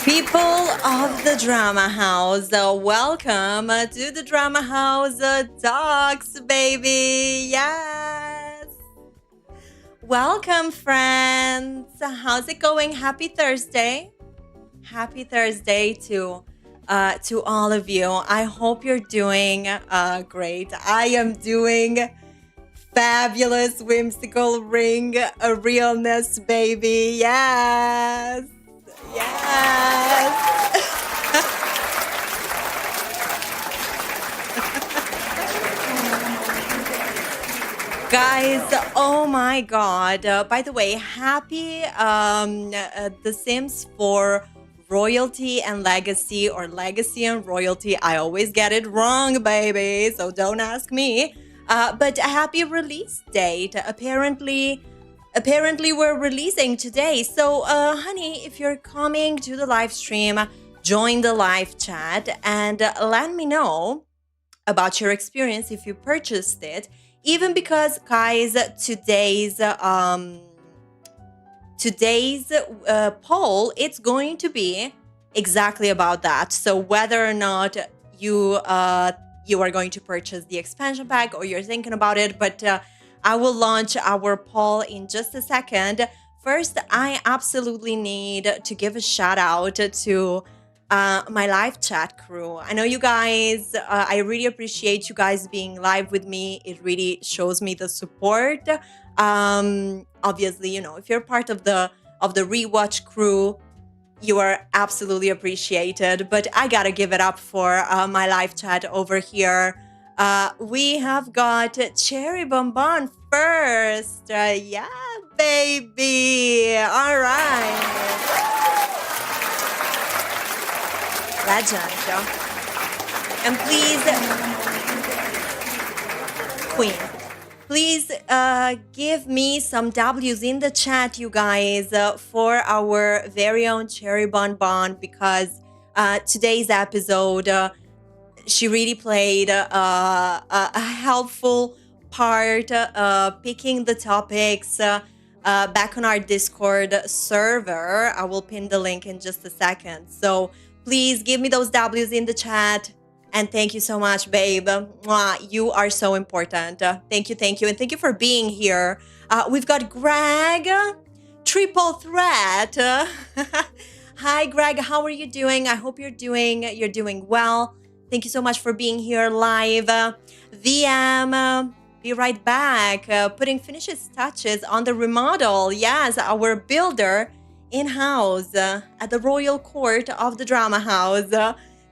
People of the Drama House, welcome to the Drama House Talks, baby. Yes. Welcome, friends. How's it going? Happy Thursday. Happy Thursday to all of you. I hope you're doing great. I am doing fabulous, whimsical ring a realness, baby. Yes. Yes. Guys, oh my God. By the way, happy The Sims 4 Royalty and Legacy, or Legacy and Royalty. I always get it wrong, baby, so don't ask me. But a happy release date. Apparently we're releasing today. So, honey, if you're coming to the live stream, join the live chat and let me know about your experience if you purchased it. Even because, guys, today's poll, it's going to be exactly about that. So whether or not you are going to purchase the expansion pack or you're thinking about it, but I will launch our poll in just a second. First, I absolutely need to give a shout out to my live chat crew. I know you guys, I really appreciate you guys being live with me. It really shows me the support. Obviously, you know, if you're part of the rewatch crew, you are absolutely appreciated. But I gotta give it up for my live chat over here. We have got Cherry Bonbon first. Yeah, baby. All right. Legend. And please, Queen, please give me some W's in the chat, you guys, for our very own Cherry Bonbon, because today's episode, she really played a helpful part, picking the topics back on our Discord server. I will pin the link in just a second. So please give me those W's in the chat. And thank you so much, babe. Mwah, you are so important. Thank you. And thank you for being here. We've got Greg, triple threat. Hi, Greg. How are you doing? I hope you're doing well. Thank you so much for being here live. VM, be right back. Putting finishes touches on the remodel. Yes, our builder in-house at the royal court of the Drama House.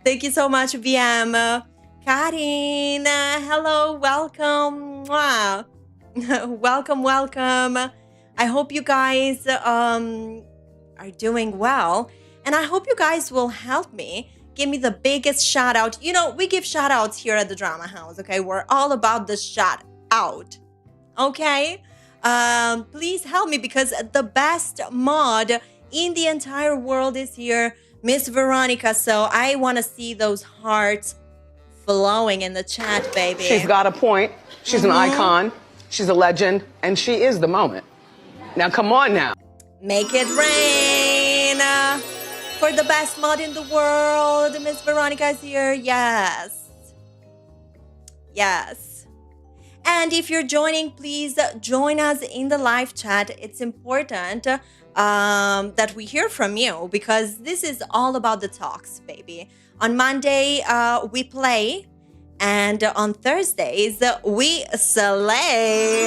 Thank you so much, VM. Karin, hello, welcome. Mwah. welcome. I hope you guys are doing well. And I hope you guys will help me. Give me the biggest shout out. You know, we give shout outs here at the Drama House, okay? We're all about the shout out, okay? Please help me, because the best mod in the entire world is here, Miss Veronica. So I want to see those hearts flowing in the chat, baby. She's got a point. She's an icon. She's a legend. And she is the moment. Now, come on now. Make it rain for the best mod in the world. Miss Veronica is here. Yes. And if you're joining, please join us in the live chat. It's important that we hear from you, because this is all about the talks, baby. On Monday, we play, and on Thursdays, we slay.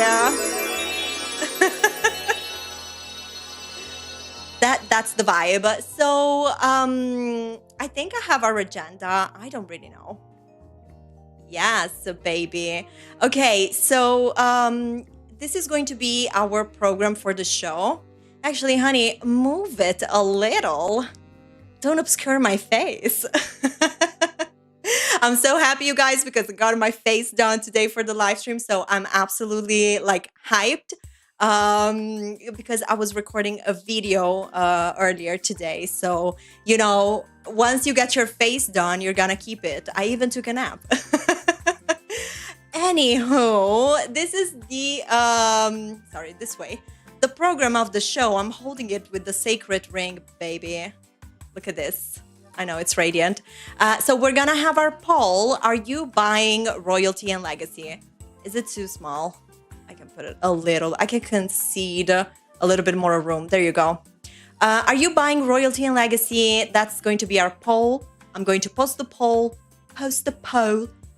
That's the vibe. So I think I have our agenda. I don't really know. Yes, baby. Okay, so this is going to be our program for the show. Actually, honey, move it a little. Don't obscure my face. I'm so happy, you guys, because I got my face done today for the live stream. So I'm absolutely like hyped because I was recording a video earlier today. So, you know, once you get your face done, you're gonna keep it. I even took a nap. Anywho, this is the, this way. The program of the show. I'm holding it with the sacred ring, baby. Look at this. I know it's radiant. So we're gonna have our poll. Are you buying Royalty and Legacy? Is it too small? I can put it a little. I can concede a little bit more room. There you go. Are you buying Royalty and Legacy? That's going to be our poll. I'm going to post the poll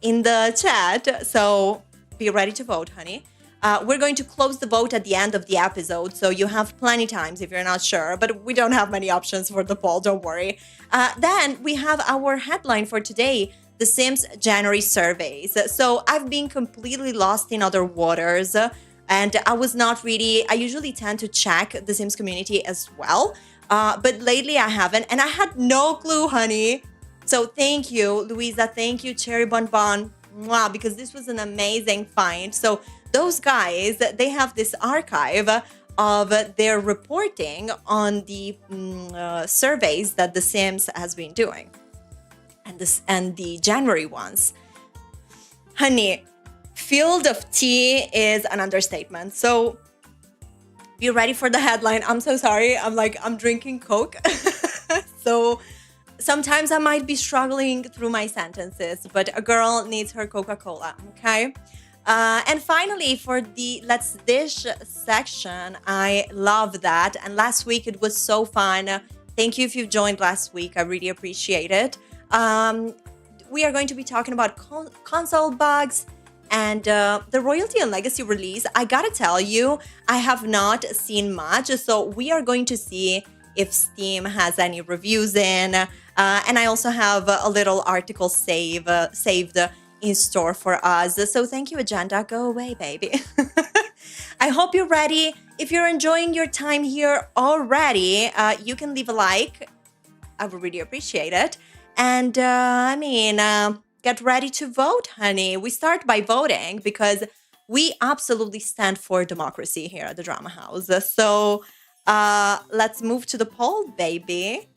in the chat. So be ready to vote, honey. We're going to close the vote at the end of the episode, so you have plenty times if you're not sure, but we don't have many options for the poll, don't worry. Then we have our headline for today, The Sims January surveys. So I've been completely lost in other waters, and I usually tend to check the Sims community as well, but lately I haven't, and I had no clue, honey. So thank you, Louisa, thank you, Cherry Bonbon, wow, because this was an amazing find. So those guys, they have this archive of their reporting on the surveys that The Sims has been doing, and the January ones. Honey, field of tea is an understatement. So be ready for the headline. I'm so sorry. I'm drinking Coke. So sometimes I might be struggling through my sentences, but a girl needs her Coca-Cola, okay? And finally, for the Let's Dish section, I love that. And last week, it was so fun. Thank you if you joined last week. I really appreciate it. We are going to be talking about console bugs and the Royalty and Legacy release. I gotta tell you, I have not seen much. So we are going to see if Steam has any reviews in. And I also have a little article saved in store for us. So thank you, Agenda. Go away, baby. I hope you're ready. If you're enjoying your time here already, you can leave a like. I would really appreciate it. And get ready to vote, honey. We start by voting because we absolutely stand for democracy here at the Drama House. So let's move to the poll, baby.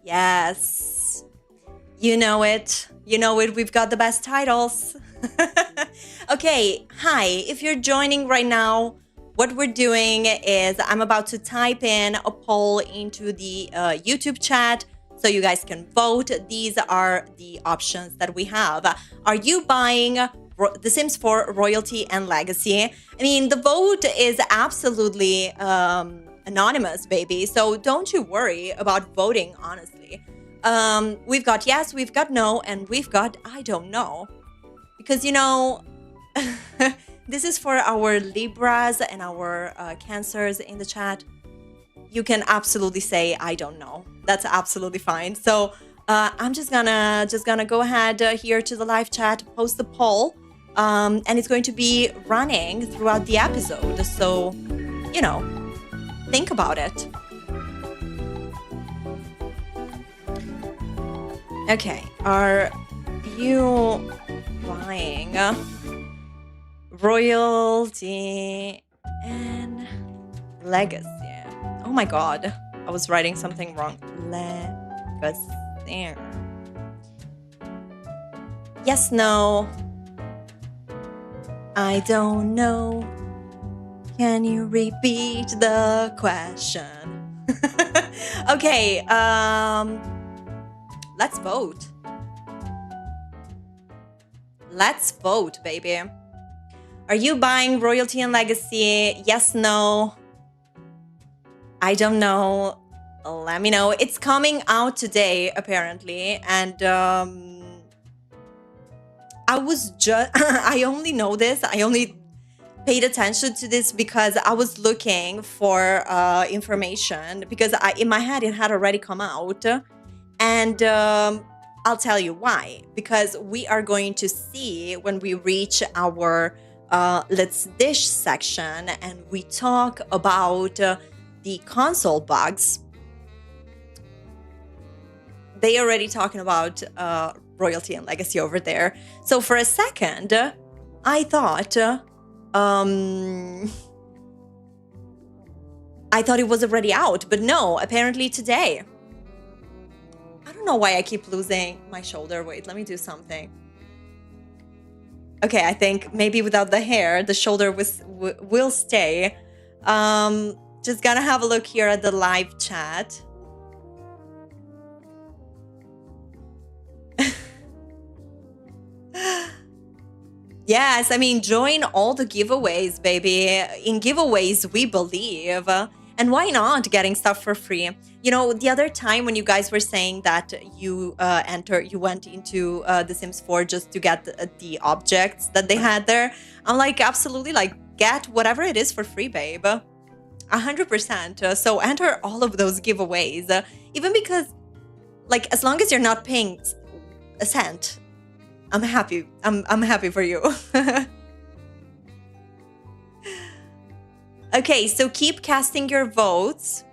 Yes, you know it. We've got the best titles. Okay, hi. If you're joining right now, what we're doing is I'm about to type in a poll into the YouTube chat so you guys can vote. These are the options that we have. Are you buying The Sims 4 Royalty and Legacy? I mean, the vote is absolutely anonymous, baby. So don't you worry about voting, honestly. We've got yes, we've got no, and we've got I don't know. Because, this is for our Libras and our Cancers in the chat. You can absolutely say I don't know. That's absolutely fine. So I'm just gonna go ahead here to the live chat, post the poll, and it's going to be running throughout the episode. So, think about it. Okay, are you buying Royalty and Legacy? Oh my god, I was writing something wrong. Legacy. Yes, no. I don't know. Can you repeat the question? Okay, let's vote. Let's vote, baby. Are you buying Royalty and Legacy? Yes, no. I don't know. Let me know. It's coming out today, apparently, and I only know this. I only paid attention to this because I was looking for information because in my head it had already come out, and I'll tell you why. Because we are going to see when we reach our Let's Dish section and we talk about the console bugs. They already talking about Royalty and Legacy over there. So for a second, I thought I thought it was already out, but no, apparently today. I don't know why I keep losing my shoulder. Wait, let me do something. Okay, I think maybe without the hair, the shoulder will stay. Just gonna have a look here at the live chat. Yes, I mean, join all the giveaways, baby. In giveaways, we believe. And why not getting stuff for free? You know, the other time when you guys were saying that you went into The Sims 4 just to get the objects that they had there, I'm like, absolutely, like, get whatever it is for free, babe. 100%. So enter all of those giveaways, even because, like, as long as you're not paying a cent, I'm happy. I'm happy for you. Okay, so keep casting your votes.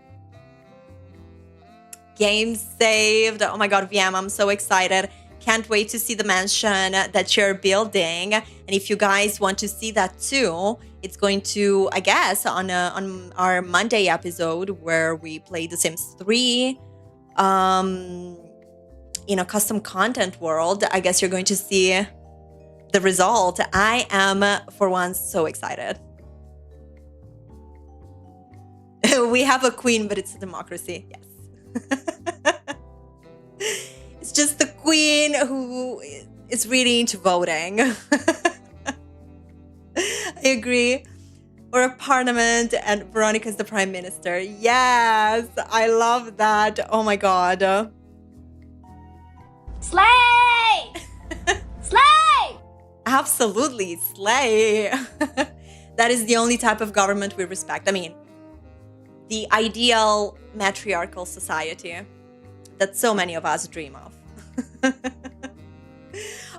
Game saved. Oh my god, VM, I'm so excited. Can't wait to see the mansion that you're building. And if you guys want to see that too, it's going to, I guess, on our Monday episode where we play The Sims 3 in a custom content world, I guess you're going to see the result. I am, for once, so excited. We have a queen, but it's a democracy. Yes. It's just the queen who is really into voting. I agree. Or a parliament and Veronica's the prime minister. Yes, I love that. Oh my god. Slay! Slay! Absolutely, slay. That is the only type of government we respect. I mean, the ideal matriarchal society that so many of us dream of.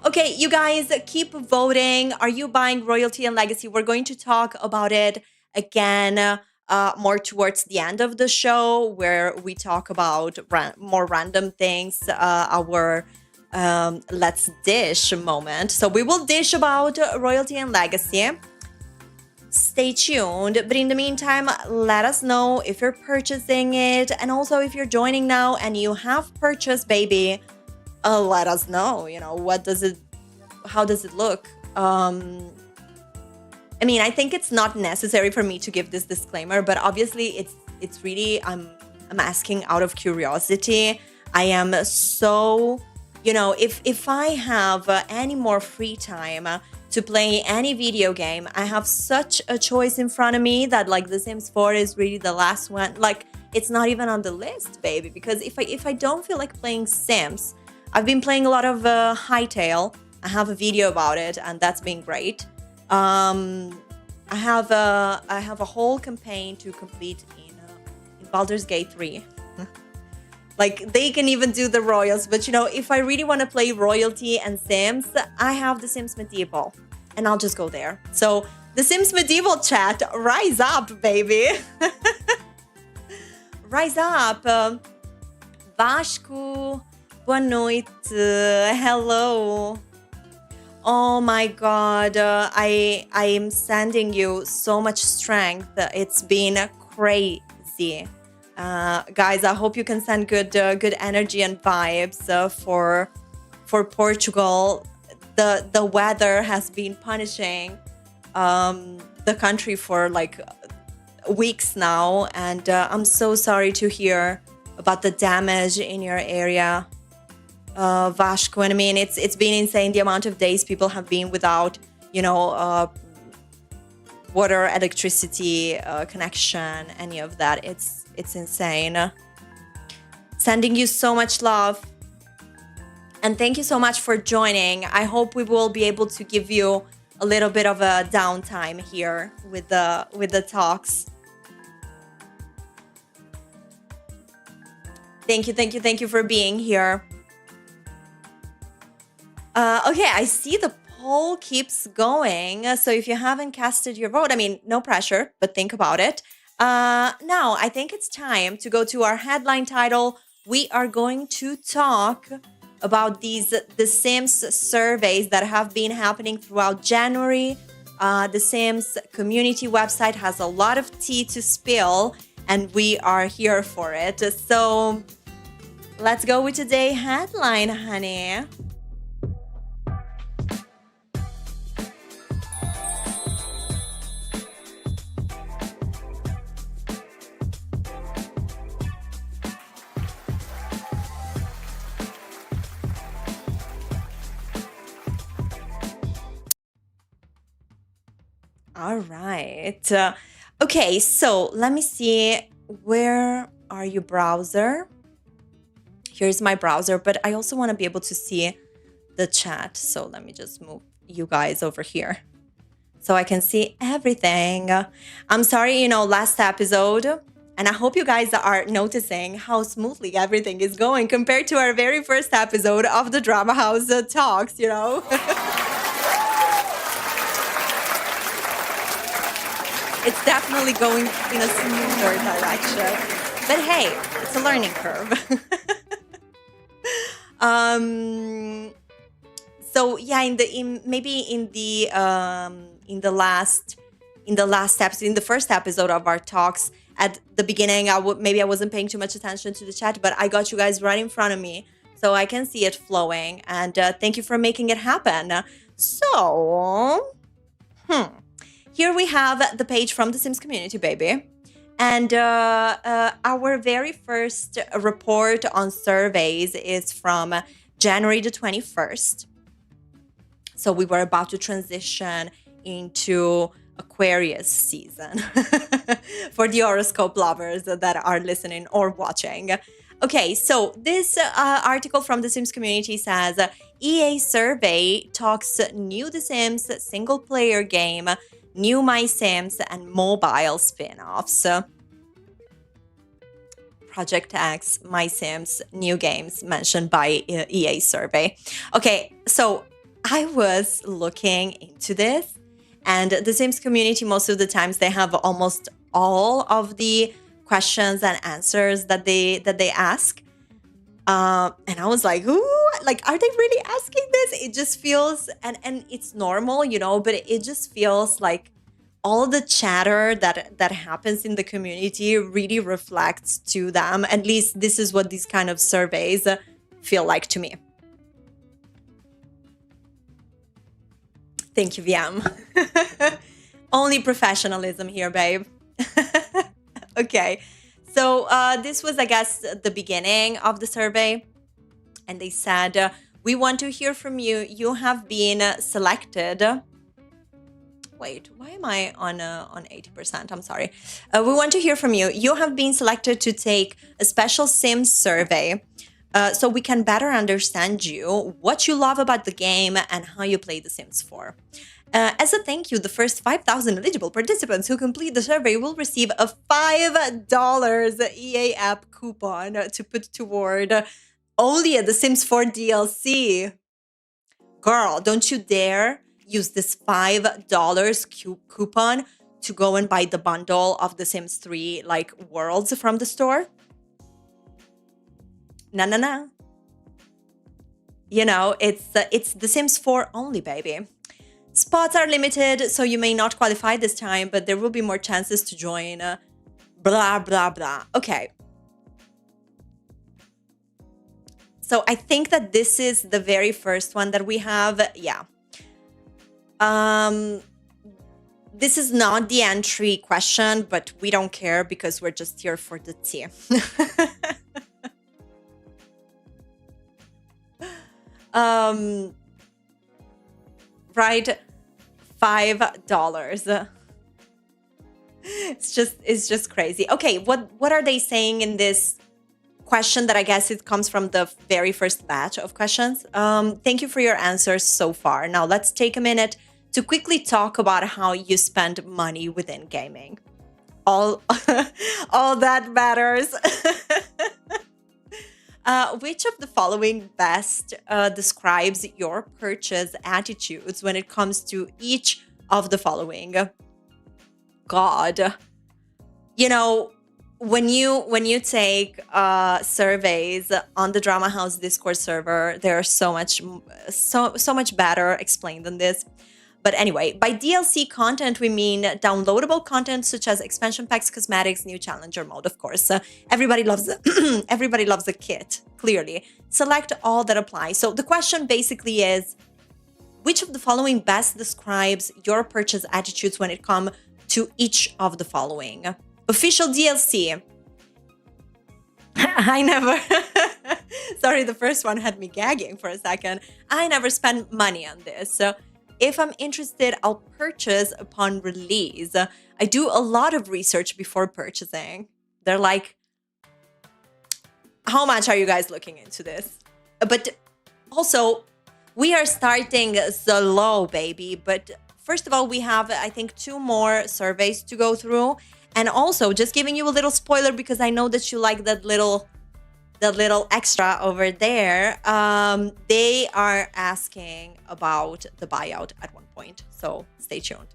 Okay, you guys, keep voting. Are you buying Royalty and Legacy? We're going to talk about it again more towards the end of the show, where we talk about more random things, our Let's Dish moment. So we will dish about Royalty and Legacy. Stay tuned, but in the meantime, let us know if you're purchasing it, and also if you're joining now and you have purchased, baby, let us know, you know, how does it look? I mean, I think it's not necessary for me to give this disclaimer, but obviously it's really, I'm asking out of curiosity. I am so, you know, if I have any more free time to play any video game, I have such a choice in front of me that, like, The Sims 4 is really the last one. Like, it's not even on the list, baby, because if I don't feel like playing Sims, I've been playing a lot of Hytale. I have a video about it, and that's been great. I have a whole campaign to complete in Baldur's Gate 3. Like, they can even do the Royals, but you know, if I really want to play Royalty and Sims, I have The Sims Medieval, and I'll just go there. So, The Sims Medieval chat, rise up, baby. Rise up. Vasco, boa noite. Hello. Oh my god, I am sending you so much strength. It's been crazy. Guys, I hope you can send good energy and vibes for Portugal. The weather has been punishing the country for like weeks now, and I'm so sorry to hear about the damage in your area, Vasco. And I mean, it's been insane the amount of days people have been without, you know, water, electricity, connection, any of that. It's insane. Sending you so much love. And thank you so much for joining. I hope we will be able to give you a little bit of a downtime here with the talks. Thank you for being here. Okay, I see the poll keeps going. So if you haven't casted your vote, I mean, no pressure, but think about it. Now, I think it's time to go to our headline title. We are going to talk about The Sims surveys that have been happening throughout January. The Sims community website has a lot of tea to spill, and we are here for it. So let's go with today's headline, honey. All right. Okay, so let me see. Where are you, browser? Here's my browser, but I also want to be able to see the chat. So let me just move you guys over here so I can see everything. I'm sorry, last episode, and I hope you guys are noticing how smoothly everything is going compared to our very first episode of the Drama House Talks, It's definitely going in a smoother direction. But hey, it's a learning curve. So yeah, in the last episode, in the first episode of our talks, at the beginning, maybe I wasn't paying too much attention to the chat, but I got you guys right in front of me, so I can see it flowing. And thank you for making it happen. So, here we have the page from the Sims community, baby. And our very first report on surveys is from January the 21st. So we were about to transition into Aquarius season for the horoscope lovers that are listening or watching. Okay, so this article from the Sims community says, EA survey talks new The Sims single player game, new My Sims, and mobile spin-offs. Project X, My Sims, new games mentioned by EA survey. Okay, so I was looking into this, and the Sims community, most of the times, they have almost all of the questions and answers that they ask. And I was like, ooh, like, are they really asking this? It just feels, and it's normal, but it just feels like all the chatter that happens in the community really reflects to them. At least this is what these kind of surveys feel like to me. Thank you, VM. Only professionalism here, babe. Okay. So this was, I guess, the beginning of the survey. And they said, we want to hear from you. You have been selected. Wait, why am I on 80%? I'm sorry. We want to hear from you. You have been selected to take a special Sims survey so we can better understand you, what you love about the game, and how you play The Sims 4. As a thank you, the first 5,000 eligible participants who complete the survey will receive a $5 EA app coupon to put toward only a The Sims 4 DLC. Girl, don't you dare use this $5 coupon to go and buy the bundle of The Sims 3 like worlds from the store. No. It's The Sims 4 only, baby. Spots are limited, so you may not qualify this time, but there will be more chances to join. Blah, blah, blah. Okay. So I think that this is the very first one that we have. Yeah. This is not the entry question, but we don't care because we're just here for the tea. Right, $5. It's just crazy. Okay, what are they saying in this question that I guess it comes from the very first batch of questions? Thank you for your answers so far. Now let's take a minute to quickly talk about how you spend money within gaming. All that matters. Which of the following best describes your purchase attitudes when it comes to each of the following? God, when you take surveys on the Drama House Discord server, they're so much better explained than this. But anyway, by DLC content, we mean downloadable content such as expansion packs, cosmetics, new challenger mode, of course. Everybody loves everybody loves a kit, clearly. Select all that apply. So the question basically is, which of the following best describes your purchase attitudes when it comes to each of the following? Official DLC. I never... Sorry, the first one had me gagging for a second. I never spend money on this. So if I'm interested, I'll purchase upon release. I do a lot of research before purchasing. They're like, how much are you guys looking into this? But also, we are starting slow, baby. But first of all, we have, I think, 2 more surveys to go through. And also, just giving you a little spoiler because I know that you like that little extra over there. They are asking about the buyout at one point. So stay tuned.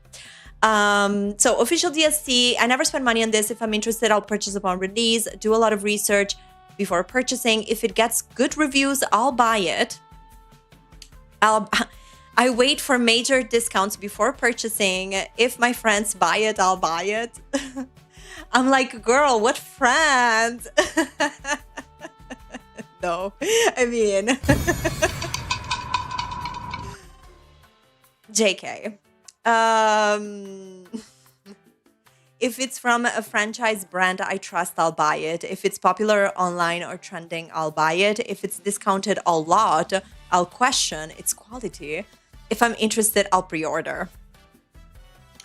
So official DLC, I never spend money on this. If I'm interested, I'll purchase upon release. Do a lot of research before purchasing. If it gets good reviews, I'll buy it. I wait for major discounts before purchasing. If my friends buy it, I'll buy it. I'm like, girl, what friends? No, I mean, JK. If it's from a franchise brand I trust, I'll buy it. If it's popular online or trending, I'll buy it. If it's discounted a lot, I'll question its quality. If I'm interested, I'll pre-order.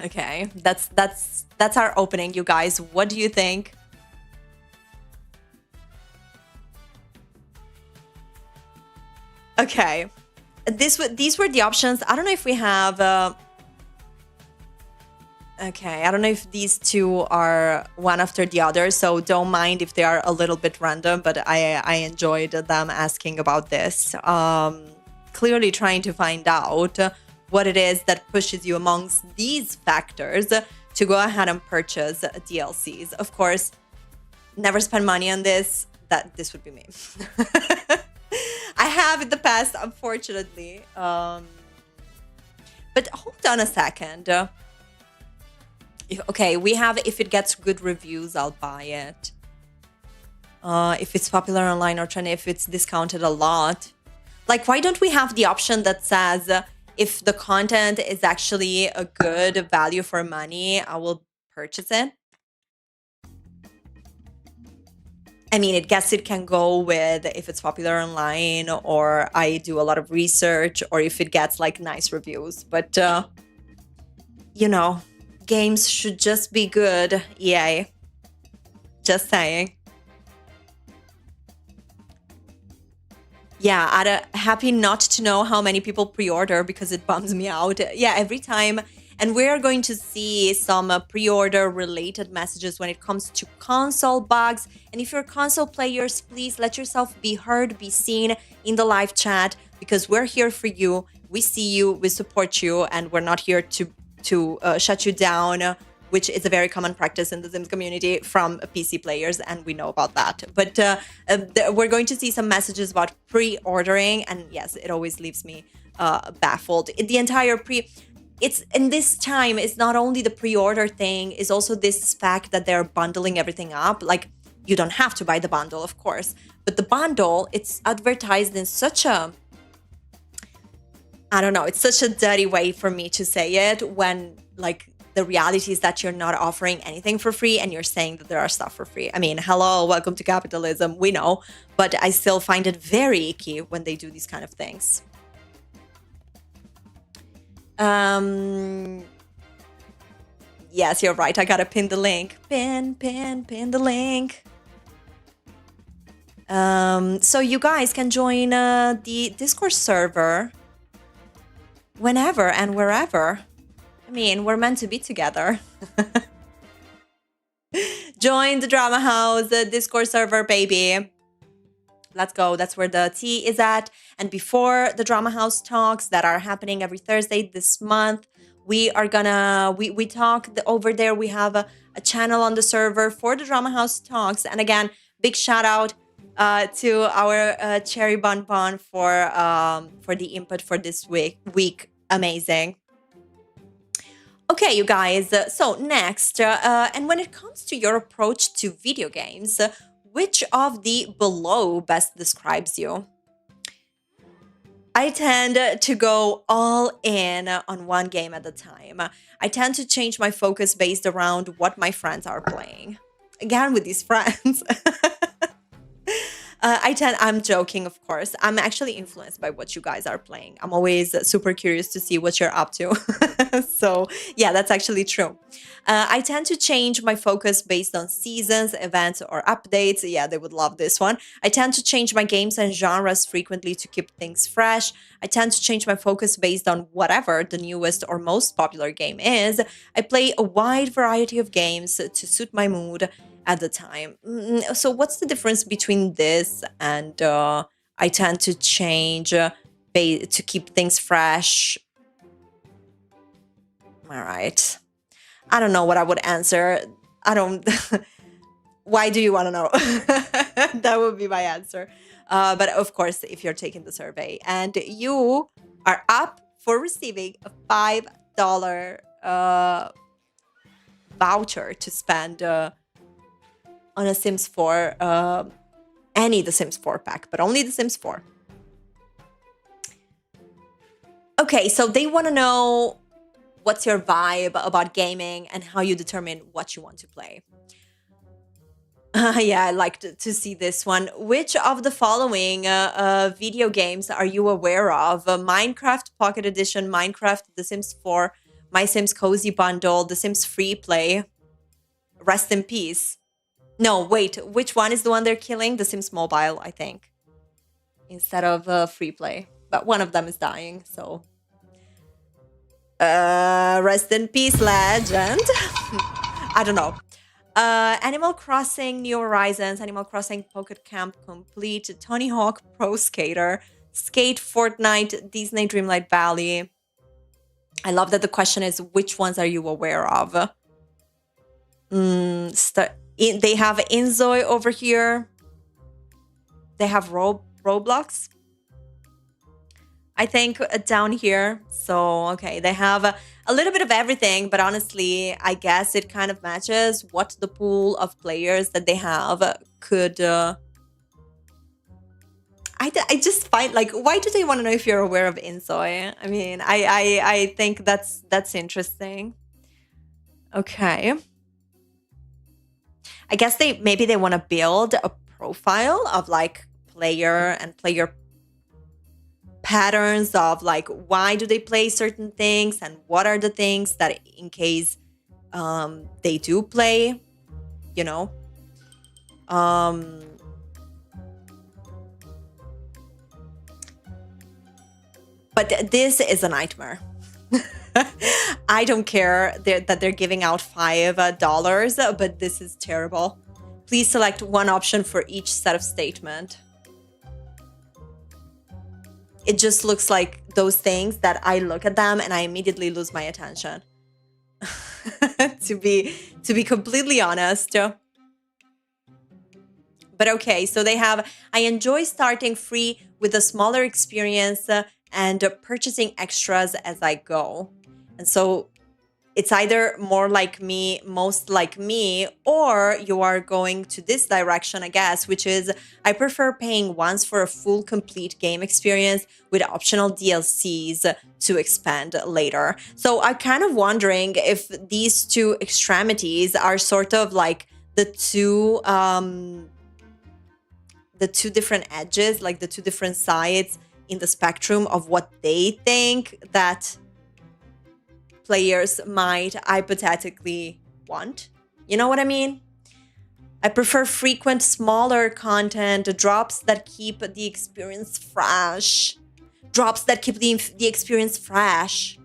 Okay, that's our opening, you guys. What do you think? Okay, these were the options. I don't know if we have. Okay, I don't know if these 2 are one after the other, so don't mind if they are a little bit random. But I enjoyed them asking about this. Clearly trying to find out what it is that pushes you amongst these factors to go ahead and purchase DLCs. Of course, never spend money on this. This would be me. I have in the past, unfortunately. But hold on a second. Okay, we have if it gets good reviews, I'll buy it. If it's popular online or trendy, if it's discounted a lot. Like, why don't we have the option that says if the content is actually a good value for money, I will purchase it? I mean, I guess it can go with if it's popular online or I do a lot of research or if it gets like nice reviews. But, you know, games should just be good. EA. Just saying. Yeah, happy not to know how many people pre-order because it bums me out. Yeah, every time. And we're going to see some pre-order related messages when it comes to console bugs. And if you're console players, please let yourself be heard, be seen in the live chat because we're here for you. We see you, we support you, and we're not here to shut you down, which is a very common practice in the Sims community from PC players, and we know about that. But we're going to see some messages about pre-ordering, and yes, it always leaves me baffled. The entire it's in this time, it's not only the pre-order thing, it's also this fact that they're bundling everything up. Like, you don't have to buy the bundle, of course, but the bundle, it's advertised in such a, I don't know, it's such a dirty way for me to say it when, like, the reality is that you're not offering anything for free and you're saying that there are stuff for free. I mean, hello, welcome to capitalism, we know, but I still find it very icky when they do these kind of things. Yes, you're right. I gotta pin the link. Pin the link. So you guys can join the Discord server whenever and wherever. I mean, we're meant to be together. Join the Drama House, the Discord server, baby. Let's go. That's where the tea is at. And before the Drama House talks that are happening every Thursday this month, we are gonna, we talk over there. We have a channel on the server for the Drama House talks. And again, big shout out to our Cherry Bon Bon for the input for this week. Amazing. Okay, you guys. So next, and when it comes to your approach to video games, which of the below best describes you? I tend to go all in on one game at a time. I tend to change my focus based around what my friends are playing. Again, with these friends. I'm joking, of course. I'm actually influenced by what you guys are playing. I'm always super curious to see what you're up to. So, yeah, that's actually true. I tend to change my focus based on seasons, events, or updates. Yeah, they would love this one. I tend to change my games and genres frequently to keep things fresh. I tend to change my focus based on whatever the newest or most popular game is. I play a wide variety of games to suit my mood at the time. So what's the difference between this and I tend to change to keep things fresh? All right. I don't know what I would answer. I don't. Why do you want to know? That would be my answer. But of course, if you're taking the survey and you are up for receiving a $5 voucher to spend on a Sims 4, any The Sims 4 pack, but only The Sims 4. Okay, so they want to know what's your vibe about gaming and how you determine what you want to play. Yeah, I like to see this one. Which of the following video games are you aware of? Minecraft Pocket Edition, Minecraft, The Sims 4, My Sims Cozy Bundle, The Sims Free Play, Rest in Peace. No, wait, which one is the one they're killing? The Sims Mobile, I think, instead of Free Play. But one of them is dying, so... rest in peace, legend. I don't know. Animal Crossing New Horizons, Animal Crossing Pocket Camp Complete, Tony Hawk Pro Skater, Skate Fortnite, Disney Dreamlight Valley. I love that the question is, which ones are you aware of? They have Inzoi over here. They have Roblox, I think, down here. So, okay, they have a little bit of everything, but honestly, I guess it kind of matches what the pool of players that they have could... I just find, like, why do they want to know if you're aware of Inzoi? I mean, I think that's interesting. Okay. I guess maybe they want to build a profile of like player patterns of like why do they play certain things and what are the things that in case they do play, you know. But this is a nightmare. I don't care that they're giving out $5, but this is terrible. Please select one option for each set of statement. It just looks like those things that I look at them and I immediately lose my attention. to be completely honest. But okay, so they have, I enjoy starting free with a smaller experience and purchasing extras as I go. And so it's either more like me, most like me, or you are going to this direction, I guess, which is I prefer paying once for a full complete game experience with optional DLCs to expand later. So I'm kind of wondering if these two extremities are sort of like the two different edges, like the two different sides in the spectrum of what they think that players might hypothetically want. You know what I mean? I prefer frequent, smaller content, drops that keep the experience fresh. Drops that keep the experience fresh.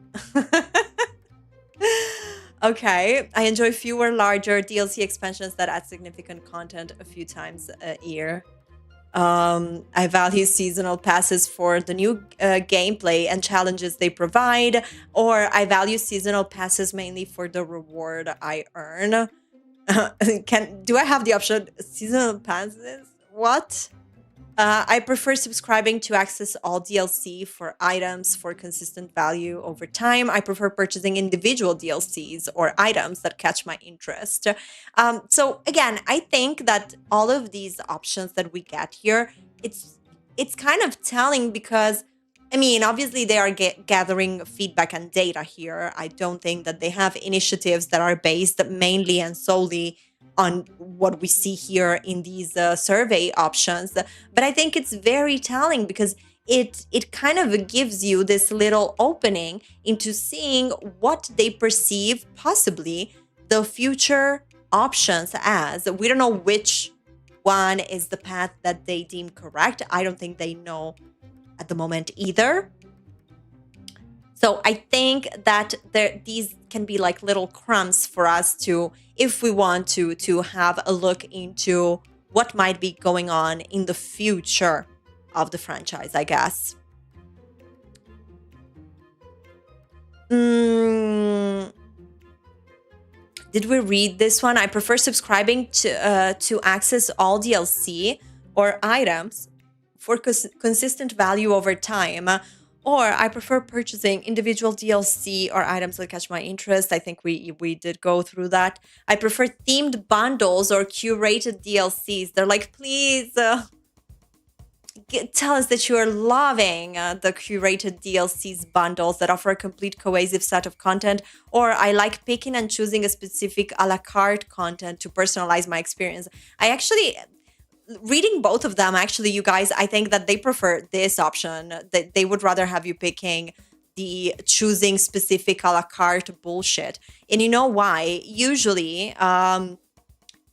Okay. I enjoy fewer, larger DLC expansions that add significant content a few times a year. I value seasonal passes for the new gameplay and challenges they provide, or I value seasonal passes mainly for the reward I earn. Do I have the option seasonal passes? What? I prefer subscribing to access all DLC for items for consistent value over time. I prefer purchasing individual DLCs or items that catch my interest. So again, I think that all of these options that we get here, it's kind of telling because I mean, obviously they are gathering feedback and data here. I don't think that they have initiatives that are based mainly and solely on what we see here in these survey options. But I think it's very telling because it kind of gives you this little opening into seeing what they perceive possibly the future options as. We don't know which one is the path that they deem correct. I don't think they know at the moment either. So I think that these can be like little crumbs for us to, if we want to have a look into what might be going on in the future of the franchise, I guess. Did we read this one? I prefer subscribing to access all DLC or items for consistent value over time, or I prefer purchasing individual DLC or items that catch my interest. I think we did go through that. I prefer themed bundles or curated DLCs. They're like, please tell us that you are loving the curated DLCs bundles that offer a complete cohesive set of content, or I like picking and choosing a specific a la carte content to personalize my experience. I actually... Reading both of them, actually, you guys, I think that they prefer this option. That they would rather have you picking the choosing specific a la carte bullshit. And you know why? Usually,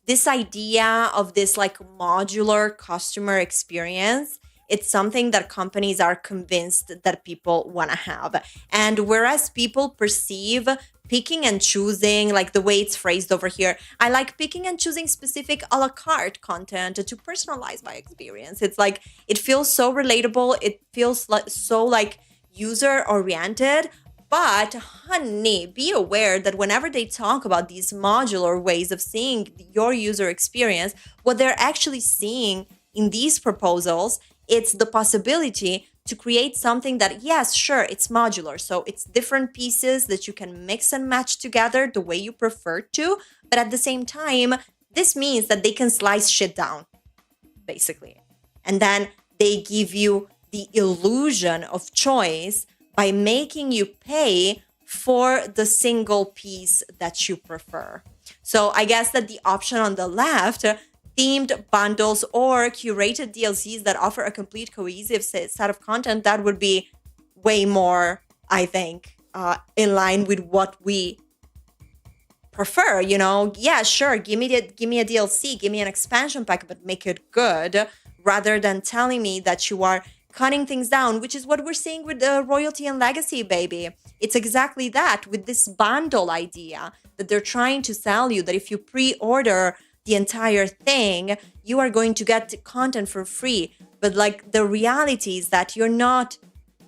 this idea of this like modular customer experience, it's something that companies are convinced that people want to have. And whereas people perceive picking and choosing, like the way it's phrased over here, I like picking and choosing specific a la carte content to personalize my experience. It's like, it feels so relatable. It feels like so like user oriented. But honey, be aware that whenever they talk about these modular ways of seeing your user experience, what they're actually seeing in these proposals, it's the possibility to create something that, yes, sure, it's modular. So it's different pieces that you can mix and match together the way you prefer to. But at the same time, this means that they can slice shit down, basically. And then they give you the illusion of choice by making you pay for the single piece that you prefer. So I guess that the option on the left, themed bundles or curated DLCs that offer a complete cohesive set of content, that would be way more, I think, in line with what we prefer. You know, yeah, sure, give me a DLC, give me an expansion pack, but make it good, rather than telling me that you are cutting things down, which is what we're seeing with the Royalty and Legacy, baby. It's exactly that with this bundle idea that they're trying to sell you, that if you pre-order the entire thing, you are going to get content for free. But like the reality is that you're not,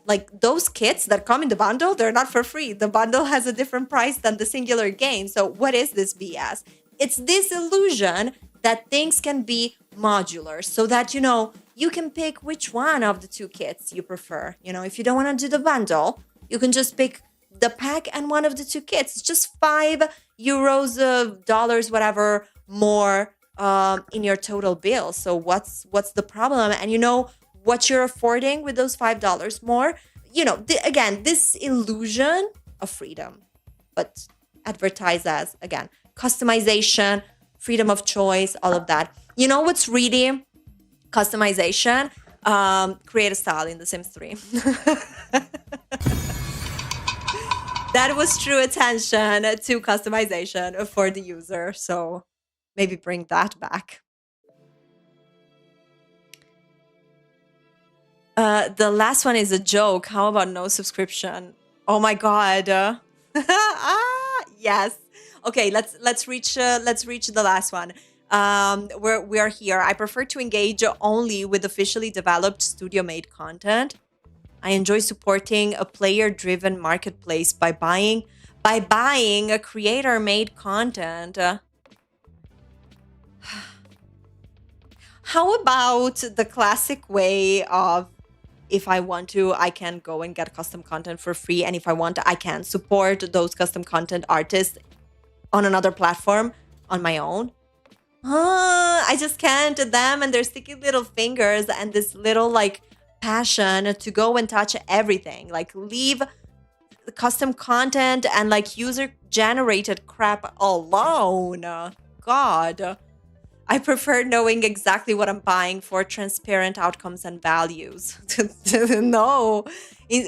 like those kits that come in the bundle, they're not for free. The bundle has a different price than the singular game. So what is this BS? It's this illusion that things can be modular so that, you know, you can pick which one of the two kits you prefer. You know, if you don't want to do the bundle, you can just pick the pack and one of the two kits. It's just €5, dollars, whatever, more in your total bill. So what's the problem? And you know what you're affording with those $5 more? You know, again, this illusion of freedom, but advertised as, again, customization, freedom of choice, all of that. You know what's really customization? Create a style in The Sims 3. That was true attention to customization for the user. So maybe bring that back. The last one is a joke. How about no subscription? Oh my god. Yes. Okay, let's reach the last one. We are here. I prefer to engage only with officially developed studio-made content. I enjoy supporting a player-driven marketplace by buying a creator-made content. How about the classic way of, if I want to, I can go and get custom content for free. And if I want, I can support those custom content artists on another platform on my own. I just can't. Them and their sticky little fingers and this little like passion to go and touch everything. Like leave the custom content and like user generated crap alone. God. I prefer knowing exactly what I'm buying for transparent outcomes and values. No.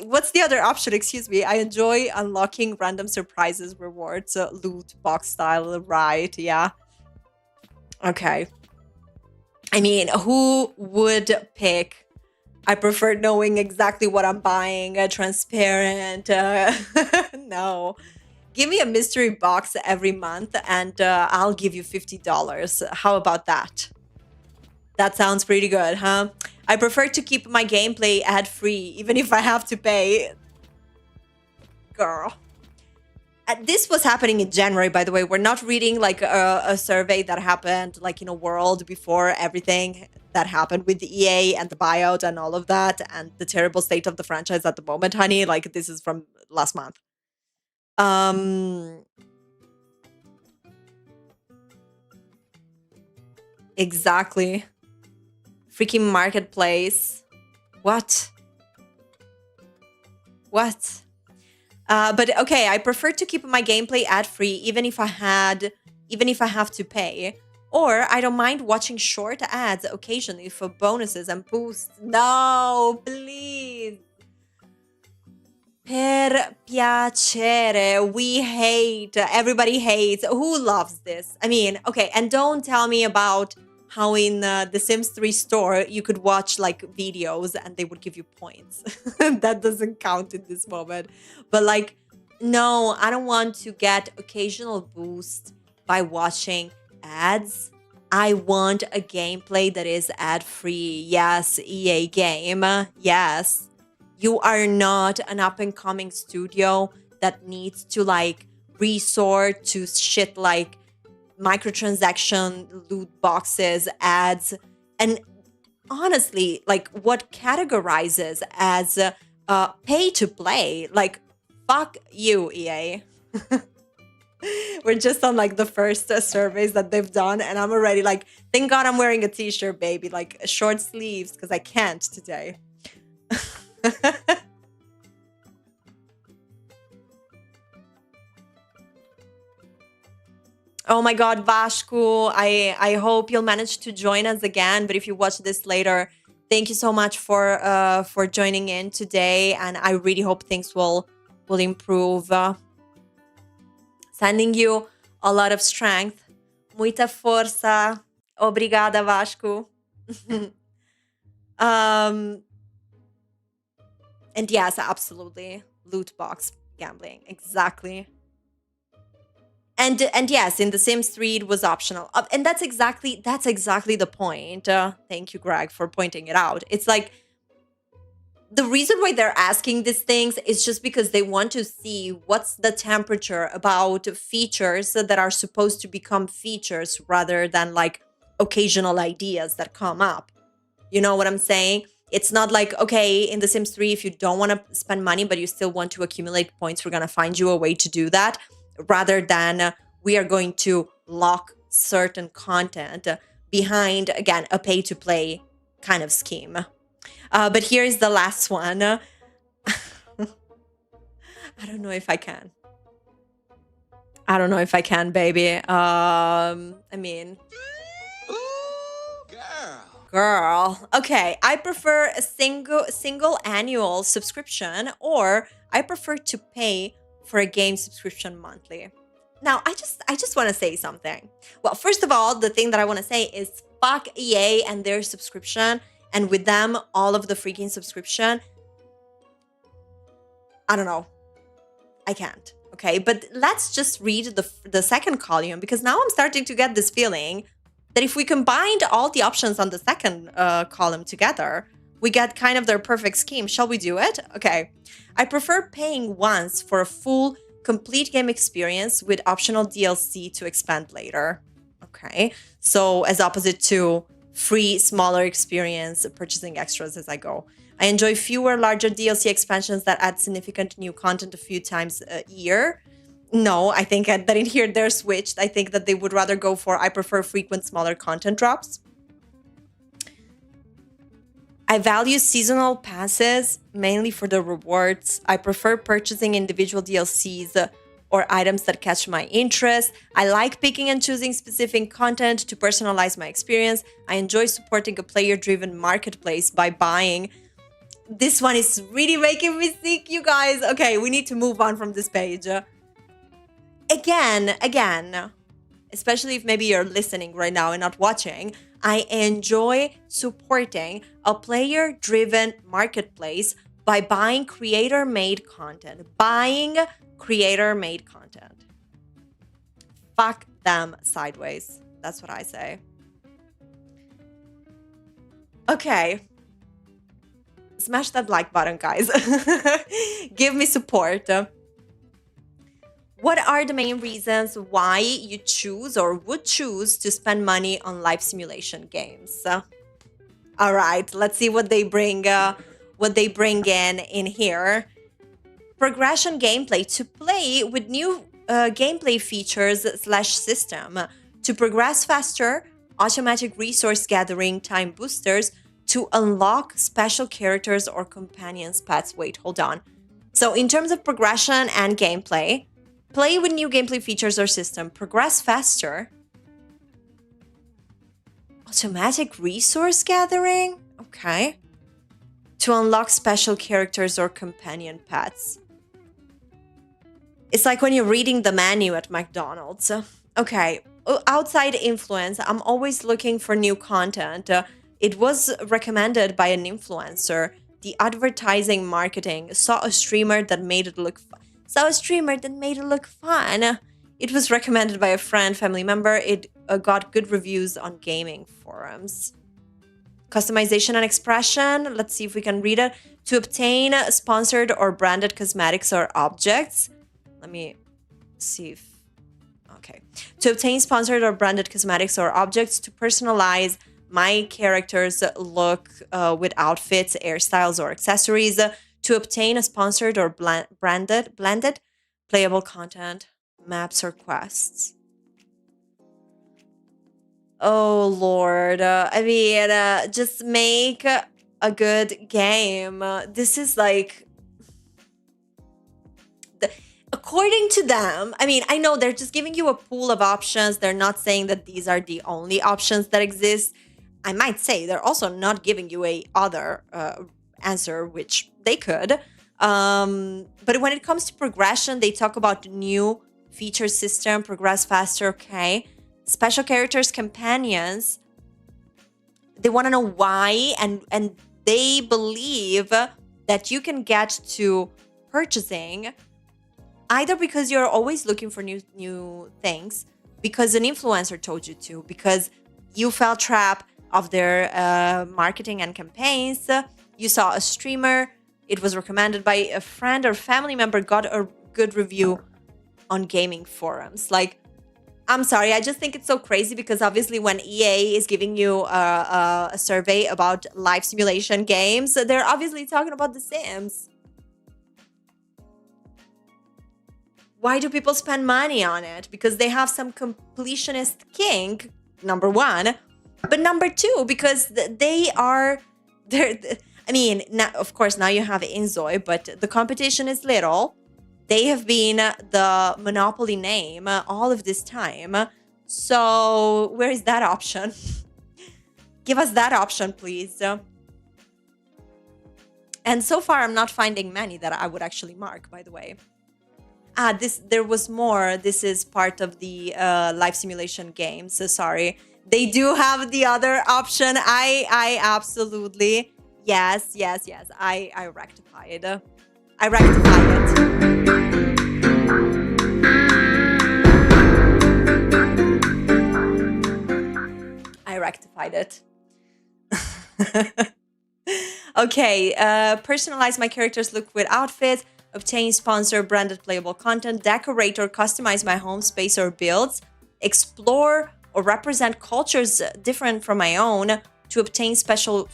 What's the other option? Excuse me. I enjoy unlocking random surprises, rewards, loot box style. Right. Yeah. Okay. I mean, who would pick? I prefer knowing exactly what I'm buying, transparent. No. Give me a mystery box every month and I'll give you $50. How about that? That sounds pretty good, huh? I prefer to keep my gameplay ad-free, even if I have to pay. Girl. This was happening in January, by the way. We're not reading like a survey that happened like in a world before everything that happened with the EA and the buyout and all of that and the terrible state of the franchise at the moment, honey. Like this is from last month. Exactly. Freaking marketplace. What? What? But okay, I prefer to keep my gameplay ad-free even if I have to pay. Or I don't mind watching short ads occasionally for bonuses and boosts. No, please. Per piacere. We hate. Everybody hates. Who loves this? I mean, okay, and don't tell me about how in the Sims 3 store you could watch like videos and they would give you points. That doesn't count in this moment. But like, no, I don't want to get occasional boost by watching ads. I want a gameplay that is ad-free. Yes, EA game. Yes. You are not an up-and-coming studio that needs to like resort to shit like microtransaction, loot boxes, ads. And honestly, like what categorizes as pay to play? Like, fuck you, EA. We're just on like the first surveys that they've done. And I'm already like, thank God I'm wearing a t-shirt, baby. Like short sleeves because I can't today. Oh my God, Vashku, I hope you'll manage to join us again. But if you watch this later, thank you so much for joining in today. And I really hope things will improve. Sending you a lot of strength. Muita força. Obrigada, Vashku. And yes, absolutely. Loot box gambling. Exactly. And yes, in The Sims 3 it was optional. And that's exactly the point. Thank you, Greg, for pointing it out. It's like the reason why they're asking these things is just because they want to see what's the temperature about features that are supposed to become features rather than like occasional ideas that come up. You know what I'm saying? It's not like, okay, in The Sims 3, if you don't want to spend money, but you still want to accumulate points, we're going to find you a way to do that, rather than we are going to lock certain content behind, again, a pay-to-play kind of scheme. But here's the last one. I don't know if I can. I don't know if I can, baby. I mean... Girl. Okay, I prefer a single annual subscription, or I prefer to pay for a game subscription monthly. Now, I just want to say something. Well, first of all, the thing that I want to say is fuck EA and their subscription, and with them, all of the freaking subscription. I don't know. I can't. Okay, but let's just read the second column, because now I'm starting to get this feeling that if we combined all the options on the second column together, we get kind of their perfect scheme. Shall we do it? Okay. I prefer paying once for a full, complete game experience with optional DLC to expand later. Okay. So as opposite to free, smaller experience, purchasing extras as I go. I enjoy fewer, larger DLC expansions that add significant new content a few times a year. No, I think that in here they're switched. I think that they would rather go for, I prefer frequent, smaller content drops. I value seasonal passes mainly for the rewards. I prefer purchasing individual DLCs or items that catch my interest. I like picking and choosing specific content to personalize my experience. I enjoy supporting a player-driven marketplace by buying. This one is really making me sick, you guys. Okay, we need to move on from this page. Again, especially if maybe you're listening right now and not watching, I enjoy supporting a player-driven marketplace by buying creator-made content. Fuck them sideways. That's what I say. Okay. Smash that like button, guys. Give me support. What are the main reasons why you choose or would choose to spend money on life simulation games? All right, let's see what they bring in here. Progression gameplay, to play with new gameplay features / system, to progress faster, automatic resource gathering, time boosters, to unlock special characters or companions pets. Wait, hold on. So in terms of progression and gameplay, play with new gameplay features or system, progress faster, automatic resource gathering, okay, to unlock special characters or companion pets. It's like when you're reading the menu at McDonald's. Okay, outside influence, I'm always looking for new content. It was recommended by an influencer. The advertising marketing saw a streamer that made it look fun. It was recommended by a friend, family member. It got good reviews on gaming forums. Customization and expression. Let's see if we can read it. To obtain sponsored or branded cosmetics or objects. Let me see if... Okay. To obtain sponsored or branded cosmetics or objects, to personalize my character's look with outfits, hairstyles, or accessories, to obtain a sponsored or blended playable content, maps, or quests. Oh, Lord. Just make a good game. This is like... According to them, I mean, I know they're just giving you a pool of options. They're not saying that these are the only options that exist. I might say they're also not giving you a other answer, which they could. But when it comes to progression, they talk about new feature system, progress faster, okay. Special characters, companions. They want to know why, and they believe that you can get to purchasing either because you're always looking for new things, because an influencer told you to, because you fell trap of their marketing and campaigns, you saw a streamer, it was recommended by a friend or family member, got a good review on gaming forums. Like, I'm sorry, I just think it's so crazy because obviously when EA is giving you a survey about life simulation games, they're obviously talking about The Sims. Why do people spend money on it? Because they have some completionist kink, number one. But number two, because I mean, now, of course, now you have Inzoi, but the competition is little. They have been the monopoly name all of this time. So where is that option? Give us that option, please. And so far, I'm not finding many that I would actually mark, by the way. There was more. This is part of the life simulation game. So sorry. They do have the other option. I absolutely... Yes. I rectified. I rectified it. I rectified it. Okay. Personalize my character's look with outfits. Obtain sponsored branded playable content. Decorate or customize my home space or builds. Explore or represent cultures different from my own to obtain special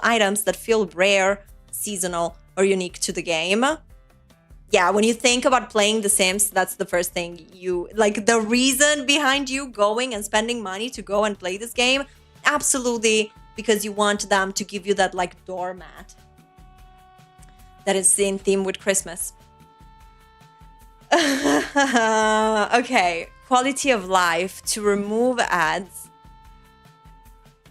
items that feel rare, seasonal, or unique to the game. Yeah, when you think about playing The Sims, that's the first thing you like. The reason behind you going and spending money to go and play this game, absolutely, because you want them to give you that like doormat that is in theme with Christmas. Okay, quality of life, to remove ads,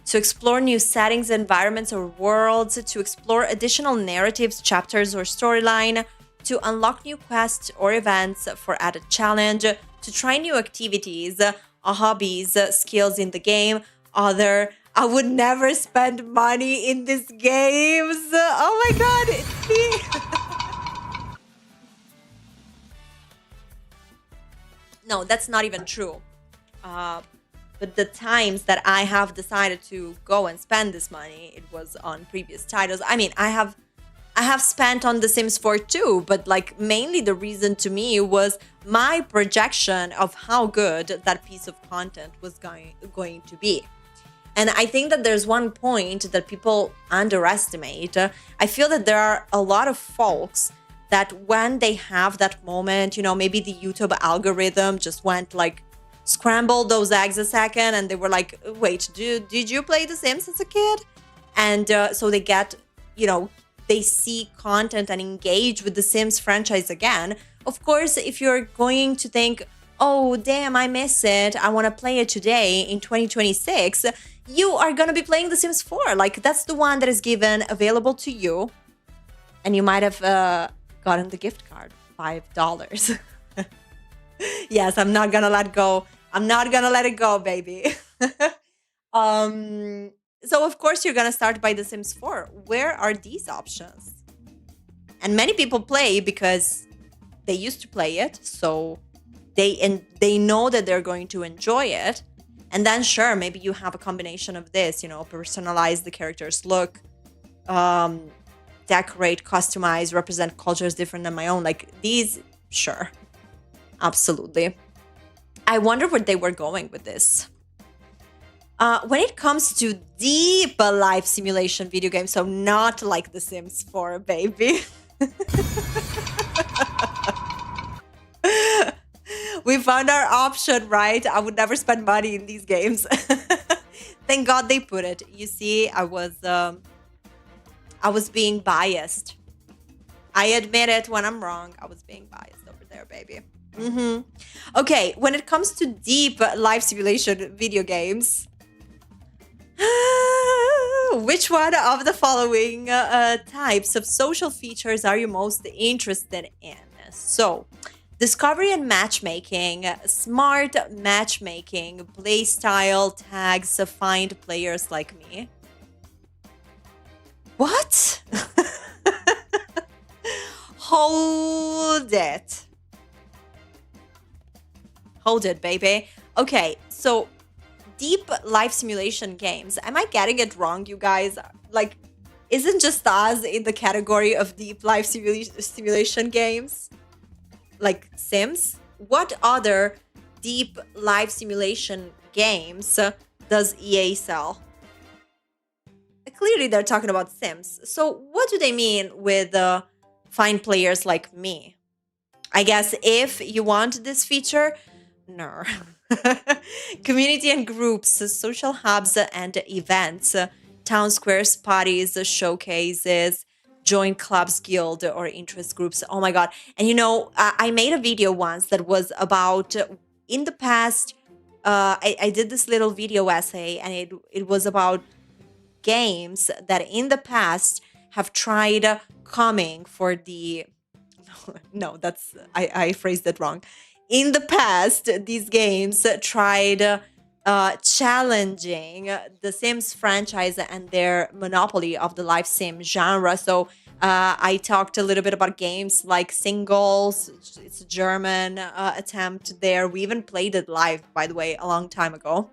to explore new settings, environments, or worlds, to explore additional narratives, chapters, or storyline, to unlock new quests or events for added challenge, to try new activities, hobbies, skills in the game. Other, I would never spend money in these games. Oh my god, it's me. No, that's not even true. But the times that I have decided to go and spend this money, it was on previous titles. I mean, I have spent on The Sims 4 too, but like mainly the reason to me was my projection of how good that piece of content was going to be. And I think that there's one point that people underestimate. I feel that there are a lot of folks that when they have that moment, you know, maybe the YouTube algorithm just went like scrambled those eggs a second and they were like, wait, did you play The Sims as a kid? And so they get, you know, they see content and engage with the Sims franchise again. Of course, if you're going to think, oh, damn, I miss it, I want to play it today in 2026, you are going to be playing The Sims 4. Like, that's the one that is given available to you. And you might have gotten the gift card, $5. Yes, I'm not going to let go. I'm not going to let it go, baby. So, of course, you're going to start by The Sims 4. Where are these options? And many people play because they used to play it. So they know that they're going to enjoy it. And then, sure, maybe you have a combination of this, you know, personalize the character's look, decorate, customize, represent cultures different than my own. Like these, sure. Absolutely. I wonder where they were going with this. When it comes to deep life simulation video games, so not like The Sims 4, baby. We found our option, right? I would never spend money in these games. Thank God they put it. You see, I was being biased. I admit it when I'm wrong. I was being biased over there, baby. Okay, when it comes to deep life simulation video games, which one of the following types of social features are you most interested in? So, discovery and matchmaking, smart matchmaking, playstyle, tags, find players like me. What? Hold it. Hold it, baby. Okay, so deep life simulation games. Am I getting it wrong, you guys? Like, isn't just us in the category of deep life simulation games? Like Sims? What other deep life simulation games does EA sell? Clearly, they're talking about Sims. So what do they mean with find players like me? I guess if you want this feature, no. Community and groups, social hubs and events, town squares, parties, showcases, join clubs, guild, or interest groups. Oh my God. And you know, I made a video once that was about, in the past, I did this little video essay and it was about games that in the past have tried coming for the, no, that's, I phrased it wrong. In the past, these games tried challenging the Sims franchise and their monopoly of the life sim genre. So I talked a little bit about games like Singles. It's a German attempt there. We even played it live, by the way, a long time ago.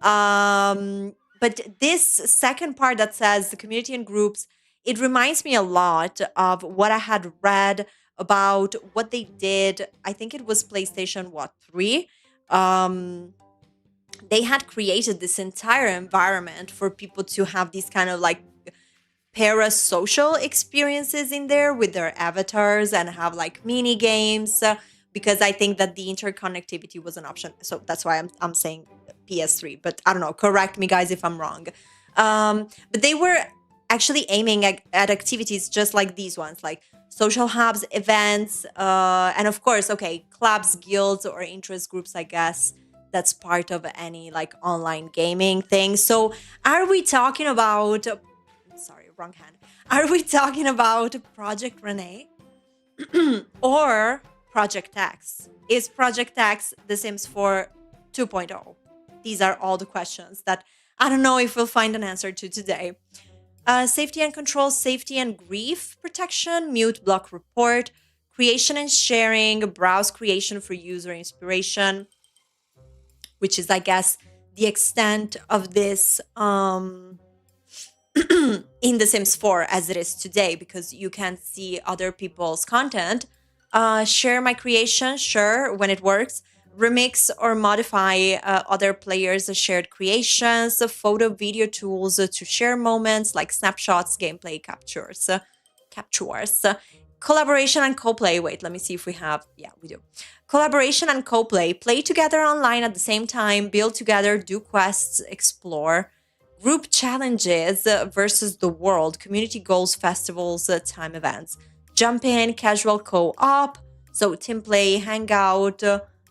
But this second part that says the community and groups, it reminds me a lot of what I had read about what they did. I think it was PlayStation 3. they had created this entire environment for people to have these kind of like parasocial experiences in there with their avatars and have like mini games, because I think that the interconnectivity was an option. So that's why I'm saying PS3, but I don't know, correct me guys if I'm wrong. But they were actually aiming at activities just like these ones, like social hubs, events, and of course, okay, clubs, guilds, or interest groups, I guess that's part of any like online gaming thing. So are we talking about, sorry, wrong hand. Are we talking about Project Renee or Project X? Is Project X The Sims 4 2.0? These are all the questions that I don't know if we'll find an answer to today. Safety and control, safety and grief protection, mute block report, creation and sharing, browse creation for user inspiration, which is, I guess, the extent of this in The Sims 4 as it is today, because you can see other people's content. Share my creation, sure, when it works. Remix or modify other players' shared creations, photo, video tools to share moments like snapshots, gameplay captures. Collaboration and co-play. Wait, let me see if we have. Yeah, we do. Collaboration and co-play. Play together online at the same time. Build together. Do quests. Explore. Group challenges versus the world. Community goals, festivals, time events. Jump in. Casual co-op. So team play, hangout.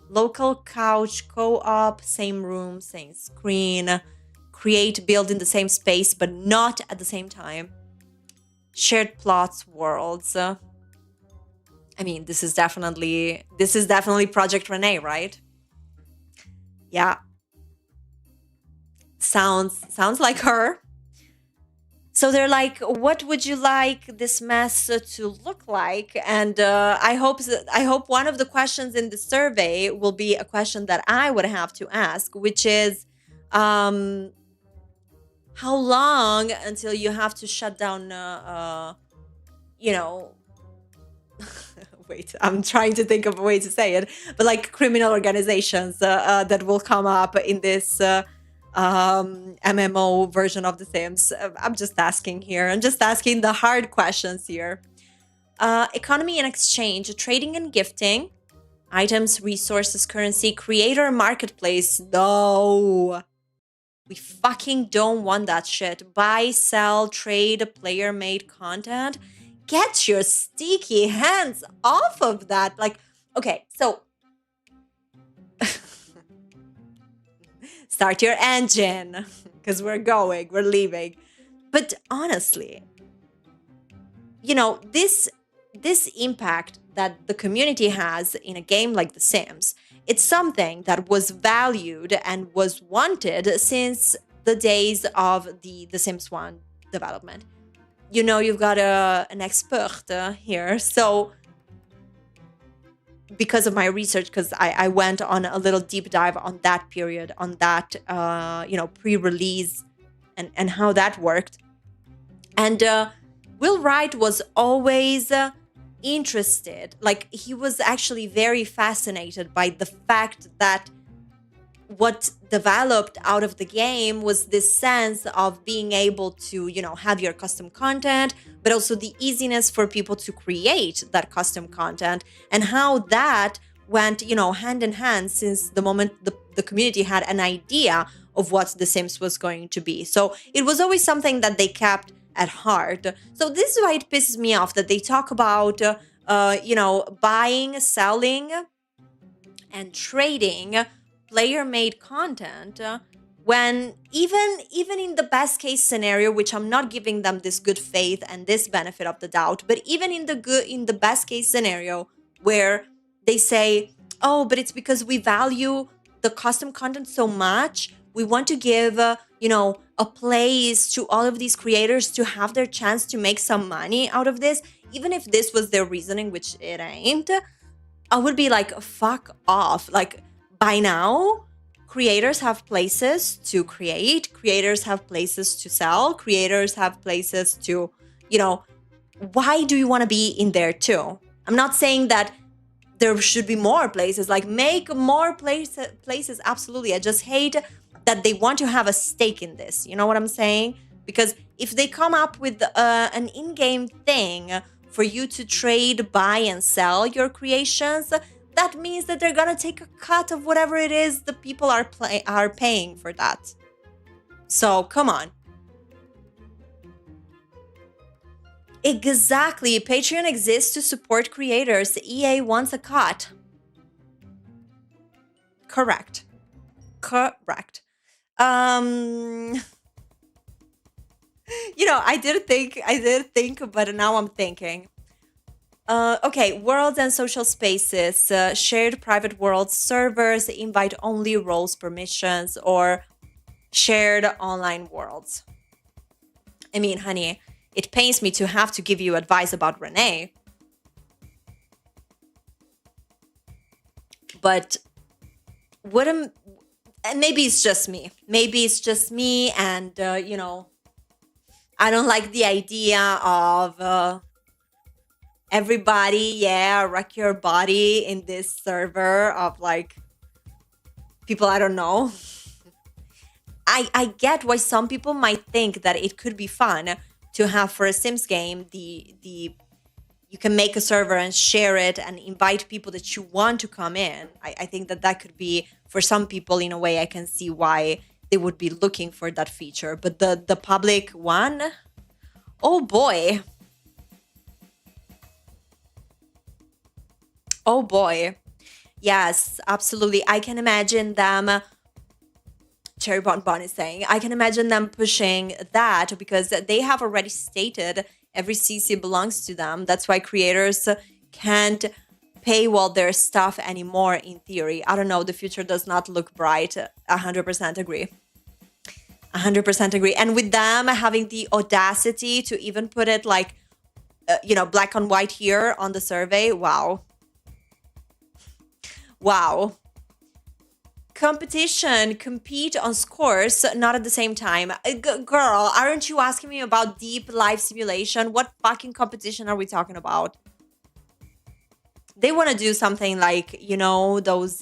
Local couch, co-op, same room, same screen. Create, build in the same space, but not at the same time. Shared plots, worlds. I mean, this is definitely Project Renee, right? Yeah. Sounds like her. So they're like, what would you like this mess to look like? And I hope one of the questions in the survey will be a question that I would have to ask, which is, how long until you have to shut down, wait, I'm trying to think of a way to say it, but like criminal organizations that will come up in this MMO version of The Sims. I'm just asking here. I'm just asking the hard questions here. Economy and exchange, trading and gifting, items, resources, currency, creator, marketplace. No. We fucking don't want that shit. Buy, sell, trade, player-made content. Get your sticky hands off of that. Like, okay, so start your engine, because we're leaving. But honestly, this impact that the community has in a game like The Sims, it's something that was valued and was wanted since the days of the Sims 1 development. You've got an expert here. So because of my research, because I went on a little deep dive on that period, on that, pre-release and how that worked. And Will Wright was always interested. Like, he was actually very fascinated by the fact that what developed out of the game was this sense of being able to, have your custom content, but also the easiness for people to create that custom content, and how that went, hand in hand since the moment the community had an idea of what The Sims was going to be. So it was always something that they kept at heart. So this is why it pisses me off that they talk about, buying, selling, and trading player-made content, when even in the best case scenario, which I'm not giving them this good faith and this benefit of the doubt, but even in the best case scenario where they say, oh, but it's because we value the custom content so much, we want to give a place to all of these creators to have their chance to make some money out of this. Even if this was their reasoning, which it ain't, I would be like, fuck off. Like, by now, creators have places to create, creators have places to sell, creators have places to, why do you want to be in there too? I'm not saying that there should be more places. Like, make more places. Absolutely. I just hate that they want to have a stake in this. You know what I'm saying? Because if they come up with an in-game thing for you to trade, buy, and sell your creations, that means that they're gonna take a cut of whatever it is the people are paying for that. So come on. Exactly. Patreon exists to support creators. EA wants a cut. Correct. Correct. I did think, but now I'm thinking. Okay, worlds and social spaces, shared private worlds, servers, invite-only roles, permissions, or shared online worlds. I mean, honey, it pains me to have to give you advice about Renee. But maybe it's just me. Maybe it's just me, and, I don't like the idea of everybody, wreck your body in this server of, like, people I don't know. I get why some people might think that it could be fun to have for a Sims game you can make a server and share it and invite people that you want to come in. I think that could be, for some people, in a way, I can see why they would be looking for that feature. But the public one, oh boy. Oh boy. Yes, absolutely. I can imagine them, Cherry Bon is saying, I can imagine them pushing that because they have already stated every CC belongs to them. That's why creators can't paywall their stuff anymore, in theory. I don't know. The future does not look bright. 100% agree. 100% agree. And with them having the audacity to even put it like, black on white here on the survey. Wow. Wow. Compete on scores, not at the same time. Girl, aren't you asking me about deep life simulation? What fucking competition are we talking about? They want to do something like, those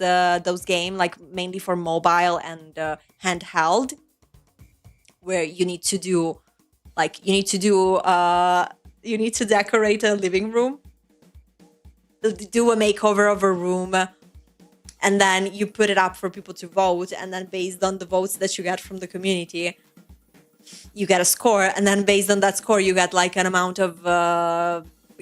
games, like mainly for mobile and handheld, where you need to decorate a living room, do a makeover of a room, and then you put it up for people to vote. And then based on the votes that you get from the community, you get a score. And then based on that score, you get like an amount of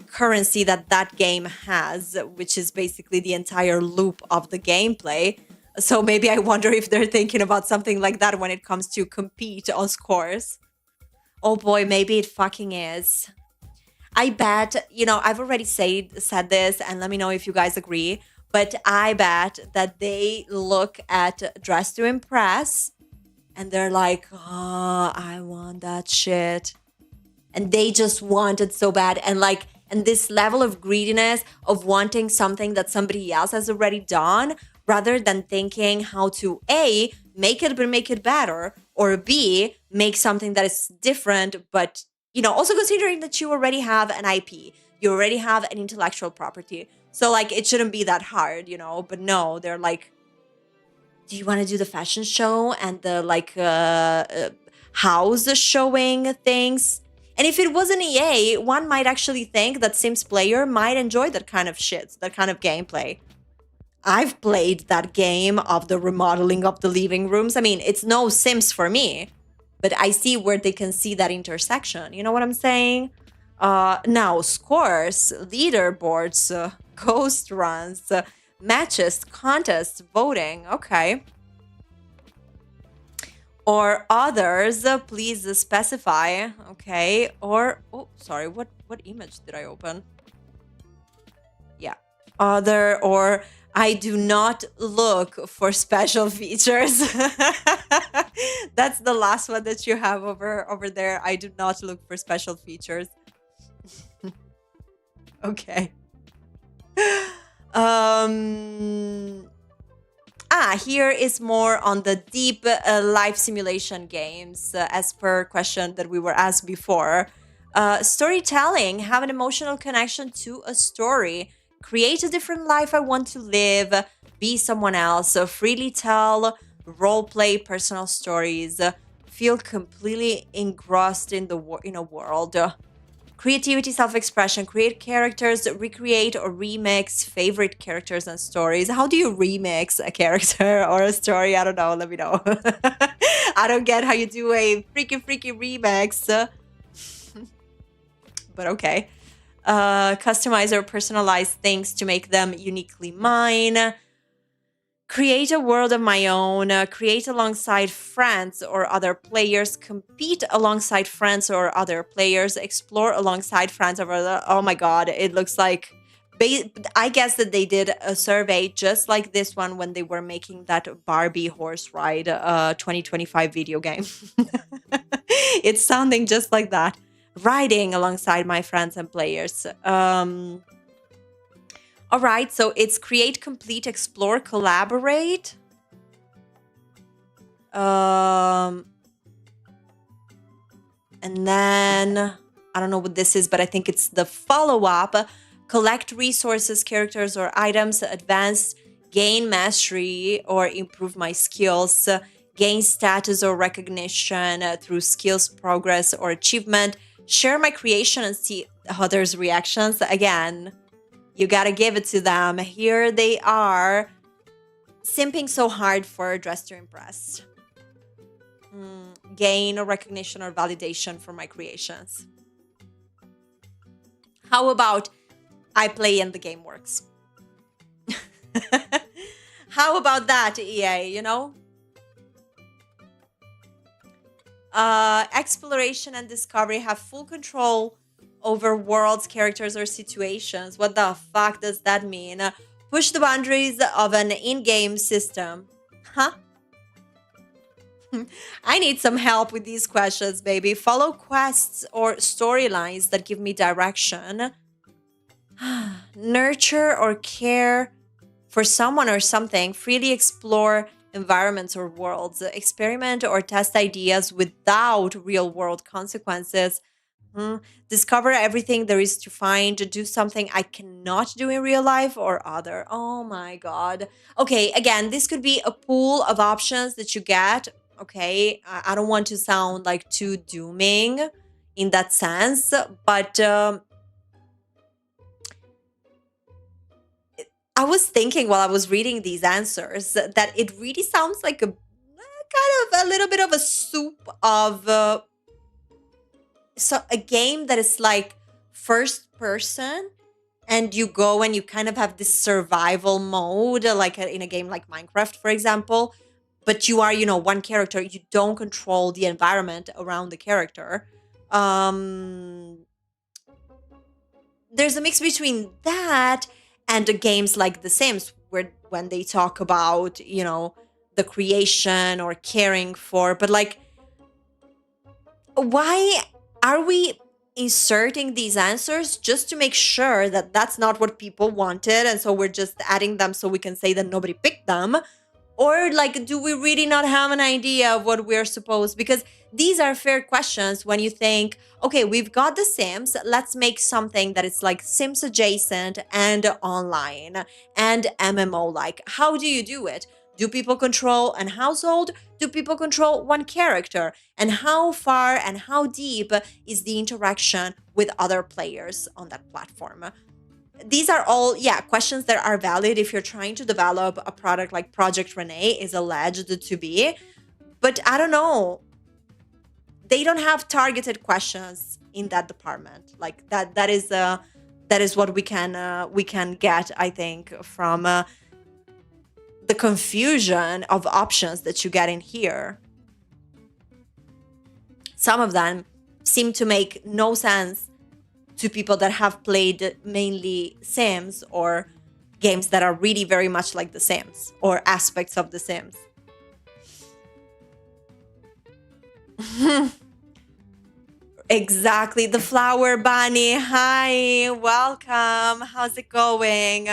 currency that game has, which is basically the entire loop of the gameplay. So maybe I wonder if they're thinking about something like that when it comes to compete on scores. Oh boy, maybe it fucking is. I bet, I've already said this, and let me know if you guys agree. But I bet that they look at Dress to Impress and they're like, oh, I want that shit. And they just want it so bad. And this level of greediness of wanting something that somebody else has already done, rather than thinking how to A, make it better, or B, make something that is different, but, also considering that you already have an IP, you already have an intellectual property. So, it shouldn't be that hard, But no, they're like, do you want to do the fashion show and the, house showing things? And if it wasn't EA, one might actually think that Sims player might enjoy that kind of shit, that kind of gameplay. I've played that game of the remodeling of the living rooms. I mean, it's no Sims for me, but I see where they can see that intersection. You know what I'm saying? Now, scores, leaderboards, ghost runs, matches, contests, voting. Okay. Or others, please specify. Okay. Or, oh, sorry, what image did I open? Yeah. Other, or I do not look for special features. That's the last one that you have over there. I do not look for special features. Okay. Here is more on the deep life simulation games, as per question that we were asked before. Storytelling, have an emotional connection to a story. create a different life I want to live, be someone else, freely tell, role play personal stories, feel completely engrossed in a world. Creativity, self-expression, create characters, recreate or remix favorite characters and stories. How do you remix a character or a story? I don't know. Let me know. I don't get how you do a freaky remix. But okay. Customize or personalize things to make them uniquely mine. Create a world of my own, create alongside friends or other players, compete alongside friends or other players, explore alongside friends or other. Oh my god, it looks like I guess that they did a survey just like this one when they were making that Barbie horse ride 2025 video game. It's sounding just like that. Riding alongside my friends and players. All right, so it's create, complete, explore, collaborate. And then I don't know what this is, but I think it's the follow-up. Collect resources, characters, or items, advance, gain mastery, or improve my skills, gain status or recognition through skills, progress, or achievement, share my creation and see others' reactions. Again, you gotta give it to them. Here they are, simping so hard for Dress to Impress. Gain recognition or validation for my creations. How about I play and the game works? How about that, EA, you know? Exploration and discovery, have full control over worlds, characters, or situations. What the fuck does that mean? Push the boundaries of an in-game system. Huh? I need some help with these questions, baby. Follow quests or storylines that give me direction. Nurture or care for someone or something. Freely explore environments or worlds. Experiment or test ideas without real-world consequences. Discover everything there is to find. Do something I cannot do in real life or other. Oh my god. Okay, again, this could be a pool of options that you get. Okay, I don't want to sound like too dooming in that sense, but I was thinking while I was reading these answers that it really sounds like a kind of a little bit of a soup of so a game that is like first person, and you go and you kind of have this survival mode, like in a game like Minecraft, for example, but you are, you know, one character. You don't control the environment around the character. There's a mix between that and the games like The Sims, where when they talk about, you know, the creation or caring for, but like, why are we inserting these answers just to make sure that that's not what people wanted, and so we're just adding them so we can say that nobody picked them? Or like, do we really not have an idea of what we're supposed? Because these are fair questions when you think, okay, we've got The Sims, let's make something that is like Sims adjacent and online and MMO like. How do you do it? Do people control an household? Do people control one character? And how far and how deep is the interaction with other players on that platform? These are all, questions that are valid if you're trying to develop a product like Project Renee is alleged to be. But I don't know. They don't have targeted questions in that department. Like that is what we can get, I think, from the confusion of options that you get in here. Some of them seem to make no sense to people that have played mainly Sims or games that are really very much like The Sims or aspects of The Sims. Exactly. The Flower Bunny. Hi, welcome. How's it going?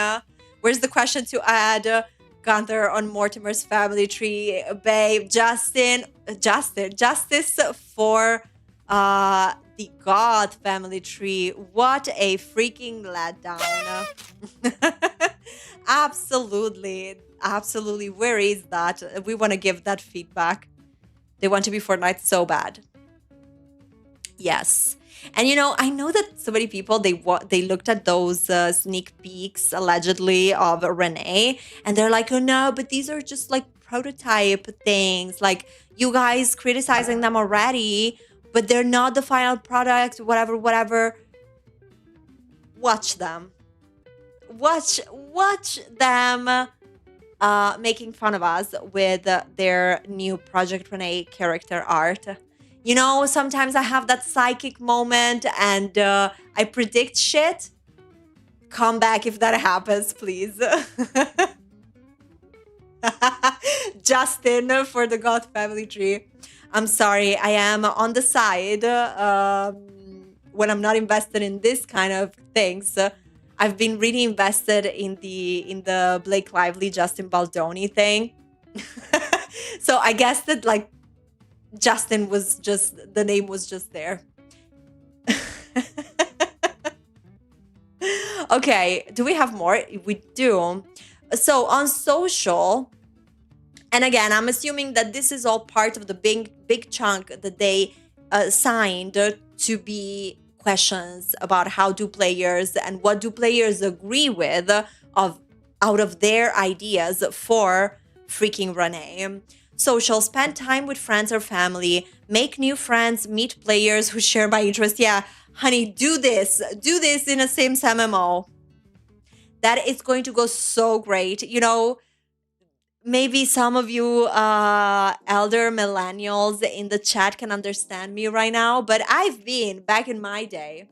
Where's the question to add Gunther on Mortimer's family tree? Babe, Justice for the God family tree. What a freaking letdown. Absolutely. Absolutely. Where is that? We want to give that feedback. They want to be Fortnite so bad. Yes. And I know that so many people they looked at those sneak peeks allegedly of Renee, and they're like, oh no, but these are just like prototype things. Like, you guys criticizing them already, but they're not the final product. Whatever. Watch them. Watch them making fun of us with their new Project Renee character art. Sometimes I have that psychic moment and I predict shit. Come back if that happens, please. Justin for the God family tree. I'm sorry, I am on the side when I'm not invested in this kind of things. I've been really invested in the Blake Lively, Justin Baldoni thing. So I guess that like Justin was just, the name was just there. Okay, do we have more? We do. So on social, and again, I'm assuming that this is all part of the big chunk that they signed to be questions about how do players and what do players agree with out of their ideas for freaking Renee. Social, spend time with friends or family, make new friends, meet players who share my interests. Yeah, honey, do this in a Sims MMO. That is going to go so great. Maybe some of you elder millennials in the chat can understand me right now, but I've been back in my day.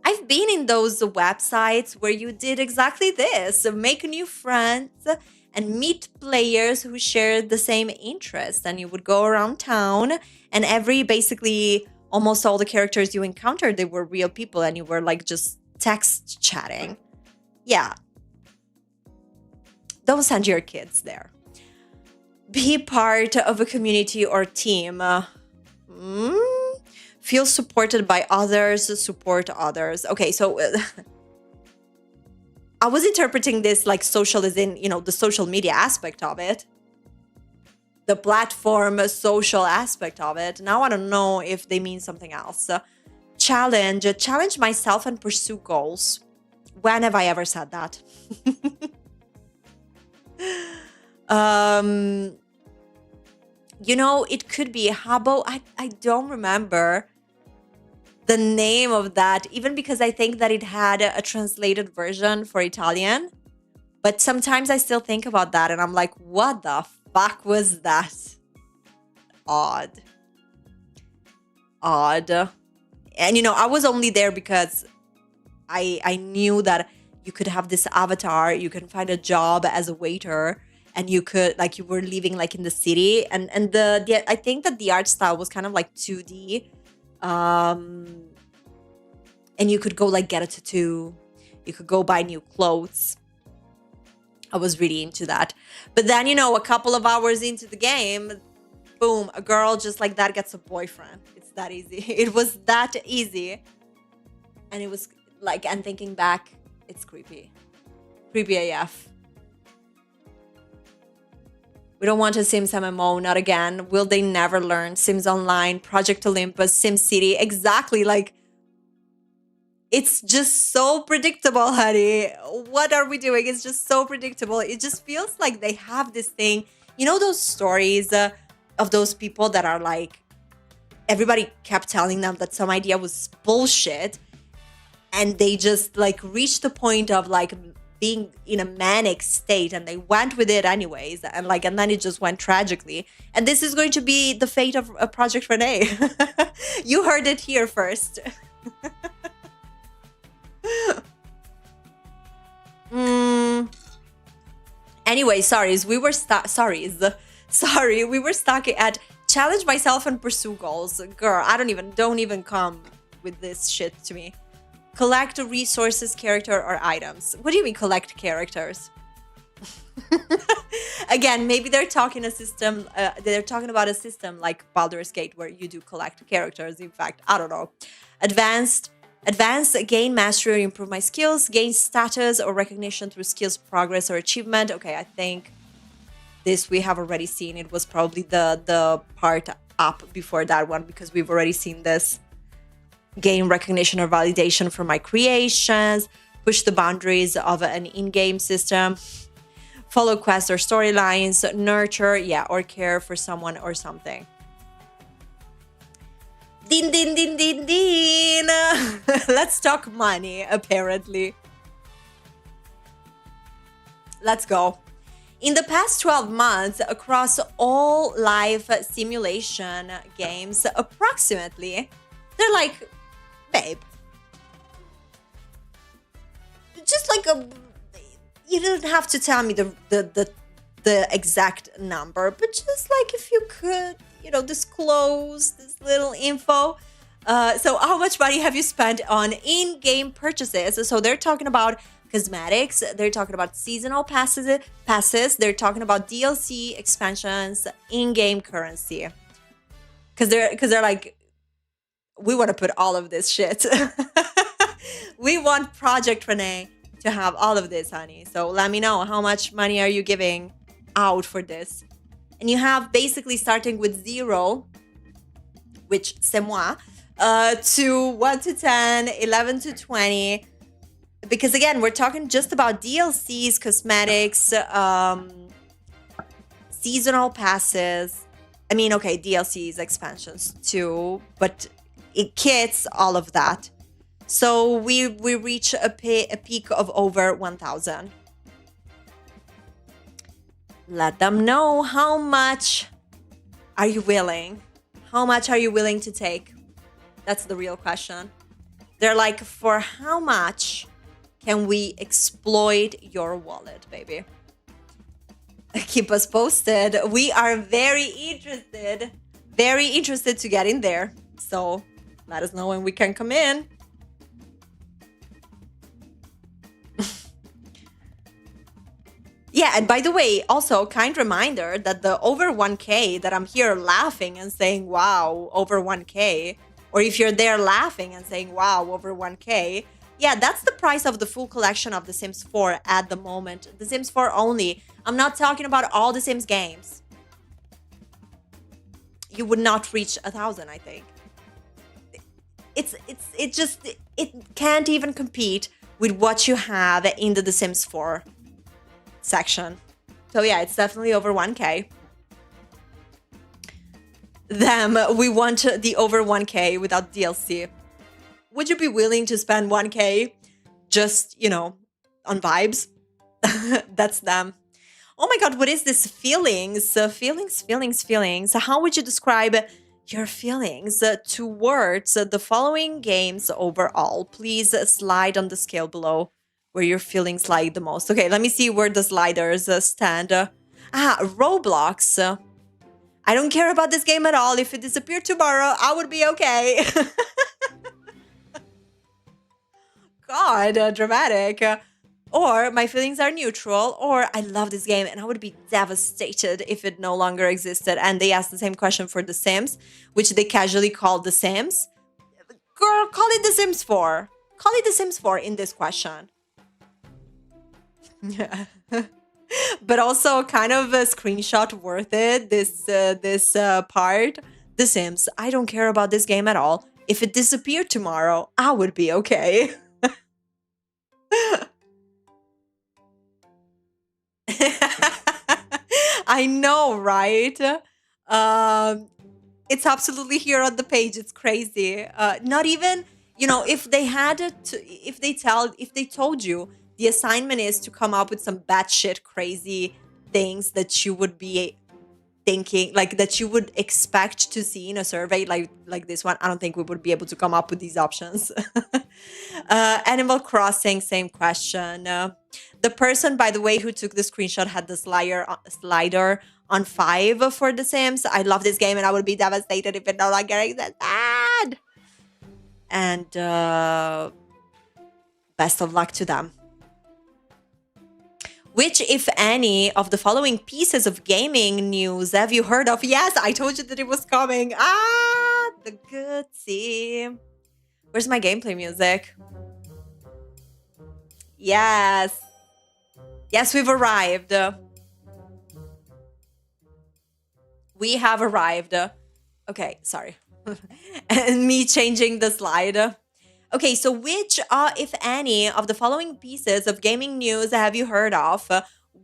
I've been in those websites where you did exactly this, make new friends and meet players who share the same interests. And you would go around town and basically almost all the characters you encountered, they were real people and you were like just text chatting. Yeah. Don't send your kids there. Be part of a community or team. Feel supported by others, support others. Okay, so I was interpreting this like social as in, the social media aspect of it. The platform social aspect of it. Now I don't know if they mean something else. Challenge myself and pursue goals. When have I ever said that? It could be Habbo. I don't remember the name of that, even because I think that it had a translated version for Italian. But sometimes I still think about that and I'm like, what the fuck was that? Odd. And I was only there because I knew that you could have this avatar, you can find a job as a waiter, and you could you were living in the city, and I think that the art style was kind of like 2D, and you could go get a tattoo, you could go buy new clothes. I was really into that. But then a couple of hours into the game, boom, a girl just like that gets a boyfriend. It's that easy. It was that easy, and it was and thinking back, it's creepy AF. We don't want a Sims MMO, not again. Will they never learn? Sims Online, Project Olympus, SimCity, exactly. It's just so predictable, honey. What are we doing? It's just so predictable. It just feels like they have this thing. Those stories of those people that are everybody kept telling them that some idea was bullshit. And they just reached the point of being in a manic state, and they went with it anyways, and then it just went tragically. And this is going to be the fate of Project Renee. You heard it here first. Anyway, we were stuck at challenge myself and pursue goals. Girl, don't even come with this shit to me. Collect resources, character, or items. What do you mean collect characters? Again, maybe they're talking a system. They're talking about a system like Baldur's Gate, where you do collect characters. In fact, I don't know. Advanced, gain mastery or improve my skills, gain status or recognition through skills progress or achievement. Okay, I think this we have already seen. It was probably the part up before that one, because we've already seen this. Gain recognition or validation for my creations, push the boundaries of an in-game system, follow quests or storylines, nurture, yeah, or care for someone or something. Din din din din din. Let's talk money, apparently. Let's go. In the past 12 months, across all life simulation games, approximately, they're like, babe, just like you don't have to tell me the exact number, but just like if you could, disclose this little info. So how much money have you spent on in-game purchases? So they're talking about cosmetics, they're talking about seasonal passes, they're talking about DLC expansions, in-game currency. Because they're like, we want to put all of this shit. We want Project Renee to have all of this, honey. So let me know, how much money are you giving out for this? And you have basically starting with 0, which c'est moi, to 1 to 10, 11 to 20. Because again, we're talking just about DLCs, cosmetics, seasonal passes. I mean, okay, DLCs, expansions too, but it kits all of that. So we reach a peak of over 1,000. Let them know, how much are you willing? How much are you willing to take? That's the real question. They're like, for how much can we exploit your wallet, baby? Keep us posted. We are very interested to get in there. So let us know when we can come in. Yeah, and by the way, also kind reminder that the over 1K that I'm here laughing and saying, wow, over 1K, or if you're there laughing and saying, wow, over 1K, yeah, that's the price of the full collection of The Sims 4 at the moment. The Sims 4 only. I'm not talking about all the Sims games. You would not reach 1,000, I think. It can't even compete with what you have in the Sims 4 section. So yeah, it's definitely over 1K. Them, we want the over 1K without DLC. Would you be willing to spend 1K just, on vibes? That's them. Oh my God, what is this? Feelings. Feelings. How would you describe your feelings towards the following games overall? Please slide on the scale below where your feelings lie the most. Okay, let me see where the sliders stand. Roblox. I don't care about this game at all. If it disappeared tomorrow, I would be okay. God, dramatic. Or my feelings are neutral, or I love this game and I would be devastated if it no longer existed. And they asked the same question for The Sims, which they casually called The Sims. Girl, call it The Sims 4. Call it The Sims 4 in this question. Yeah. But also kind of a screenshot worth it, this part. The Sims, I don't care about this game at all. If it disappeared tomorrow, I would be okay. I know, right? It's absolutely here on the page. It's crazy. Not even, if they told you the assignment is to come up with some batshit crazy things that you would be thinking, like that you would expect to see in a survey like this one, I don't think we would be able to come up with these options. Animal Crossing, same question. The person, by the way, who took the screenshot had the slider on 5 for The Sims. I love this game and I would be devastated if it no longer existed. And best of luck to them. Which, if any, of the following pieces of gaming news have you heard of? Yes, I told you that it was coming. Ah, the good tea. Where's my gameplay music? Yes. Yes, we've arrived. We have arrived. Okay, sorry. And me changing the slide. Okay, so which, if any, of the following pieces of gaming news have you heard of?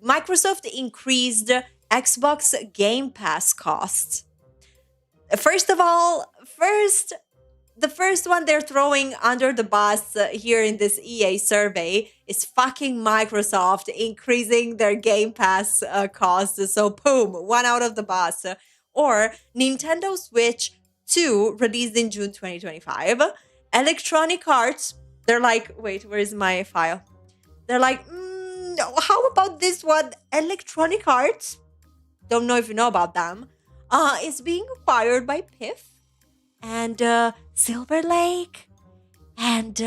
Microsoft increased Xbox Game Pass costs. First of all, the first one they're throwing under the bus here in this EA survey is fucking Microsoft increasing their Game Pass costs. So, boom, one out of the bus. Or Nintendo Switch 2 released in June 2025. Electronic Arts, they're like, wait, where is my file? They're like, how about this one? Electronic Arts, don't know if you know about them, is being acquired by PIF and Silver Lake and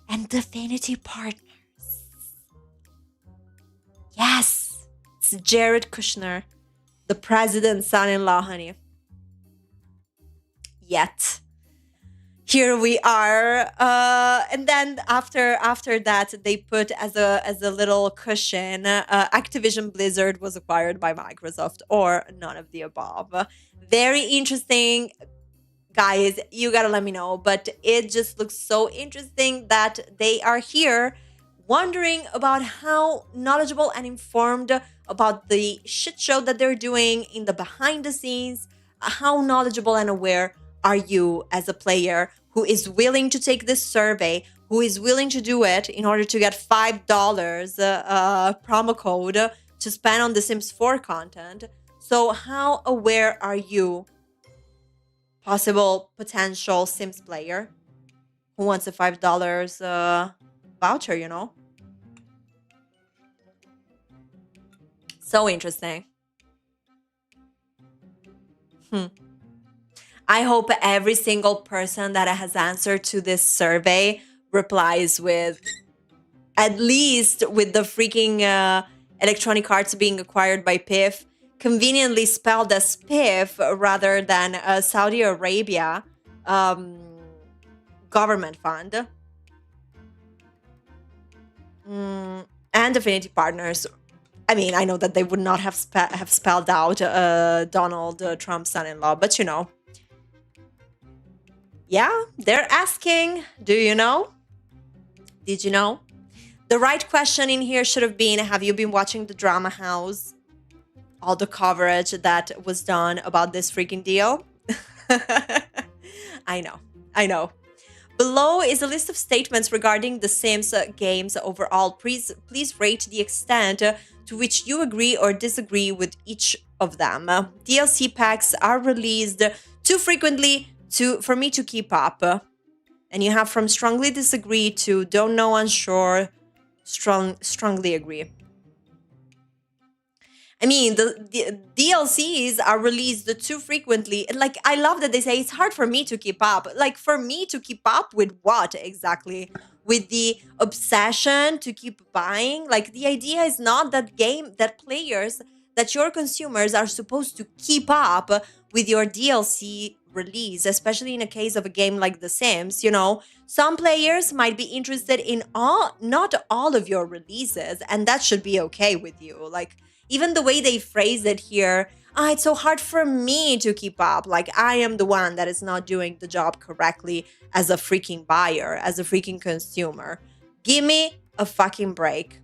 Affinity Partners. Yes, it's Jared Kushner, the president's son-in-law, honey. Yet. Here we are, and then after that, they put as a little cushion, Activision Blizzard was acquired by Microsoft, or none of the above. Very interesting, guys. You gotta let me know, but it just looks so interesting that they are here, wondering about how knowledgeable and informed about the shit show that they're doing in the behind the scenes. How knowledgeable and aware are you as a player who is willing to take this survey, who is willing to do it in order to get $5 promo code to spend on The Sims 4 content? So how aware are you, possible potential Sims player who wants a $5 voucher, you know? So interesting. I hope every single person that has answered to this survey replies with, at least with the freaking Electronic Arts being acquired by PIF, conveniently spelled as PIF rather than Saudi Arabia government fund. And Affinity Partners. I mean, I know that they would not have spelled out Donald Trump's son-in-law, but you know. Yeah, they're asking, do you know? Did you know? The right question in here should have been, have you been watching the Drama House? All the coverage that was done about this freaking deal. I know. Below is a list of statements regarding the Sims games overall. Please rate the extent to which you agree or disagree with each of them. DLC packs are released too frequently for me to keep up. And you have from strongly disagree to don't know, unsure, strongly agree. I mean, the DLCs are released too frequently. Like, I love that they say it's hard for me to keep up. Like, for me to keep up with what exactly? With the obsession to keep buying? Like, the idea is not that players, that your consumers are supposed to keep up with your DLC release, especially in a case of a game like The Sims. You know, some players might be interested in not all of your releases, and that should be okay with you. Like, even the way they phrase it here, it's so hard for me to keep up. Like, I am the one that is not doing the job correctly as a freaking buyer, as a freaking consumer. Give me a fucking break.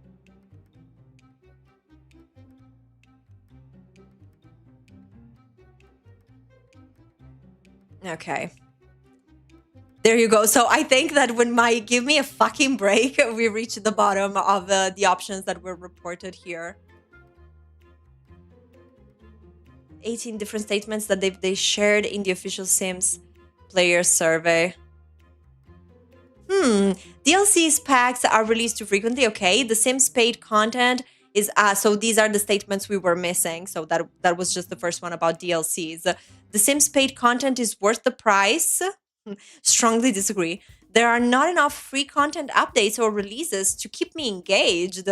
Okay. There you go. So I think that when my give me a fucking break, we reach the bottom of the options that were reported here. 18 different statements that they shared in the official Sims player survey. DLCs packs are released too frequently. Okay. The Sims paid content is so these are the statements we were missing. So that was just the first one about DLCs. The Sims paid content is worth the price. Strongly disagree. There are not enough free content updates or releases to keep me engaged.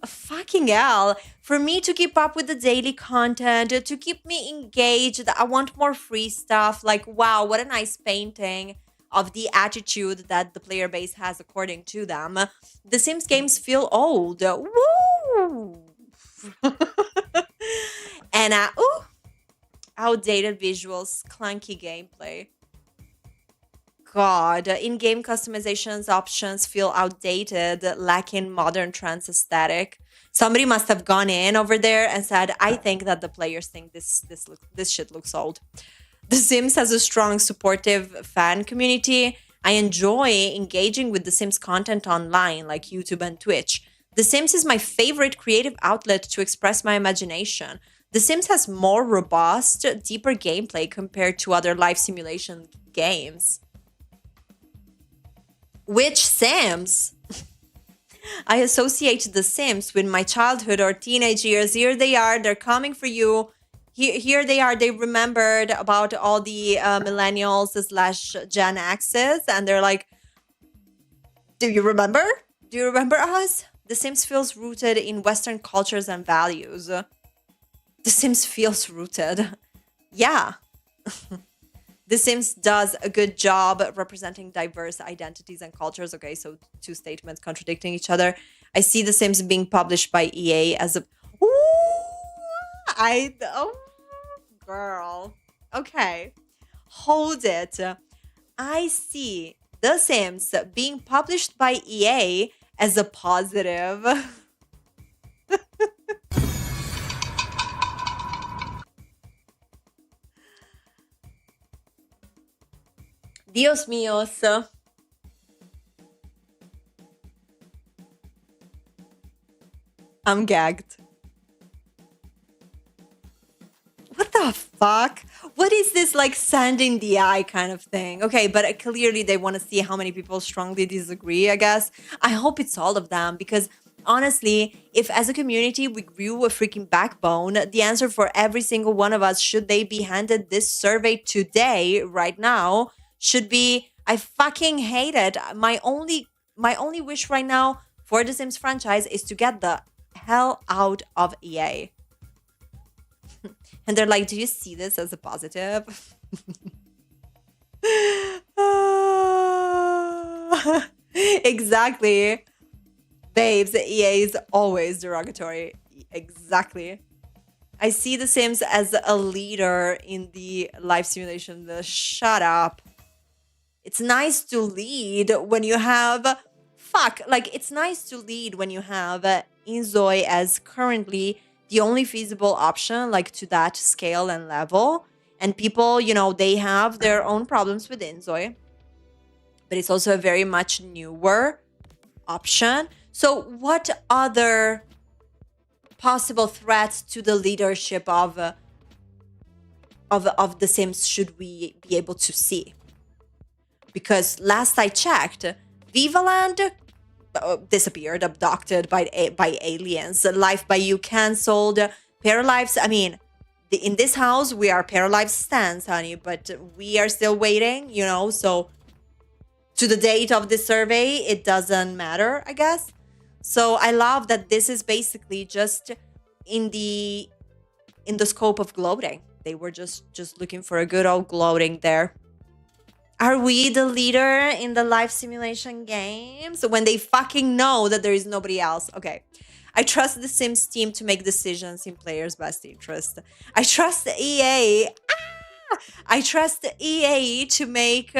fucking hell. For me to keep up with the daily content, to keep me engaged, I want more free stuff. Like, wow, what a nice painting of the attitude that the player base has according to them. The Sims games feel old. Woo! And ooh, outdated visuals, clunky gameplay. God, in-game customizations options feel outdated, lacking modern trans aesthetic. Somebody must have gone in over there and said, "I think that the players think this shit looks old." The Sims has a strong, supportive fan community. I enjoy engaging with The Sims content online, like YouTube and Twitch. The Sims is my favorite creative outlet to express my imagination. The Sims has more robust, deeper gameplay compared to other life simulation games. Which Sims? I associate The Sims with my childhood or teenage years. Here they are. They're coming for you. Here they are. They remembered about all the millennials / Gen X's. And they're like, do you remember? Do you remember us? The Sims feels rooted in Western cultures and values. The Sims feels rooted. Yeah. The Sims does a good job representing diverse identities and cultures. Okay, so two statements contradicting each other. I see The Sims being published by EA as a... Ooh, oh, girl. Okay, hold it. I see The Sims being published by EA as a positive. Dios míos. I'm gagged. What the fuck? What is this like sand in the eye kind of thing? Okay, but clearly they want to see how many people strongly disagree, I guess. I hope it's all of them because honestly, if as a community we grew a freaking backbone, the answer for every single one of us, should they be handed this survey today, right now, should be, I fucking hate it. My only wish right now for the Sims franchise is to get the hell out of EA. And they're like, do you see this as a positive? Exactly. Babes, EA is always derogatory. Exactly. I see The Sims as a leader in the life simulation. Shut up. It's nice to lead when you have... it's nice to lead when you have Inzoi as currently the only feasible option, like to that scale and level. And people, they have their own problems with Inzoi. But it's also a very much newer option. So what other possible threats to the leadership of The Sims should we be able to see? Because last I checked, Vivaland disappeared, abducted by aliens. Life by You canceled. Paralives, I mean, in this house, we are Paralives stans, honey, but we are still waiting, so to the date of the survey, it doesn't matter, I guess. So I love that this is basically just in the scope of gloating. They were just looking for a good old gloating there. Are we the leader in the life simulation games when they fucking know that there is nobody else? Okay. I trust the Sims team to make decisions in players' best interest. I trust EA. I trust EA to make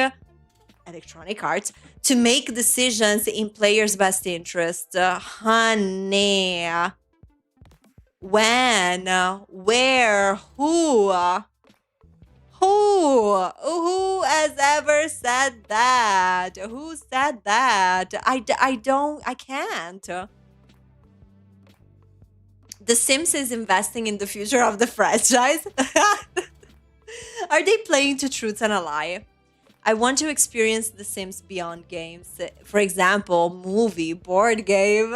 Electronic Arts to make decisions in players' best interest. Honey. When? Where? Who? Who has ever said that? Who said that? I can't. The Sims is investing in the future of the franchise. Are they playing to truth and a lie? I want to experience The Sims beyond games. For example, movie, board game.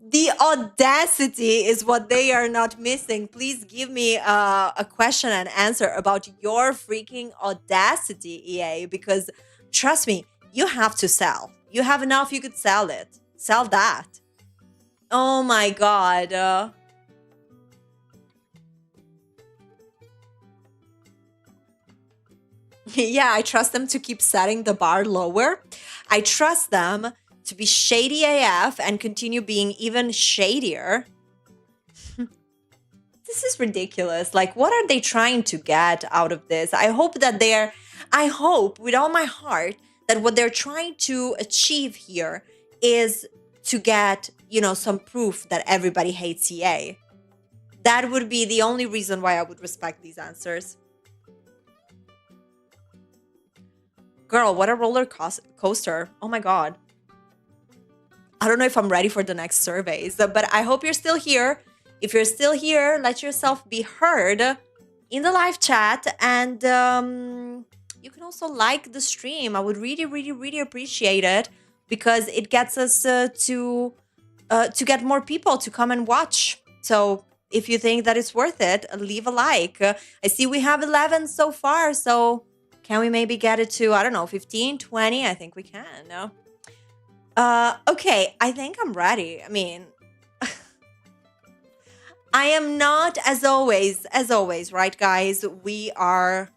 The audacity is what they are not missing. Please give me a question and answer about your freaking audacity, EA, because trust me, you have to sell. You have enough, you could sell it. Sell that. Oh my God. Yeah, I trust them to keep setting the bar lower. I trust them to be shady AF and continue being even shadier. This is ridiculous. Like, what are they trying to get out of this? I hope with all my heart that what they're trying to achieve here is to get, some proof that everybody hates EA. That would be the only reason why I would respect these answers. Girl, what a roller coaster. Oh my God. I don't know if I'm ready for the next surveys, but I hope you're still here. If you're still here, let yourself be heard in the live chat. And you can also like the stream. I would really, really, really appreciate it because it gets us to get more people to come and watch. So if you think that it's worth it, leave a like. I see we have 11 so far, so can we maybe get it to, I don't know, 15, 20? I think we can, no? Okay, I think I'm ready. I mean, I am not, as always, right, guys? We are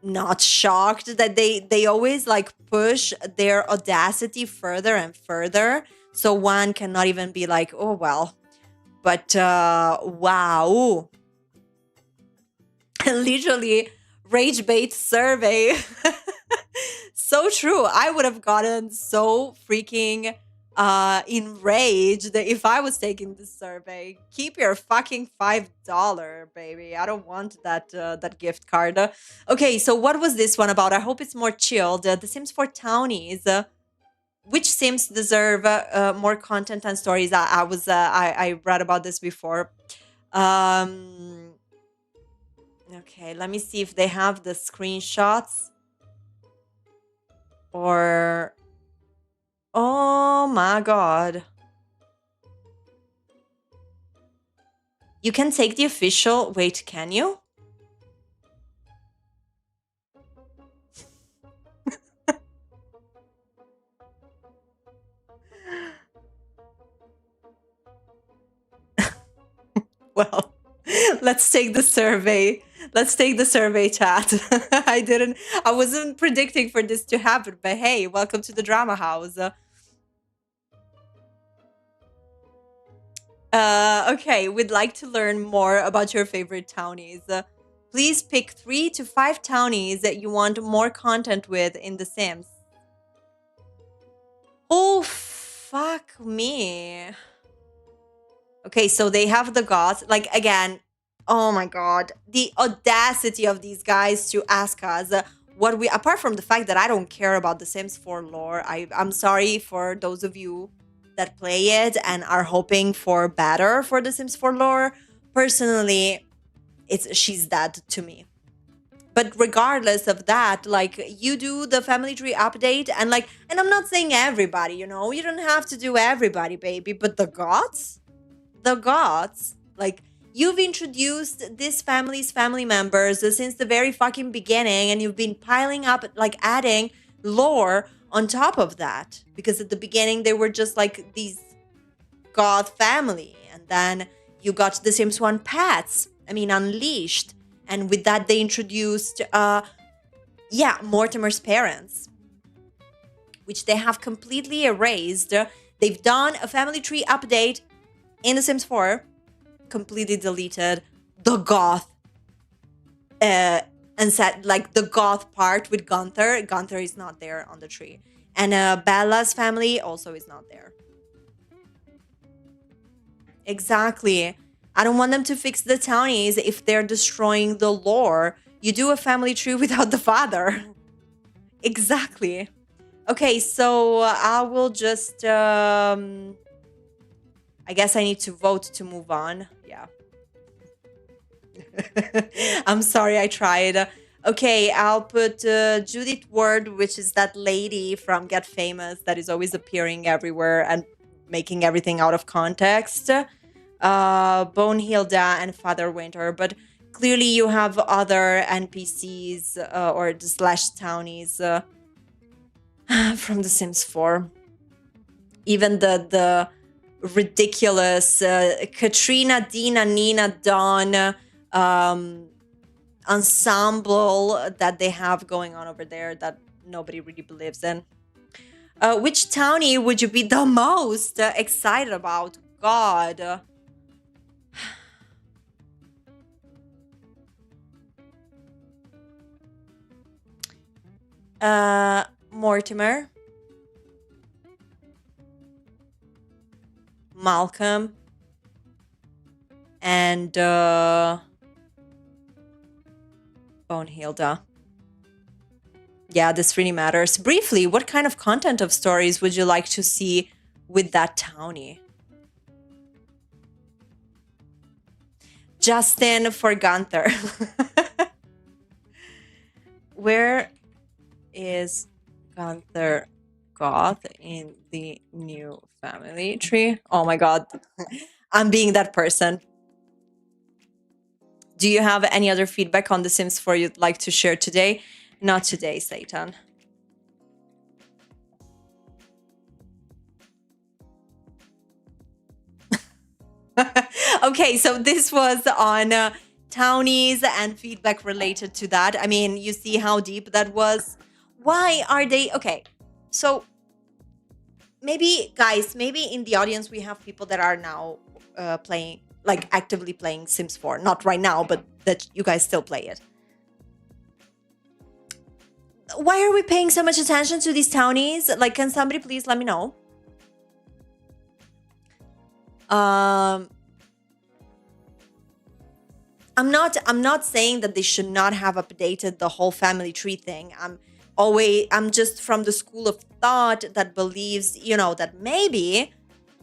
not shocked that they always like push their audacity further and further. So one cannot even be like, oh, well, but wow. Literally, rage bait survey. So true. I would have gotten so freaking enraged if I was taking this survey. Keep your fucking $5, baby. I don't want that gift card. Okay, so what was this one about? I hope it's more chilled. The Sims 4 Townies. Which Sims deserve more content and stories? I read about this before. Okay, let me see if they have the screenshots. Or, oh my God. You can take the official, wait, can you? Well, let's take the survey. Let's take the survey, chat. I wasn't predicting for this to happen, but hey, welcome to the drama house. Okay, we'd like to learn more about your favorite townies. Please pick 3 to 5 townies that you want more content with in The Sims. Oh, fuck me. Okay, so they have the gods. Like, again, oh my God. The audacity of these guys to ask us what we... Apart from the fact that I don't care about The Sims 4 lore. I'm sorry for those of you that play it and are hoping for better for The Sims 4 lore. Personally, she's dead to me. But regardless of that, like, you do the family tree update and I'm not saying everybody, you don't have to do everybody, baby, but the gods, like, you've introduced this family's family members since the very fucking beginning, and you've been piling up, like, adding lore on top of that, because at the beginning they were just like this god family, and then you got the Sims 1 pets, Unleashed. And with that, they introduced, Mortimer's parents, which they have completely erased. They've done a family tree update in The Sims 4, completely deleted the goth, and said, like, the goth part with Gunther. Gunther is not there on the tree. And Bella's family also is not there. Exactly. I don't want them to fix the townies if they're destroying the lore. You do a family tree without the father. Exactly. Okay, so I will just... I guess I need to vote to move on. Yeah. I'm sorry, I tried. Okay, I'll put Judith Ward, which is that lady from Get Famous that is always appearing everywhere and making everything out of context. Bonehilda and Father Winter, but clearly you have other NPCs or / townies. from The Sims 4. Even the ridiculous Katrina, Dina, Nina, Dawn ensemble that they have going on over there that nobody really believes in. Which townie would you be the most excited about? God. Mortimer. Malcolm. And Bonehilda. Yeah, this really matters. Briefly, what kind of content of stories would you like to see with that townie? Justin for Gunther. Where is Gunther Goth in the new family tree? Oh my god. I'm being that person. Do you have any other feedback on The Sims 4 you'd like to share today? Not today, Satan. Okay, so this was on townies and feedback related to that. I mean, you see how deep that was. Why are they... Okay, so maybe, guys, maybe in the audience we have people that are now playing, like actively playing Sims 4. Not right now, but that you guys still play it. Why are we paying so much attention to these townies? Like, can somebody please let me know? I'm not saying that they should not have updated the whole family tree thing. I'm just from the school of thought that believes, you know, that maybe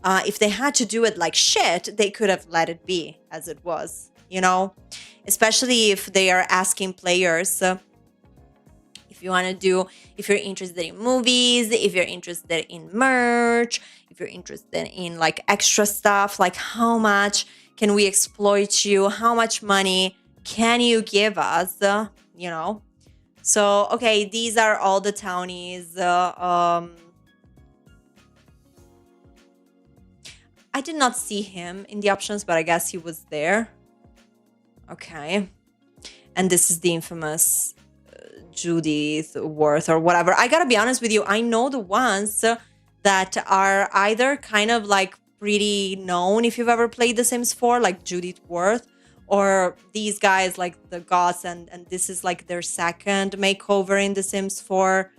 if they had to do it like shit, they could have let it be as it was, you know, especially if they are asking players. If you want to do, if you're interested in movies, if you're interested in merch, if you're interested in like extra stuff, like how much can we exploit you? How much money can you give us? You know? So, okay, these are all the townies. I did not see him in the options, but I guess he was there. Okay. And this is the infamous Judith Worth or whatever. I gotta be honest with you, I know the ones that are either kind of like pretty known if you've ever played The Sims 4, like Judith Worth, or these guys like the Goths, and this is like their second makeover in The Sims 4.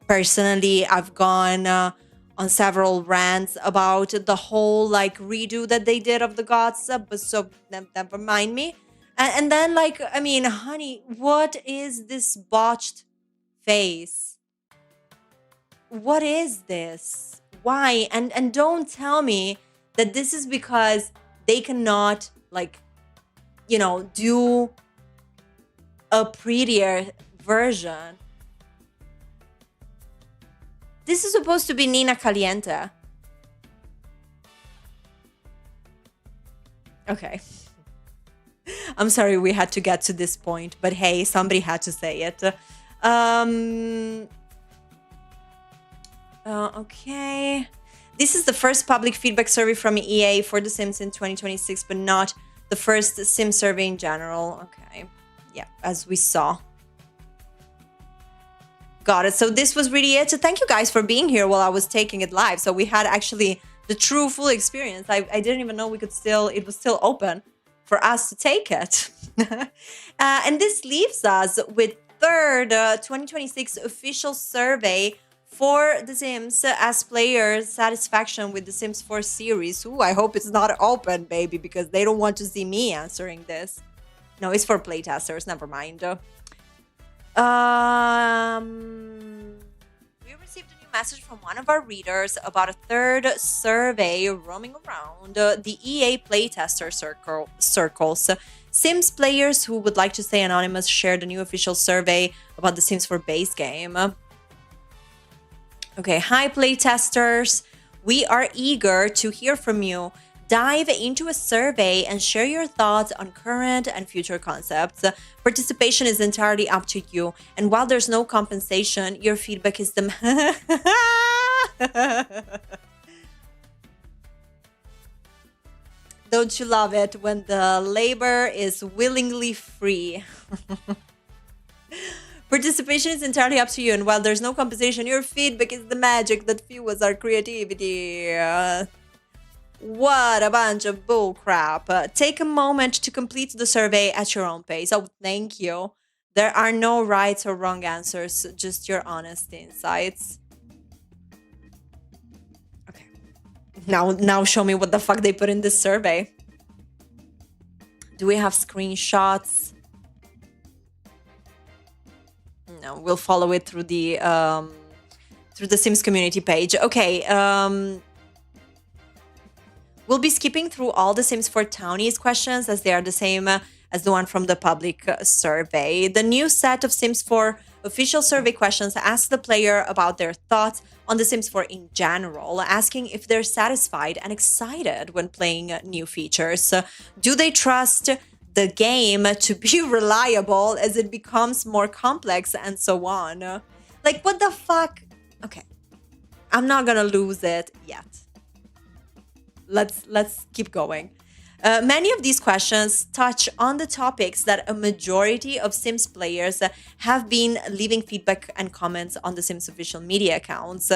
Personally, I've gone on several rants about the whole like redo that they did of the Goths, but so never mind me. And then, like, I mean, honey, what is this botched face? What is this? Why? And don't tell me that this is because they cannot, like, you know, do a prettier version. This is supposed to be Nina Caliente. Okay. I'm sorry we had to get to this point, but hey, somebody had to say it. Okay. This is the first public feedback survey from EA for The Sims in 2026, but not the first Sim survey in general. Okay. Yeah, as we saw. Got it. So this was really it. So thank you guys for being here while I was taking it live. So we had actually the true full experience. I didn't even know we could still, it was still open for us to take it. And this leaves us with third 2026 official survey for The Sims as players' satisfaction with The Sims 4 series. Ooh, I hope it's not open, baby, because they don't want to see me answering this. No, it's for playtesters, never mind. We received a new message from one of our readers about a third survey roaming around the EA playtester circles. Sims players who would like to stay anonymous shared a new official survey about The Sims 4 base game. Okay, hi playtesters. We are eager to hear from you. Dive into a survey and share your thoughts on current and future concepts. Participation is entirely up to you, and while there's no compensation, your feedback is the Don't you love it when the labor is willingly free? Participation is entirely up to you, and while there's no compensation, your feedback is the magic that fuels our creativity. What a bunch of bullcrap. Take a moment to complete the survey at your own pace. Oh, thank you. There are no right or wrong answers, just your honest insights. Okay. Now show me what the fuck they put in this survey. Do we have screenshots? No, we'll follow it through the Sims community page. Okay, we'll be skipping through all the Sims 4 Townies questions as they are the same as the one from the public survey. The new set of Sims 4 official survey questions ask the player about their thoughts on the Sims 4 in general, asking if they're satisfied and excited when playing new features. Do they trust the game to be reliable as it becomes more complex, and so on? Like, what the fuck? Okay, I'm not gonna lose it yet. Let's keep going. Many of these questions touch on the topics that a majority of Sims players have been leaving feedback and comments on the Sims official media accounts.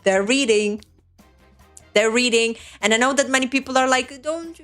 They're reading, and I know that many people are like, don't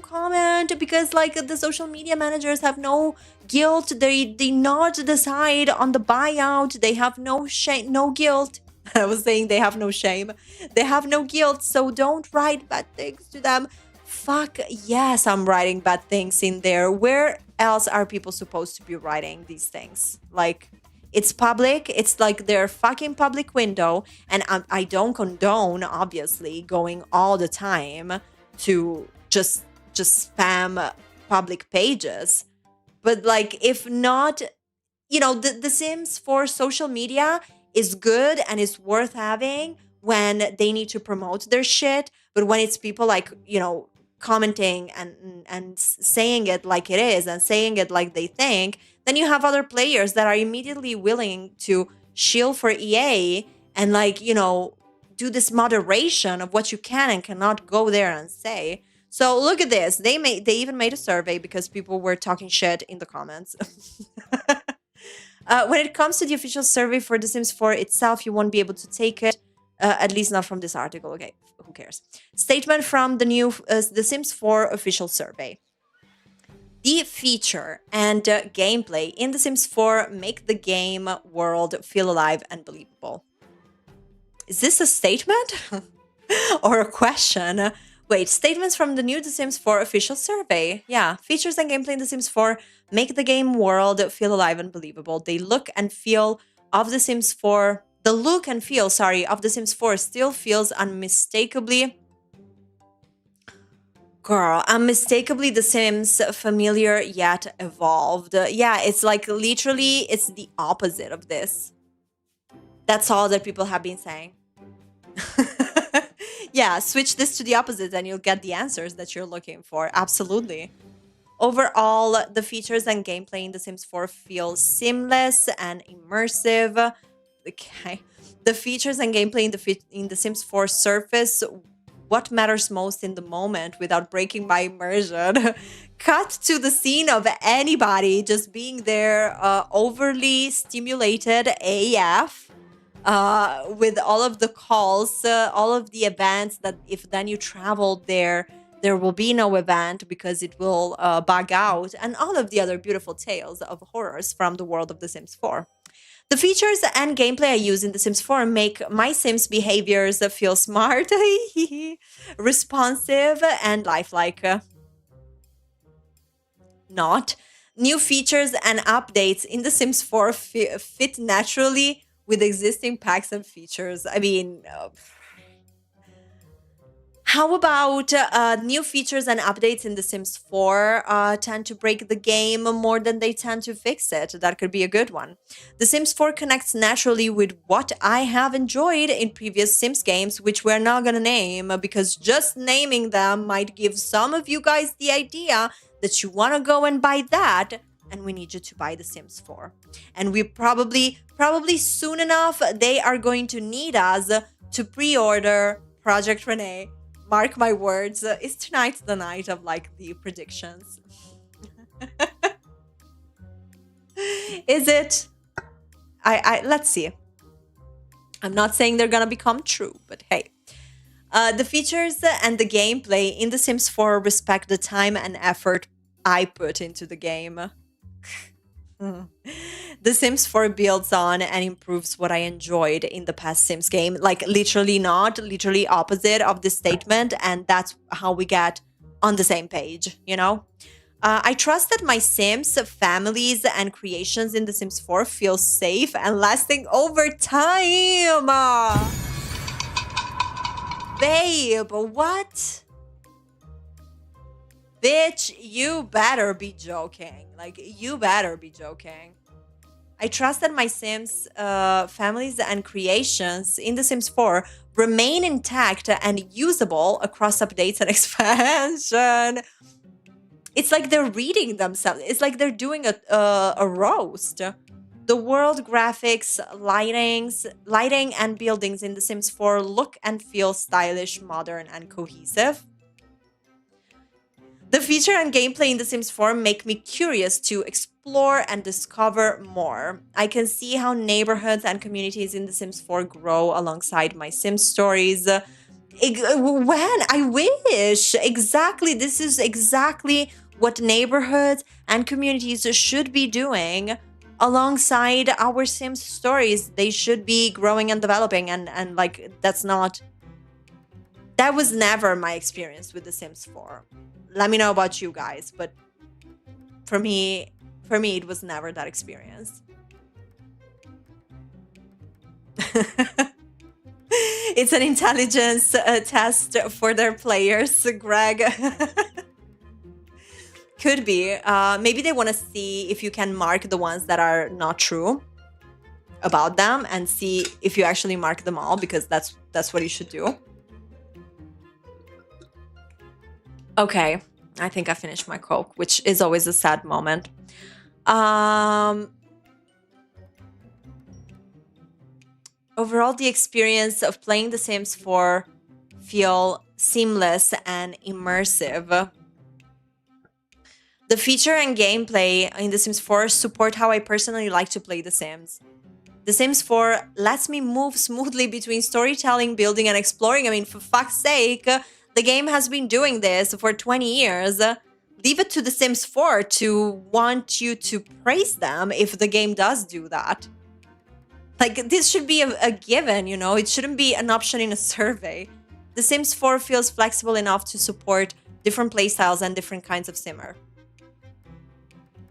comment, because like the social media managers have no guilt. They not decide on the buyout. They have no shame, no guilt. I was saying they have no shame. They have no guilt, so don't write bad things to them. Fuck yes, I'm writing bad things in there. Where else are people supposed to be writing these things? Like, it's public. It's like their fucking public window. And I don't condone, obviously, going all the time to just spam public pages. But like, if not, you know, the Sims for social media is good and is worth having when they need to promote their shit. But when it's people like, you know, commenting and saying it like it is and saying it like they think, then you have other players that are immediately willing to shill for EA and, like, you know, do this moderation of what you can and cannot go there and say. So look at this. They even made a survey because people were talking shit in the comments. When it comes to the official survey for The Sims 4 itself, you won't be able to take it, at least not from this article. Okay, who cares? Statement from the new The Sims 4 official survey. The feature and gameplay in The Sims 4 make the game world feel alive and believable. Is this a statement or a question? Wait, statements from the new The Sims 4 official survey. Yeah, features and gameplay in The Sims 4 make the game world feel alive and believable. The look and feel of The Sims 4 of The Sims 4 still feels unmistakably The Sims, familiar yet evolved. Yeah, it's like literally it's the opposite of this. That's all that people have been saying. Yeah, switch this to the opposite and you'll get the answers that you're looking for. Absolutely. Overall, the features and gameplay in The Sims 4 feel seamless and immersive. Okay. The features and gameplay in The Sims 4 surface what matters most in the moment without breaking my immersion. Cut to the scene of anybody just being there, overly stimulated AF. With all of the calls, all of the events that if then you travel there will be no event because it will bug out, and all of the other beautiful tales of horrors from the world of The Sims 4. The features and gameplay I use in The Sims 4 make my Sims behaviors feel smart, responsive, and lifelike. Not. New features and updates in The Sims 4 fit naturally with existing packs and features. I mean, How about new features and updates in The Sims 4 tend to break the game more than they tend to fix it? That could be a good one. The Sims 4 connects naturally with what I have enjoyed in previous Sims games, which we're not going to name because just naming them might give some of you guys the idea that you want to go and buy that, and we need you to buy The Sims 4. And we probably soon enough, they are going to need us to pre-order Project Renee. Mark my words, is tonight the night of like the predictions? Is it? I let's see. I'm not saying they're gonna become true, but hey. The features and the gameplay in The Sims 4 respect the time and effort I put into the game. The Sims 4 builds on and improves what I enjoyed in the past Sims game. Like literally opposite of this statement. And that's how we get on the same page, you know? I trust that my Sims, families, and creations in The Sims 4 feel safe and lasting over time. Babe, what? Bitch, you better be joking. Like, you better be joking. I trust that my Sims, families, and creations in The Sims 4 remain intact and usable across updates and expansion. It's like they're reading themselves. It's like they're doing a roast. The world graphics, lighting, and buildings in The Sims 4 look and feel stylish, modern, and cohesive. The feature and gameplay in The Sims 4 make me curious to explore and discover more. I can see how neighborhoods and communities in The Sims 4 grow alongside my Sims stories. When? I wish! Exactly, this is exactly what neighborhoods and communities should be doing alongside our Sims stories. They should be growing and developing, and like, that was never my experience with The Sims 4. Let me know about you guys, but for me, it was never that experience. It's an intelligence test for their players, Greg. Could be. Maybe they want to see if you can mark the ones that are not true about them and see if you actually mark them all, because that's what you should do. Okay, I think I finished my Coke, which is always a sad moment. Overall, the experience of playing The Sims 4 feel seamless and immersive. The feature and gameplay in The Sims 4 support how I personally like to play The Sims. The Sims 4 lets me move smoothly between storytelling, building, and exploring. I mean, for fuck's sake, the game has been doing this for 20 years. Leave it to The Sims 4 to want you to praise them if the game does do that. Like, this should be a given, you know? It shouldn't be an option in a survey. The Sims 4 feels flexible enough to support different playstyles and different kinds of simmer.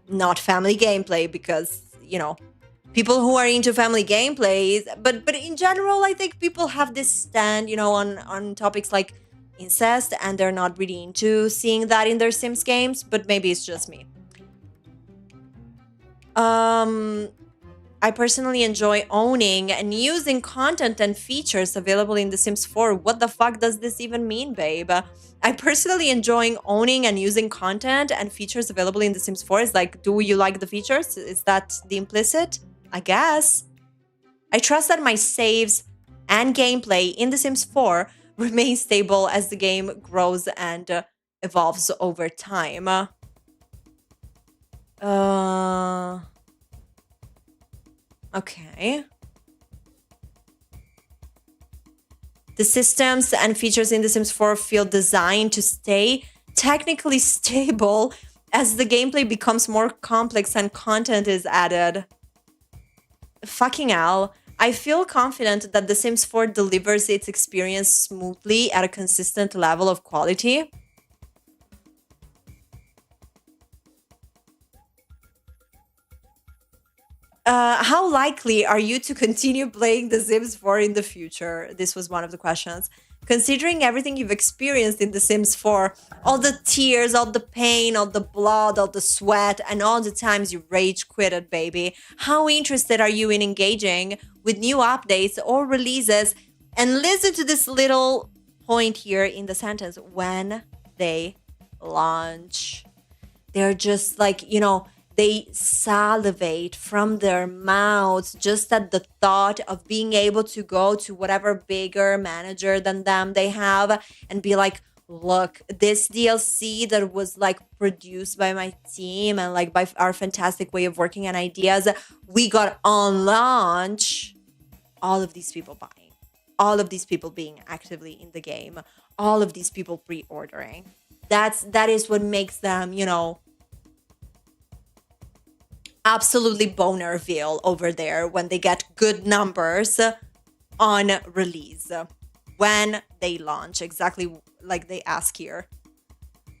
Not family gameplay, because, you know, people who are into family gameplays, but in general, I think people have this stand, you know, on topics like incest, and they're not really into seeing that in their Sims games, but maybe it's just me. I personally enjoy owning and using content and features available in The Sims 4. What the fuck does this even mean, babe? I personally enjoy owning and using content and features available in The Sims 4. Is like, do you like the features? Is that the implicit? I guess. I trust that my saves and gameplay in The Sims 4 remain stable as the game grows and evolves over time. Okay. The systems and features in The Sims 4 feel designed to stay technically stable as the gameplay becomes more complex and content is added. Fucking hell. I feel confident that The Sims 4 delivers its experience smoothly at a consistent level of quality. How likely are you to continue playing The Sims 4 in the future? This was one of the questions. Considering everything you've experienced in The Sims 4, all the tears, all the pain, all the blood, all the sweat, and all the times you rage quitted, baby, how interested are you in engaging with new updates or releases? And listen to this little point here in the sentence, when they launch. They're just like, they salivate from their mouths just at the thought of being able to go to whatever bigger manager than them they have and be like, look, this DLC that was like produced by my team and like by our fantastic way of working and ideas, we got on launch. All of these people buying, all of these people being actively in the game, all of these people pre-ordering. That is what makes them, absolutely bonerville over there when they get good numbers on release, when they launch, exactly like they ask here.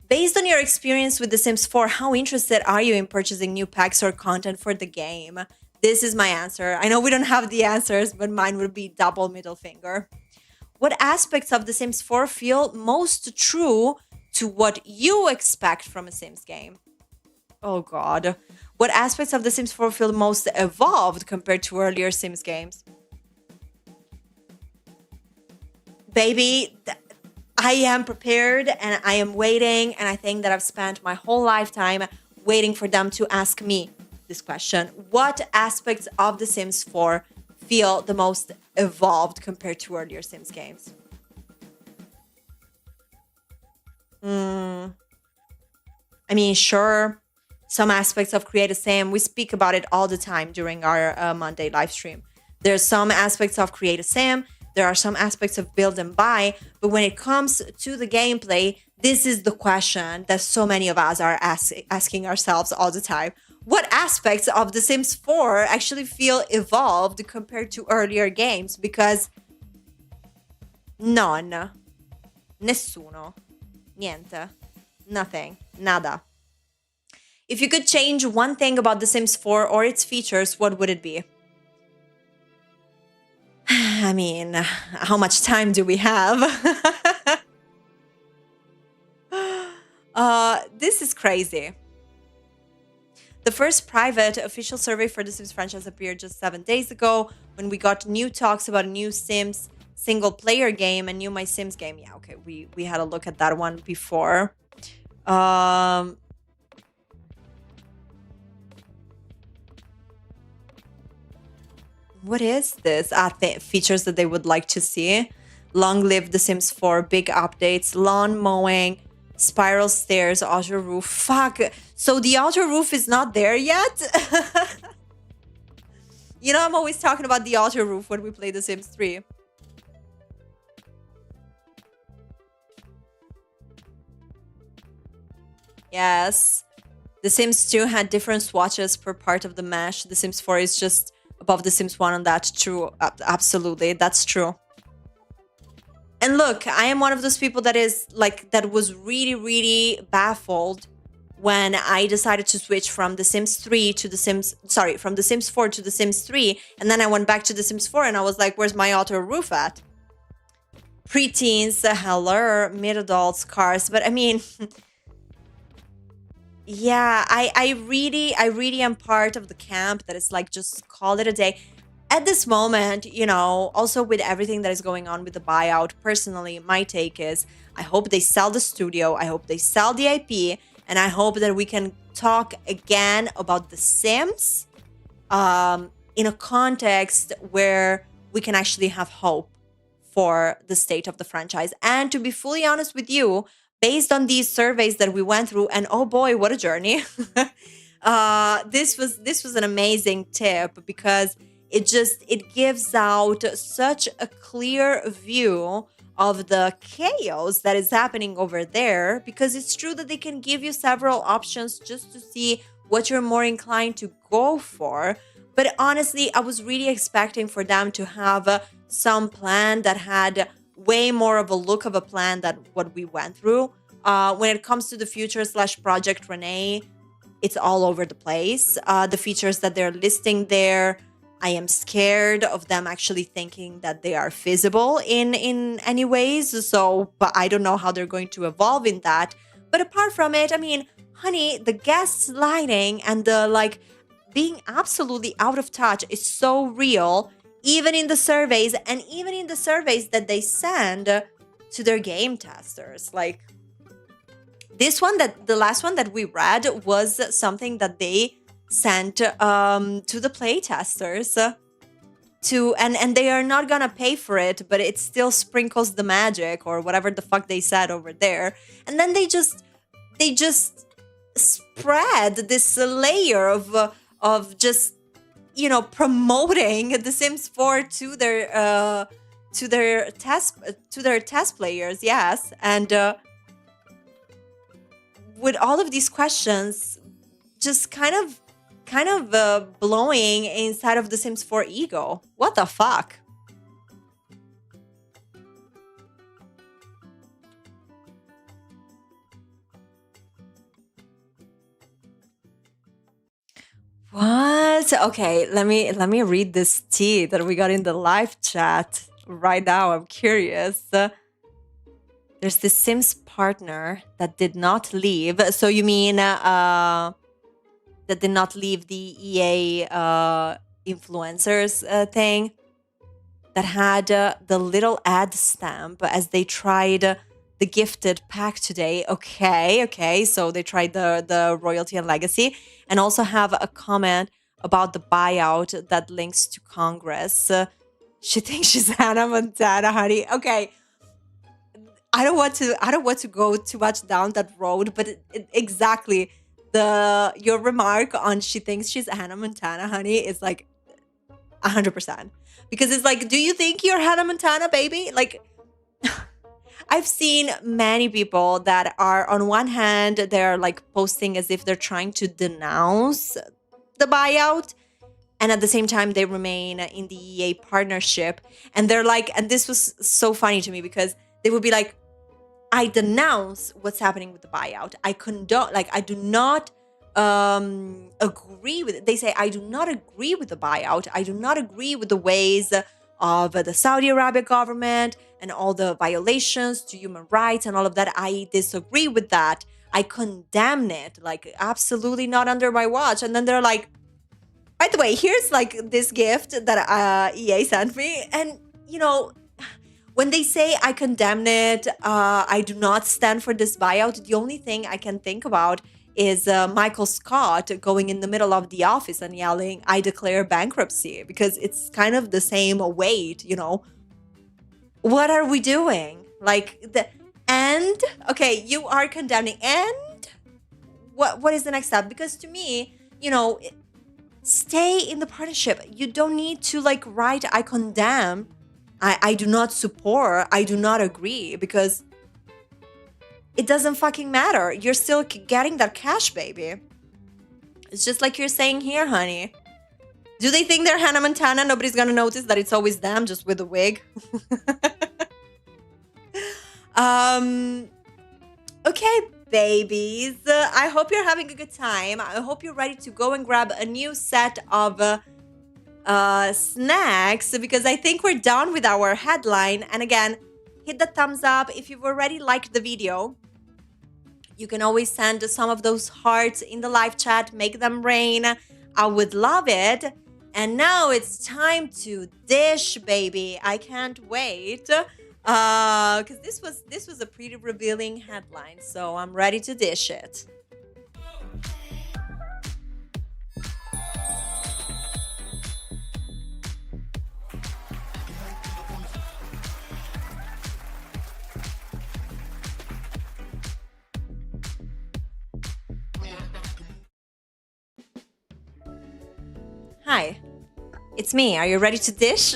Based on your experience with The Sims 4, how interested are you in purchasing new packs or content for the game? This is my answer. I know we don't have the answers, but mine would be double middle finger. What aspects of The Sims 4 feel most true to what you expect from a Sims game? Oh God. What aspects of The Sims 4 feel most evolved compared to earlier Sims games? Baby, I am prepared and I am waiting, and I think that I've spent my whole lifetime waiting for them to ask me this question. What aspects of The Sims 4 feel the most evolved compared to earlier Sims games? I mean, sure. Some aspects of Create a Sim, we speak about it all the time during our Monday live stream. There's some aspects of Create a Sim, there are some aspects of Build and Buy, but when it comes to the gameplay, this is the question that so many of us are asking ourselves all the time. What aspects of The Sims 4 actually feel evolved compared to earlier games? Because none, nessuno, niente, nothing, nada. If you could change one thing about The Sims 4 or its features, what would it be? I mean, how much time do we have? This is crazy. The first private official survey for the Sims franchise appeared just 7 days ago when we got new talks about a new Sims single-player game and new My Sims game. Yeah, okay, we had a look at that one before. What is this? Features that they would like to see. Long live The Sims 4, big updates, lawn mowing, spiral stairs, outer roof. Fuck. So the outer roof is not there yet? I'm always talking about the outer roof when we play The Sims 3. Yes. The Sims 2 had different swatches per part of the mesh. The Sims 4 is just above The Sims 1 on that. True. Absolutely. That's true. And look, I am one of those people that was really, really baffled when I decided to switch from The Sims 3 to from The Sims 4 to The Sims 3. And then I went back to The Sims 4 and I was like, where's my outer roof at? Preteens, hello, mid-adults, cars. But I mean, yeah, I really am part of the camp that is like, just call it a day. At this moment, also with everything that is going on with the buyout, personally, my take is I hope they sell the studio, I hope they sell the IP, and I hope that we can talk again about The Sims in a context where we can actually have hope for the state of the franchise. And to be fully honest with you, based on these surveys that we went through, and oh boy, what a journey. This was an amazing tip because it gives out such a clear view of the chaos that is happening over there, because it's true that they can give you several options just to see what you're more inclined to go for. But honestly, I was really expecting for them to have some plan that had way more of a look of a plan than what we went through. When it comes to the future / Project Renee, it's all over the place. The features that they're listing there, I am scared of them actually thinking that they are feasible in any ways. So, but I don't know how they're going to evolve in that. But apart from it, I mean, honey, the gaslighting and the like being absolutely out of touch is so real, even in the surveys, and even in the surveys that they send to their game testers. Like this one, that the last one that we read was something that they sent to the play testers and they are not gonna pay for it, but it still sprinkles the magic or whatever the fuck they said over there. And then they just spread this layer of just, you know, promoting The Sims 4 to their test players. Yes. And with all of these questions just kind of blowing inside of The Sims 4 ego. What the fuck? What? Okay, let me read this tea that we got in the live chat right now. I'm curious. There's this Sims partner that did not leave. So you mean that did not leave the EA influencers thing, that had the little ad stamp as they tried the gifted pack today. Okay. So they tried the royalty and legacy, and also have a comment about the buyout that links to Congress. She thinks she's Hannah Montana, honey. Okay. I don't want to go too much down that road, but exactly. Your remark on she thinks she's Hannah Montana, honey, is like 100%. Because it's like, do you think you're Hannah Montana, baby? Like, I've seen many people that are, on one hand, they're like posting as if they're trying to denounce the buyout, and at the same time they remain in the EA partnership. And they're like, and this was so funny to me because they would be like, I denounce what's happening with the buyout. I condone, like, I do not agree with it. They say, I do not agree with the buyout. I do not agree with the ways of the Saudi Arabia government and all the violations to human rights and all of that. I disagree with that. I condemn it. Like, absolutely not under my watch. And then they're like, by the way, here's like this gift that EA sent me. And, you know, when they say I condemn it, I do not stand for this buyout, the only thing I can think about is Michael Scott going in the middle of the office and yelling, I declare bankruptcy, because it's kind of the same weight, you know. What are we doing? Like, okay, you are condemning, and what is the next step? Because to me, you know, stay in the partnership. You don't need to like write, I condemn, I do not support, I do not agree, because it doesn't fucking matter. You're still getting that cash, baby. It's just like you're saying here, honey. Do they think they're Hannah Montana? Nobody's gonna notice that it's always them, just with a wig. Okay, babies. I hope you're having a good time. I hope you're ready to go and grab a new set of snacks, because I think we're done with our headline. And again, hit the thumbs up if you've already liked the video. You can always send some of those hearts in the live chat, make them rain. I would love it. And now it's time to dish, baby. I can't wait. Because this was a pretty revealing headline, so I'm ready to dish it. Hi, it's me. Are you ready to dish?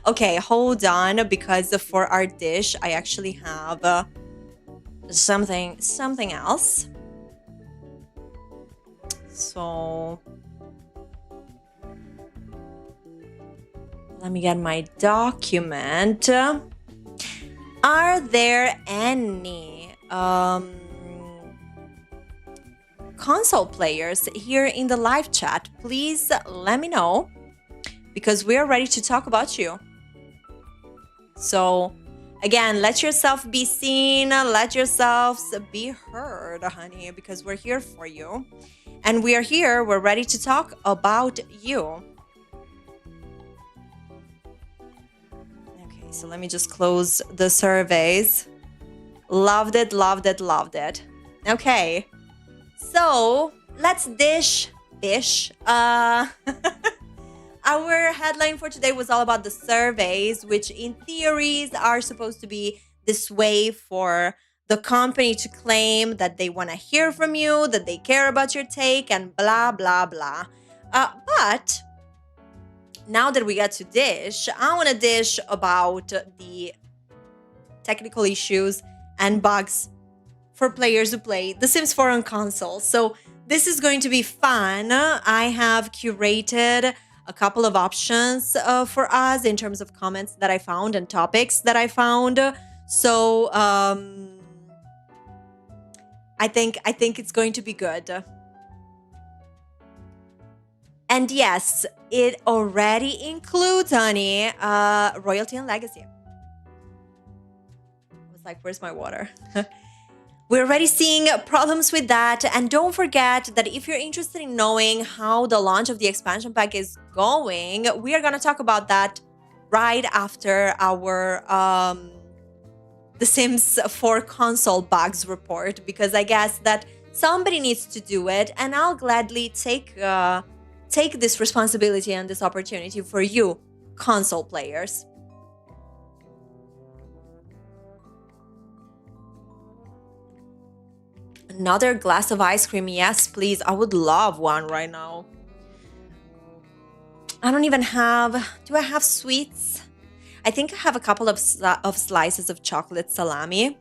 Okay, hold on, because for our dish, I actually have something else. So let me get my document. Are there any console players here in the live chat, please let me know, because we are ready to talk about you. So again, let yourself be seen, let yourselves be heard, honey, because we're here for you. And we are here, we're ready to talk about you. Okay, so let me just close the surveys. Loved it, loved it, loved it. Okay, so let's dish. Our headline for today was all about the surveys, which in theories are supposed to be this way for the company to claim that they want to hear from you, that they care about your take, and blah, blah, blah. But now that we got to dish, I want to dish about the technical issues and bugs for players who play The Sims 4 on console. So this is going to be fun. I have curated a couple of options for us in terms of comments that I found and topics that I found. So I think it's going to be good. And yes, it already includes, honey, royalty and legacy. I was like, where's my water? We're already seeing problems with that. And don't forget that if you're interested in knowing how the launch of the expansion pack is going, we are going to talk about that right after our The Sims 4 console bugs report, because I guess that somebody needs to do it, and I'll gladly take this responsibility and this opportunity for you, console players. Another glass of ice cream, yes, please. I would love one right now. I don't even have... Do I have sweets? I think I have a couple of slices of chocolate salami,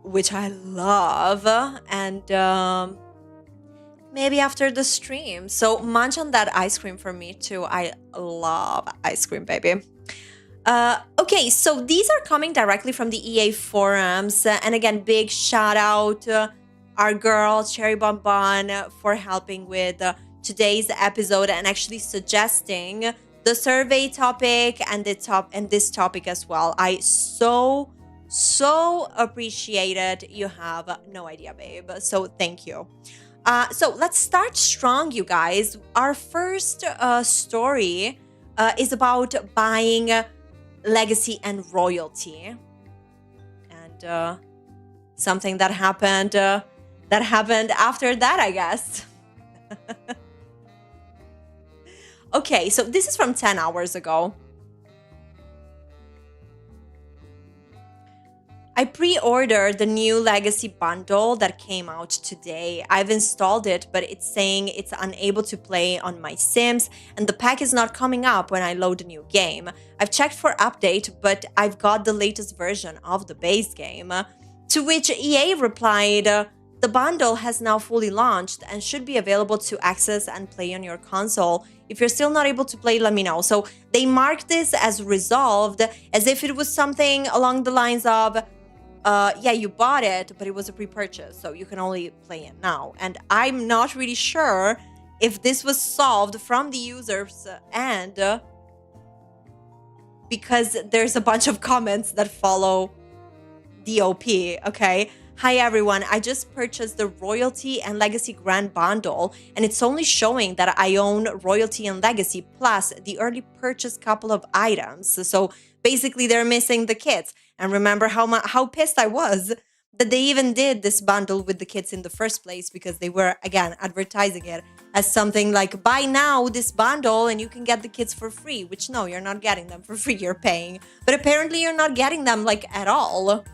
which I love, and maybe after the stream. So munch on that ice cream for me too. I love ice cream, baby. Okay, so these are coming directly from the EA forums, and again, big shout out our girl Cherry Bonbon for helping with today's episode and actually suggesting the survey topic and this topic as well. I so appreciate it. You have no idea, babe. So thank you. So let's start strong, you guys. Our first story is about buying legacy and royalty, and something that happened after that, I guess. Okay, so this is from 10 hours ago. I pre-ordered the new Legacy bundle that came out today. I've installed it, but it's saying it's unable to play on my Sims, and the pack is not coming up when I load a new game. I've checked for update, but I've got the latest version of the base game. To which EA replied, the bundle has now fully launched and should be available to access and play on your console. If you're still not able to play, let me know. So they marked this as resolved, as if it was something along the lines of, yeah, you bought it, but it was a pre-purchase, so you can only play it now. And I'm not really sure if this was solved from the users and because there's a bunch of comments that follow the OP, okay? Hi everyone, I just purchased the Royalty and Legacy Grand Bundle, and it's only showing that I own Royalty and Legacy plus the early purchase couple of items. So basically they're missing the kits. And remember how pissed I was that they even did this bundle with the kits in the first place, because they were, again, advertising it as something like, buy now this bundle and you can get the kits for free, which no, you're not getting them for free, you're paying. But apparently you're not getting them like at all.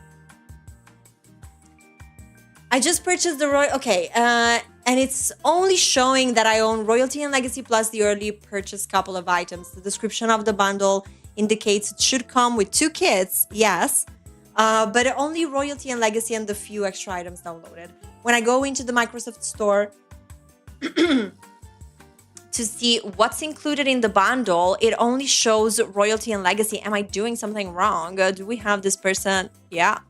I just purchased the okay, and it's only showing that I own Royalty and Legacy plus the early purchase couple of items. The description of the bundle indicates it should come with 2 kits, yes, but only Royalty and Legacy and the few extra items downloaded. When I go into the Microsoft Store to see what's included in the bundle, it only shows Royalty and Legacy. Am I doing something wrong? Do we have this person? Yeah.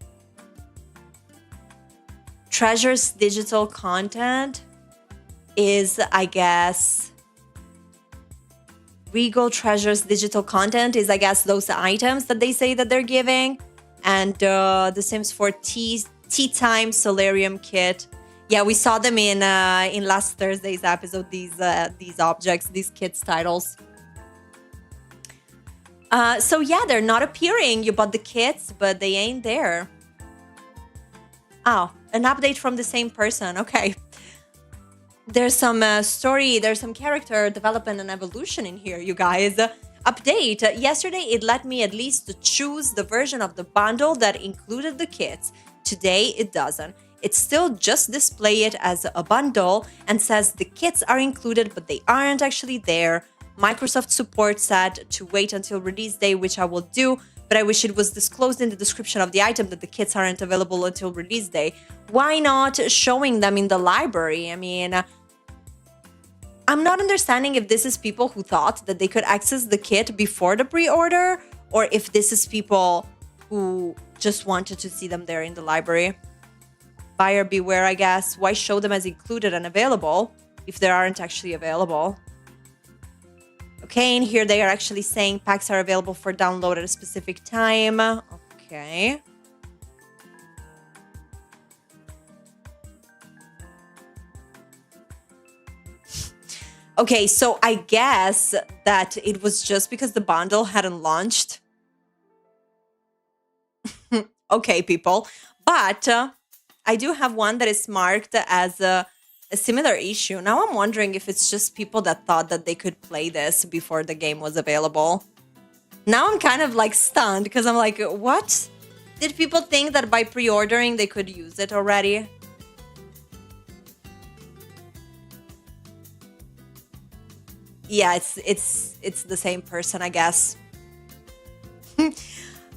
Treasure's digital content is, I guess, Regal Treasure's digital content is, I guess, those items that they say that they're giving. And The Sims 4 Tea Time Solarium Kit. Yeah, we saw them in last Thursday's episode, these objects, these kits titles. So yeah, they're not appearing. You bought the kits, but they ain't there. Oh, an update from the same person. Okay. There's some story, there's some character development and evolution in here, you guys. Update. Yesterday, it let me at least choose the version of the bundle that included the kits. Today, it doesn't. It still just display it as a bundle and says the kits are included, but they aren't actually there. Microsoft support said to wait until release day, which I will do, but I wish it was disclosed in the description of the item that the kits aren't available until release day. Why not showing them in the library? I mean, I'm not understanding if this is people who thought that they could access the kit before the pre-order, or if this is people who just wanted to see them there in the library. Buyer beware, I guess. Why show them as included and available if they aren't actually available? Okay, and here they are actually saying packs are available for download at a specific time. Okay. Okay, so I guess that it was just because the bundle hadn't launched. Okay, people. But I do have one that is marked as a similar issue. Now I'm wondering if it's just people that thought that they could play this before the game was available. Now I'm kind of like stunned because I'm like, what? Did people think that by pre-ordering they could use it already? Yeah, it's the same person, I guess.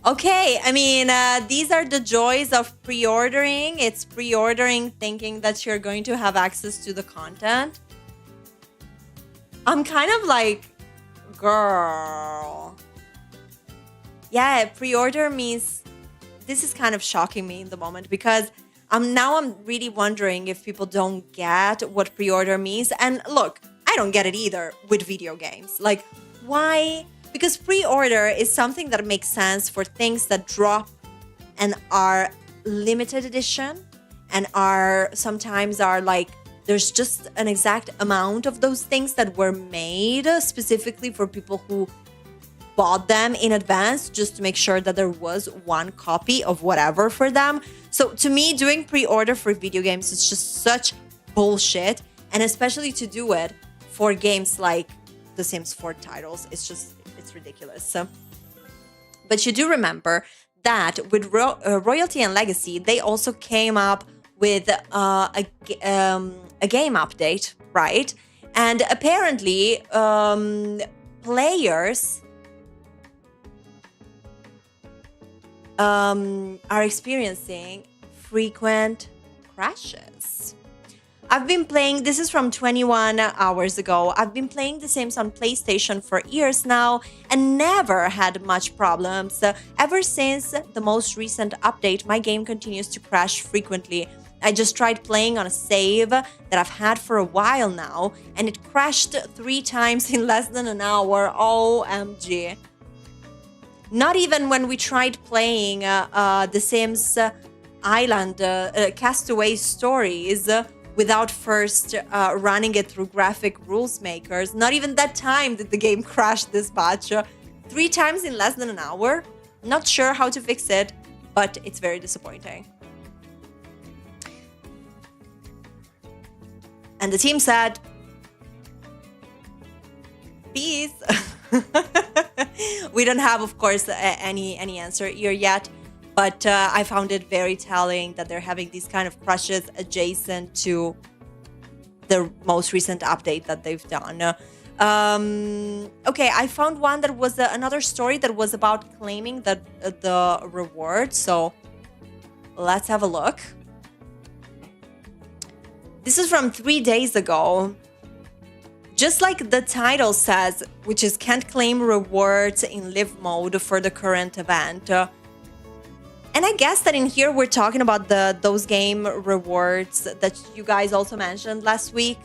Okay, I mean, these are the joys of pre-ordering. It's pre-ordering thinking that you're going to have access to the content. I'm kind of like, girl. Yeah, pre-order means... This is kind of shocking me in the moment because I'm really wondering if people don't get what pre-order means. And look, I don't get it either with video games. Like, why... Because pre-order is something that makes sense for things that drop and are limited edition and sometimes are like, there's just an exact amount of those things that were made specifically for people who bought them in advance just to make sure that there was one copy of whatever for them. So to me, doing pre-order for video games is just such bullshit. And especially to do it for games like the Sims 4 titles, it's ridiculous. So, but you do remember that with Royalty and Legacy, they also came up with a game update, right? And apparently, players are experiencing frequent crashes. I've been playing, this is from 21 hours ago. I've been playing The Sims on PlayStation for years now and never had much problems. Ever since the most recent update, my game continues to crash frequently. I just tried playing on a save that I've had for a while now, and it crashed 3 times in less than an hour. OMG. Not even when we tried playing The Sims Island Castaway Stories without first running it through graphic rules makers. Not even that time did the game crash this batch. 3 times in less than an hour. Not sure how to fix it, but it's very disappointing. And the team said, peace. We don't have, of course, any answer here yet. But I found it very telling that they're having these kind of crashes adjacent to the most recent update that they've done. Okay, I found one that was another story that was about claiming the reward. So let's have a look. This is from 3 days ago. Just like the title says, which is can't claim rewards in live mode for the current event. And I guess that in here we're talking about those game rewards that you guys also mentioned last week.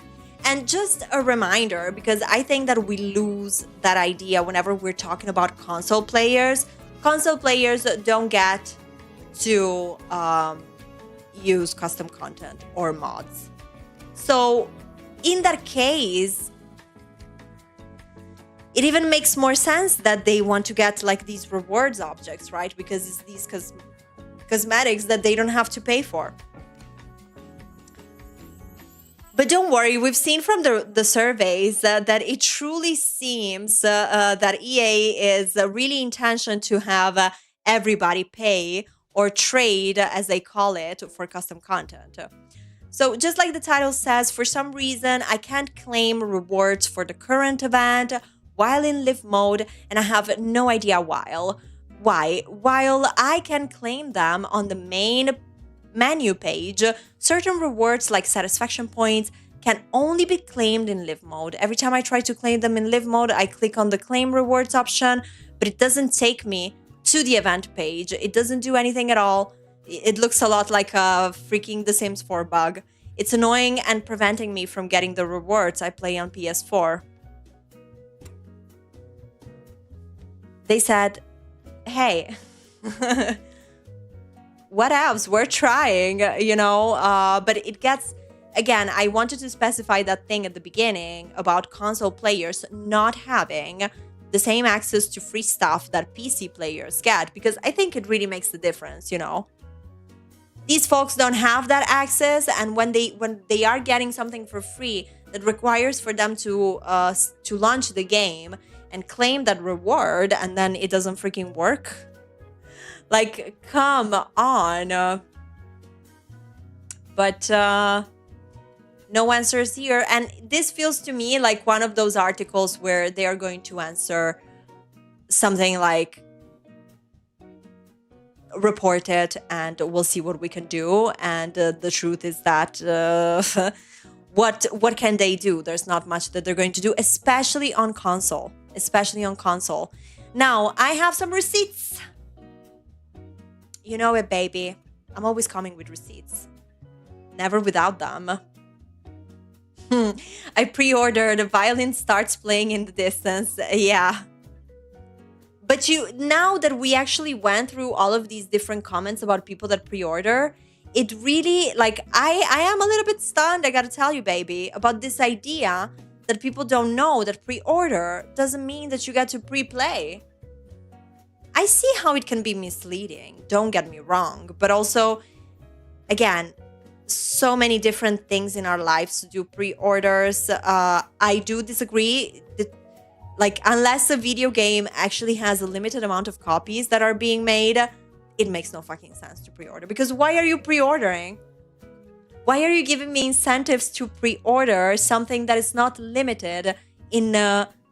And just a reminder, because I think that we lose that idea whenever we're talking about console players. Console players don't get to use custom content or mods. So in that case, it even makes more sense that they want to get like these rewards objects, right? Because it's these cosmetics that they don't have to pay for. But don't worry, we've seen from the surveys that it truly seems that EA is really intention to have everybody pay or trade, as they call it, for custom content. So just like the title says, for some reason, I can't claim rewards for the current event while in live mode, and I have no idea why. While I can claim them on the main menu page, certain rewards like satisfaction points can only be claimed in live mode. Every time I try to claim them in live mode, I click on the claim rewards option, but it doesn't take me to the event page. It doesn't do anything at all. It looks a lot like a freaking The Sims 4 bug. It's annoying and preventing me from getting the rewards I play on PS4. They said, hey, what else? We're trying, but it gets, again, I wanted to specify that thing at the beginning about console players not having the same access to free stuff that PC players get, because I think it really makes the difference, These folks don't have that access, and when they are getting something for free that requires for them to launch the game and claim that reward, and then it doesn't freaking work. Like, come on. But no answers here. And this feels to me like one of those articles where they are going to answer something like, report it and we'll see what we can do. And the truth is that what can they do? There's not much that they're going to do, especially on console. Now, I have some receipts. You know it, baby. I'm always coming with receipts. Never without them. I pre-ordered. The violin starts playing in the distance. Yeah. But now that we actually went through all of these different comments about people that pre-order, it really, I am a little bit stunned, I gotta tell you, baby, about this idea that people don't know that pre-order doesn't mean that you get to pre-play. I see how it can be misleading, don't get me wrong, but also, again, so many different things in our lives to do pre-orders. I do disagree. Unless a video game actually has a limited amount of copies that are being made, it makes no fucking sense to pre-order. Because why are you pre-ordering? Why are you giving me incentives to pre-order something that is not limited in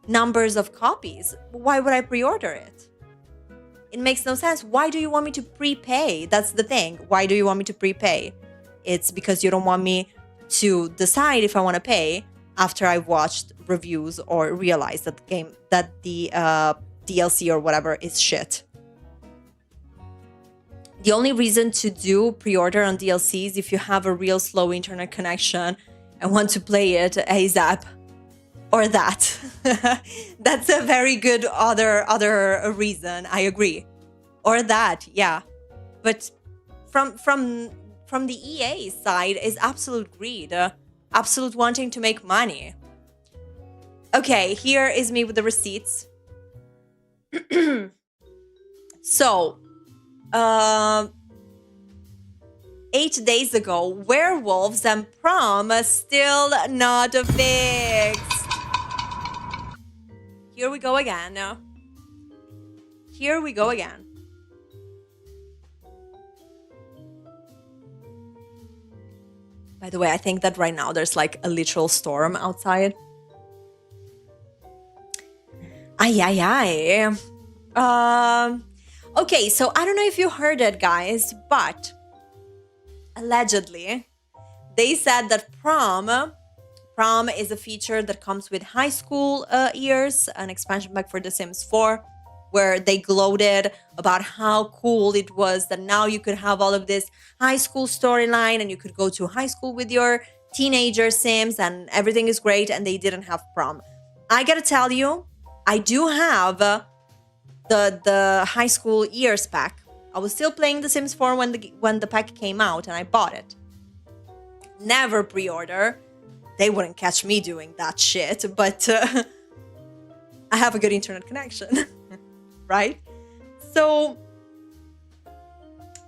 numbers of copies? Why would I pre-order it? It makes no sense. Why do you want me to prepay? That's the thing. Why do you want me to prepay? It's because you don't want me to decide if I want to pay after I've watched reviews or realized that the DLC or whatever is shit. The only reason to do pre-order on DLCs if you have a real slow internet connection and want to play it ASAP, or that. That's a very good other reason. I agree. Or that, yeah. But from the EA side is absolute greed, absolute wanting to make money. Okay, here is me with the receipts. So, 8 days ago, werewolves and prom still not fixed. Here we go again. Here we go again. By the way, I think that right now there's like a literal storm outside. Ay. Okay, so I don't know if you heard it, guys, but allegedly, they said that prom is a feature that comes with high school years, an expansion pack for The Sims 4. where they gloated about how cool it was that now you could have all of this high school storyline and you could go to high school with your teenager Sims and everything is great, and they didn't have prom. I gotta tell you, I do have the high school years pack. I was still playing The Sims 4 when the pack came out, and I bought it. Never pre-order. They wouldn't catch me doing that shit, but I have a good internet connection, right? So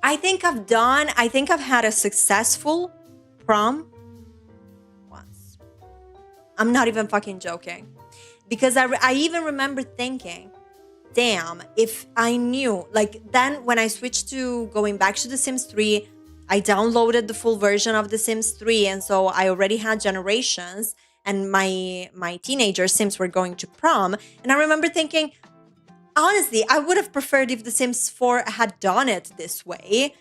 I think I've had a successful prom once. I'm not even fucking joking. Because I even remember thinking, damn, if I knew, like then when I switched to going back to The Sims 3, I downloaded the full version of The Sims 3, and so I already had Generations, and my teenager Sims were going to prom. And I remember thinking, honestly, I would have preferred if The Sims 4 had done it this way,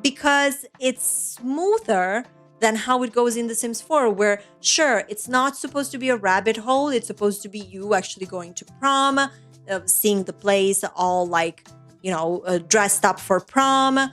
because it's smoother than how it goes in The Sims 4, where sure, it's not supposed to be a rabbit hole. It's supposed to be you actually going to prom, seeing the place all like, dressed up for prom.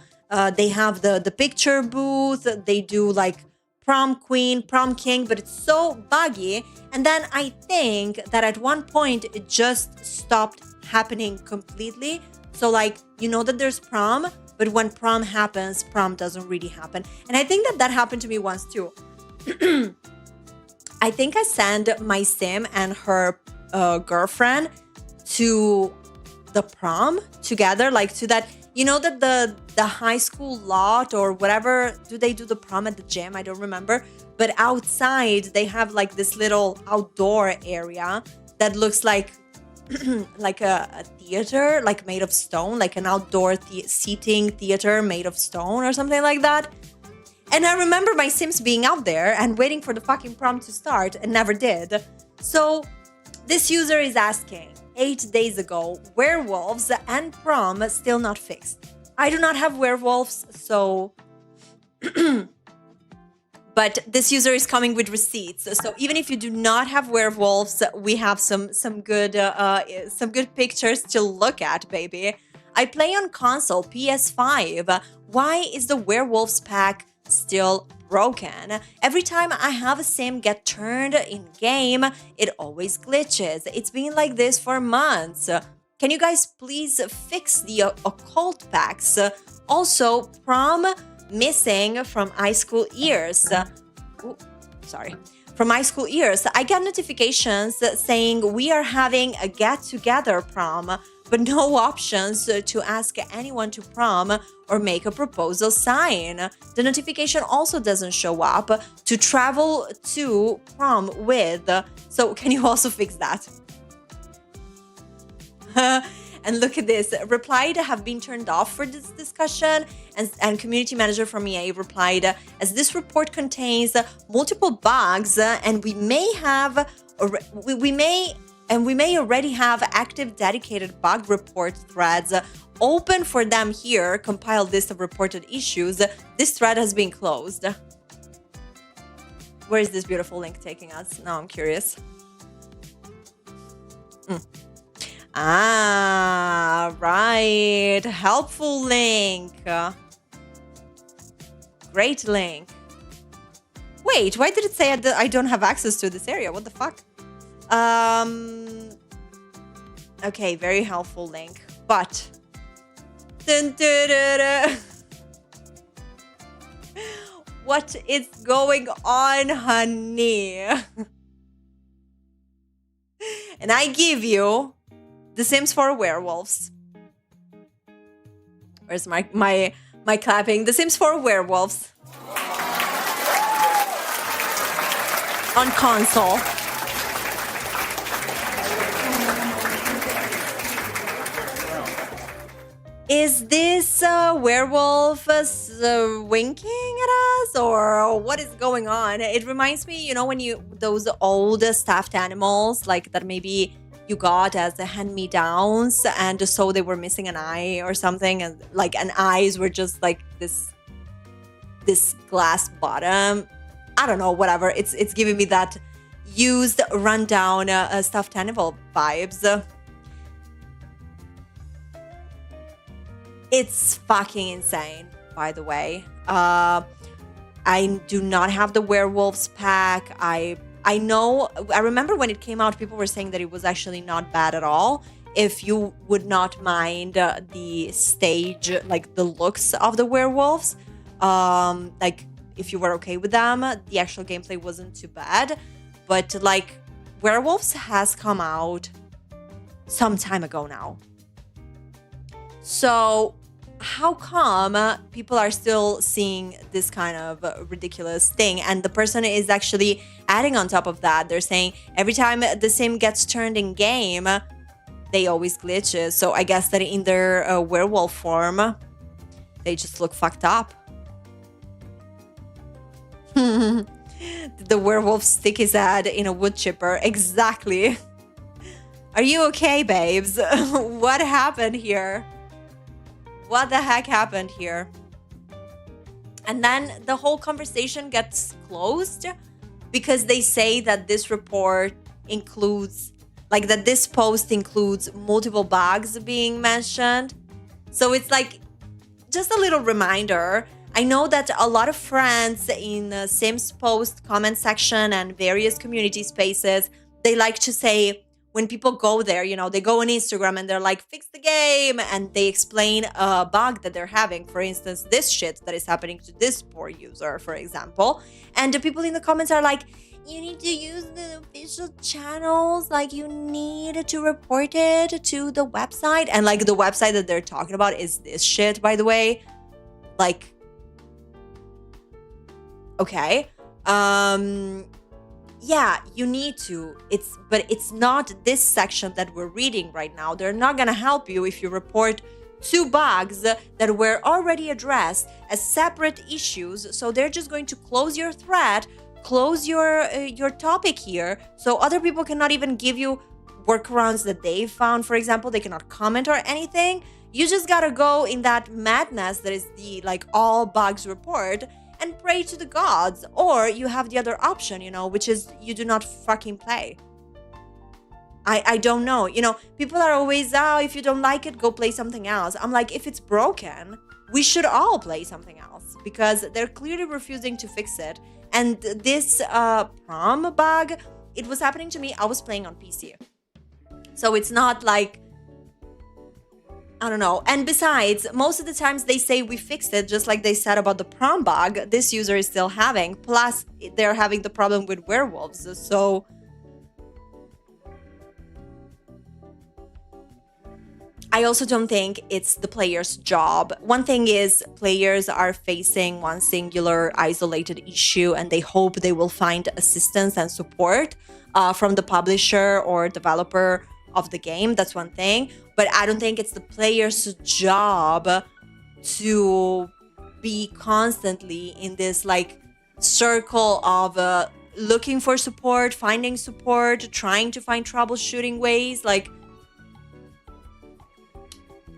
They have the picture booth. They do like prom queen, prom king, but it's so buggy. And then I think that at one point it just stopped happening completely. So like, that there's prom, but when prom happens, prom doesn't really happen. And I think that happened to me once too. I think I sent my sim and her girlfriend to the prom together, like to that, that the high school lot or whatever, do they do the prom at the gym? I don't remember. But outside, they have like this little outdoor area that looks like like a theater, like made of stone, like an outdoor seating theater made of stone or something like that. And I remember my Sims being out there and waiting for the fucking prom to start and never did. So this user is asking, 8 days ago, werewolves and prom still not fixed. I do not have werewolves, so... But this user is coming with receipts. So even if you do not have werewolves, we have some good pictures to look at, baby. I play on console, PS5. Why is the werewolves pack still broken? Every time I have a sim get turned in game, it always glitches. It's been like this for months. Can you guys please fix the occult packs? Also, prom missing from high school years. From high school years, I get notifications saying we are having a get-together prom, but no options to ask anyone to prom or make a proposal sign. The notification also doesn't show up to travel to prom with. So can you also fix that? And look at this. Replied, have been turned off for this discussion. And community manager from EA replied, as this report contains multiple bugs and we may already have active dedicated bug report threads open for them here. Compile list of reported issues. This thread has been closed. Where is this beautiful link taking us? Now I'm curious. Ah, right. Helpful link. Great link. Wait, why did it say I don't have access to this area? What the fuck? Okay, very helpful link. But... Dun, dun, dun, dun. What is going on, honey? And I give you The Sims 4 werewolves. Where's my clapping? The Sims 4 werewolves. On console. Is this werewolf winking at us, or what is going on? It reminds me, when those old stuffed animals, like that maybe you got as a hand-me-downs, and so they were missing an eye or something, and like and eyes were just like this glass bottom. I don't know, whatever. It's giving me that used rundown stuffed animal vibes. It's fucking insane, by the way. I do not have the werewolves pack. I know, I remember when it came out, people were saying that it was actually not bad at all. If you would not mind the stage, like the looks of the werewolves, like if you were okay with them, the actual gameplay wasn't too bad. But like, Werewolves has come out some time ago now. So how come people are still seeing this kind of ridiculous thing? And the person is actually adding on top of that. They're saying every time the sim gets turned in game, they always glitches. So I guess that in their werewolf form, they just look fucked up. The werewolf stick his head in a wood chipper. Exactly. Are you okay, babes? What happened here? What the heck happened here? And then the whole conversation gets closed because they say that this report includes, like that this post includes multiple bugs being mentioned. So it's like just a little reminder. I know that a lot of friends in Sims post comment section and various community spaces, they like to say, when people go there, you know, they go on Instagram and they're like, fix the game. And they explain a bug that they're having. For instance, this shit that is happening to this poor user, for example. And the people in the comments are like, you need to use the official channels. Like, you need to report it to the website. And like, the website that they're talking about is this shit, by the way. Like, okay. Yeah, you need to. But it's not this section that we're reading right now. They're not going to help you if you report 2 bugs that were already addressed as separate issues. So they're just going to close your thread, close your topic here, so other people cannot even give you workarounds that they found. For example, they cannot comment or anything. You just got to go in that madness that is the like all bugs report and pray to the gods. Or you have the other option, you know, which is you do not fucking play. I don't know. You know, people are always, oh, if you don't like it, go play something else. I'm like, if it's broken, we should all play something else because they're clearly refusing to fix it. And this prom bug, it was happening to me. I was playing on PC. So it's not like, I don't know. And besides, most of the times they say we fixed it, just like they said about the prom bug, this user is still having. Plus, they're having the problem with werewolves. So I also don't think it's the player's job. One thing is players are facing one singular isolated issue and they hope they will find assistance and support from the publisher or developer of the game. That's one thing. But I don't think it's the player's job to be constantly in this like circle of looking for support, finding support, trying to find troubleshooting ways. Like,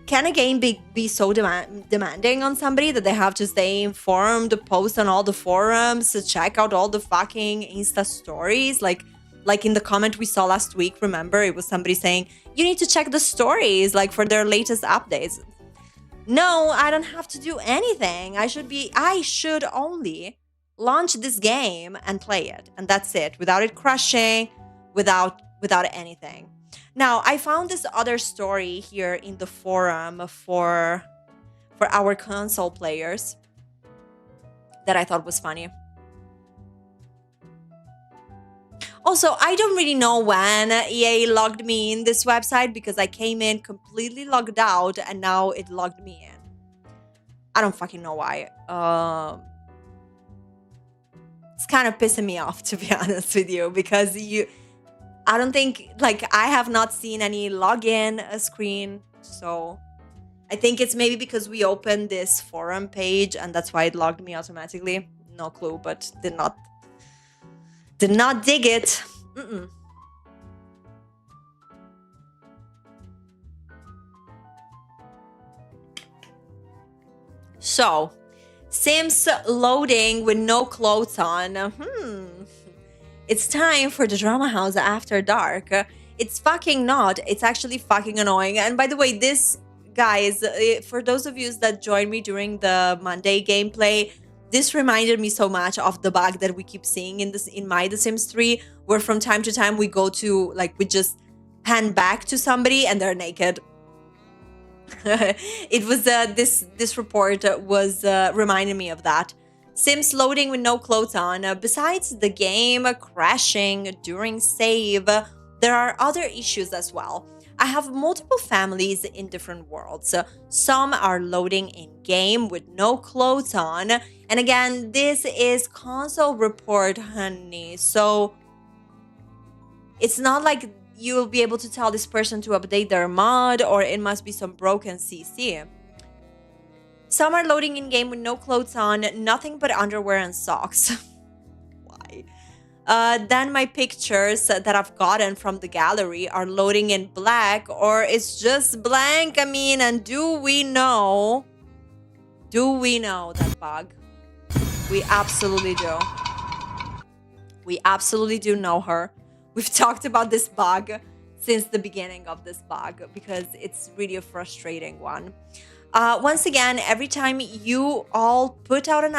can a game be so demanding on somebody that they have to stay informed, post on all the forums, check out all the fucking Insta stories? Like in the comment we saw last week, remember? It was somebody saying, you need to check the stories, like for their latest updates. No, I don't have to do anything. I should only launch this game and play it. And that's it, without it crashing, without anything. Now, I found this other story here in the forum for our console players that I thought was funny. Also, I don't really know when EA logged me in this website because I came in completely logged out and now it logged me in. I don't fucking know why. It's kind of pissing me off, to be honest with you, because I don't think, like, I have not seen any login screen. So I think it's maybe because we opened this forum page and that's why it logged me automatically. No clue, but did not dig it. So, Sims loading with no clothes on. It's time for the drama house after dark. It's fucking not. It's actually fucking annoying. And by the way, this guys, for those of you that joined me during the Monday gameplay, this reminded me so much of the bug that we keep seeing in my The Sims 3, where from time to time we go to, like, we just pan back to somebody and they're naked. It was this report was reminding me of that. Sims loading with no clothes on. Besides the game crashing during save, there are other issues as well. I have multiple families in different worlds. Some are loading in game with no clothes on. And again, this is console report, honey. So it's not like you'll be able to tell this person to update their mod, or it must be some broken CC. Some are loading in game with no clothes on, nothing but underwear and socks. Why? Then my pictures that I've gotten from the gallery are loading in black, or it's just blank. I mean, and do we know that bug? We absolutely do. We absolutely do know her. We've talked about this bug since the beginning of this bug because it's really a frustrating one. Once again, every time you all put out an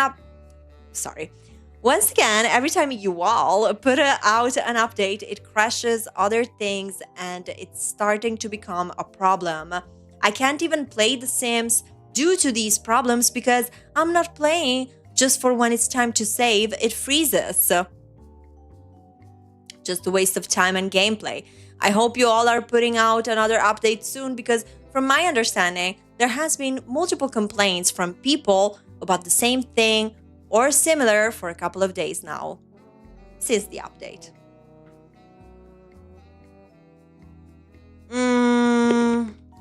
Once again, every time you all put out an update, it crashes other things and it's starting to become a problem. I can't even play The Sims due to these problems because I'm not playing just for when it's time to save, it freezes. Just a waste of time and gameplay. I hope you all are putting out another update soon because from my understanding, there has been multiple complaints from people about the same thing or similar for a couple of days now since the update.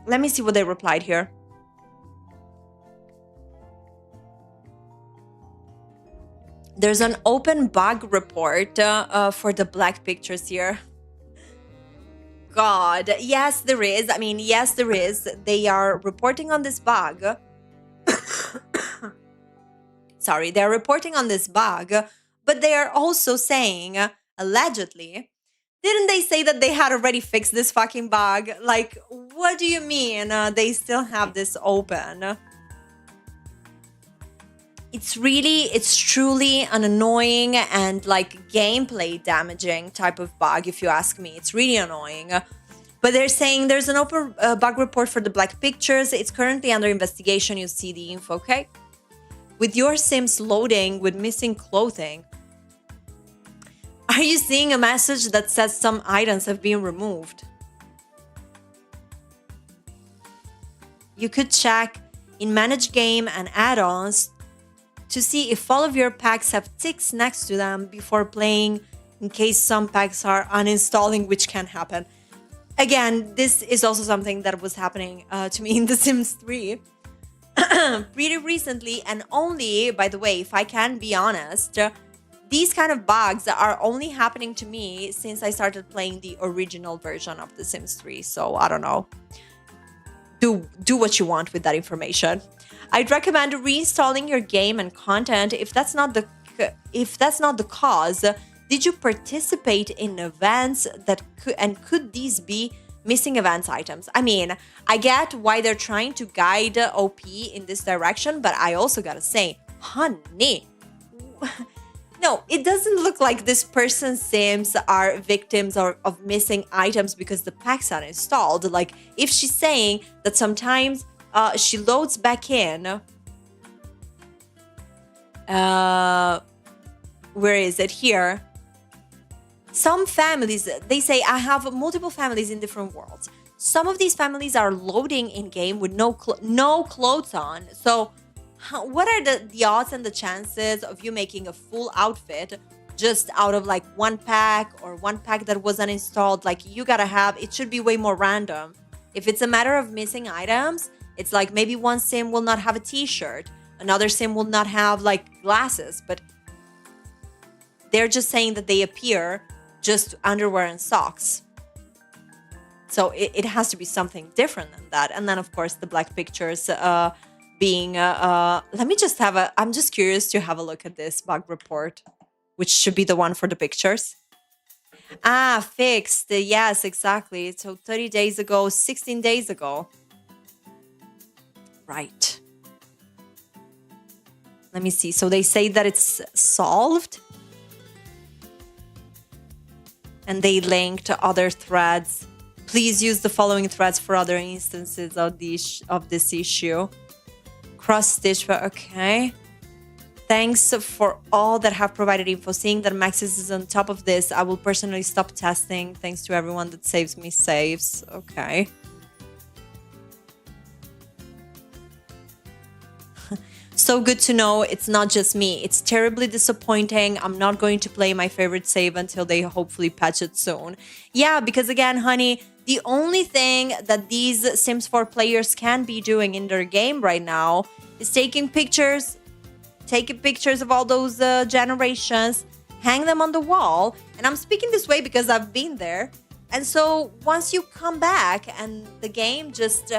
Let me see what they replied here. There's an open bug report for the black pictures here. God, yes, there is. I mean, yes, there is. They are reporting on this bug. Sorry, they're reporting on this bug, but they are also saying, allegedly, didn't they say that they had already fixed this fucking bug? Like, what do you mean they still have this open? It's truly an annoying and like gameplay damaging type of bug, if you ask me. It's really annoying. But they're saying there's an open bug report for the black pictures. It's currently under investigation. You see the info, okay? With your Sims loading with missing clothing, are you seeing a message that says some items have been removed? You could check in Manage Game and Add-ons to see if all of your packs have ticks next to them before playing, in case some packs are uninstalling, which can happen. Again, this is also something that was happening to me in The Sims 3 pretty recently, and only, by the way, if I can be honest, these kind of bugs are only happening to me since I started playing the original version of The Sims 3, so I don't know. Do what you want with that information. I'd recommend reinstalling your game and content if that's not the cause. Did you participate in events that could these be missing events items? I mean, I get why they're trying to guide OP in this direction, but I also gotta say, honey, no, it doesn't look like this person's Sims are victims of missing items because the packs are installed. Like, if she's saying that sometimes she loads back in, where is it here? Some families, they say, I have multiple families in different worlds. Some of these families are loading in game with no clothes on. So what are the odds and the chances of you making a full outfit just out of like one pack or one pack that was uninstalled? Like, you gotta have, it should be way more random. If it's a matter of missing items, it's like maybe one sim will not have a t-shirt, another sim will not have like glasses, but they're just saying that they appear just underwear and socks. So it has to be something different than that. And then of course the black pictures being, let me just I'm just curious to have a look at this bug report, which should be the one for the pictures. Ah, fixed. Yes, exactly. So 30 days ago, 16 days ago. Right. Let me see. So they say that it's solved. And they linked other threads. Please use the following threads for other instances of this issue. Cross stitch, okay. Thanks for all that have provided info. Seeing that Maxis is on top of this, I will personally stop testing. Thanks to everyone that saves me saves. Okay. So good to know it's not just me. It's terribly disappointing. I'm not going to play my favorite save until they hopefully patch it soon. Yeah, because again, honey, the only thing that these Sims 4 players can be doing in their game right now is taking pictures of all those generations, hang them on the wall. And I'm speaking this way because I've been there. And so once you come back and the game just,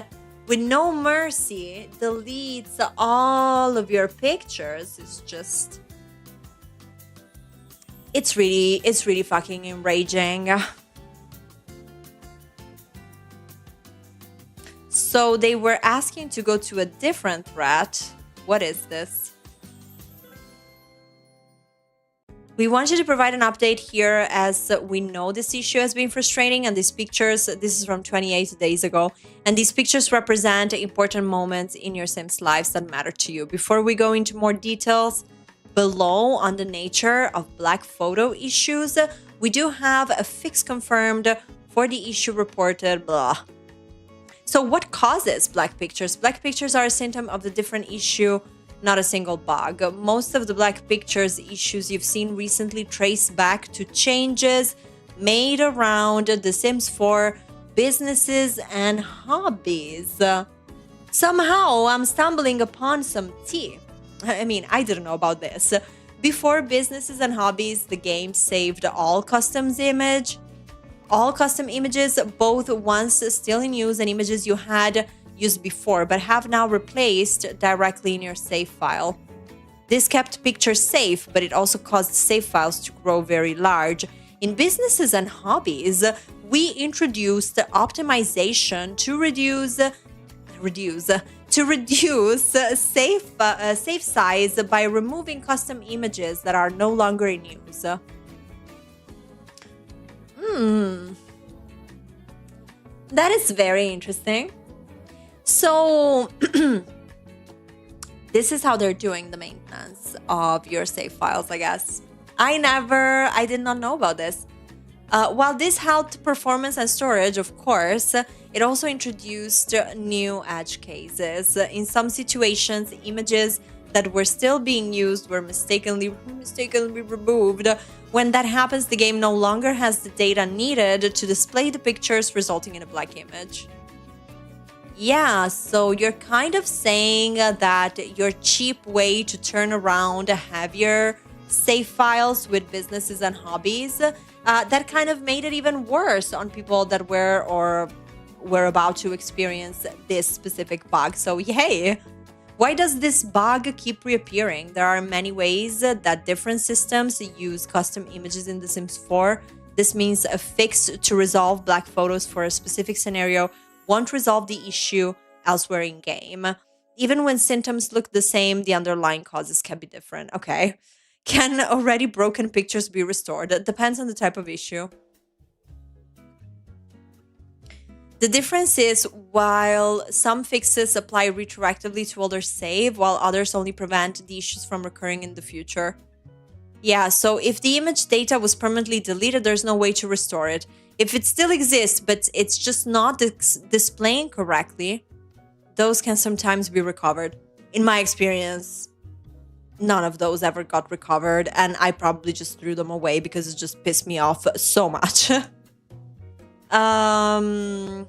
with no mercy, deletes all of your pictures, it's really fucking enraging. So they were asking to go to a different thread. What is this? We want you to provide an update here, as we know this issue has been frustrating, and these pictures, this is from 28 days ago, and these pictures represent important moments in your Sims' lives that matter to you. Before we go into more details below on the nature of black photo issues, we do have a fix confirmed for the issue reported, blah. So what causes black pictures? Black pictures are a symptom of the different issue, not a single bug. Most of the black pictures issues you've seen recently trace back to changes made around The Sims 4 businesses and hobbies. Somehow I'm stumbling upon some tea. I mean, I didn't know about this. Before businesses and hobbies, the game saved all custom images, both ones still in use and images you had used before but have now replaced directly in your save file. This kept pictures safe, but it also caused save files to grow very large. In businesses and hobbies, we introduced optimization to reduce save size by removing custom images that are no longer in use. That is very interesting. So this is how they're doing the maintenance of your save files, I guess. I did not know about this. While this helped performance and storage, of course, it also introduced new edge cases. In some situations, images that were still being used were mistakenly removed. When that happens, the game no longer has the data needed to display the pictures, resulting in a black image. Yeah, so you're kind of saying that your cheap way to turn around heavier save files with businesses and hobbies, that kind of made it even worse on people that were about to experience this specific bug. So yay! Why does this bug keep reappearing? There are many ways that different systems use custom images in The Sims 4. This means a fix to resolve black photos for a specific scenario won't resolve the issue elsewhere in game. Even when symptoms look the same, the underlying causes can be different. Okay. Can already broken pictures be restored? It depends on the type of issue. The difference is, while some fixes apply retroactively to older save, while others only prevent the issues from recurring in the future. Yeah, so if the image data was permanently deleted, there's no way to restore it. If it still exists, but it's just not displaying correctly, those can sometimes be recovered. In my experience, none of those ever got recovered, and I probably just threw them away because it just pissed me off so much. But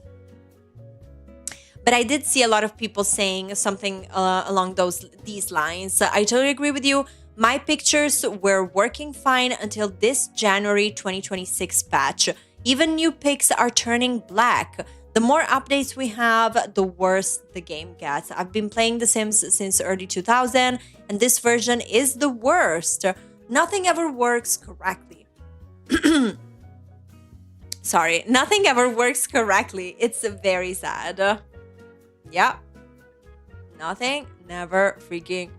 I did see a lot of people saying something along these lines. I totally agree with you. My pictures were working fine until this January 2026 patch. Even new pics are turning black. The more updates we have, the worse the game gets. I've been playing The Sims since early 2000, and this version is the worst. Nothing ever works correctly. Sorry, nothing ever works correctly. It's very sad. Yeah. Nothing never freaking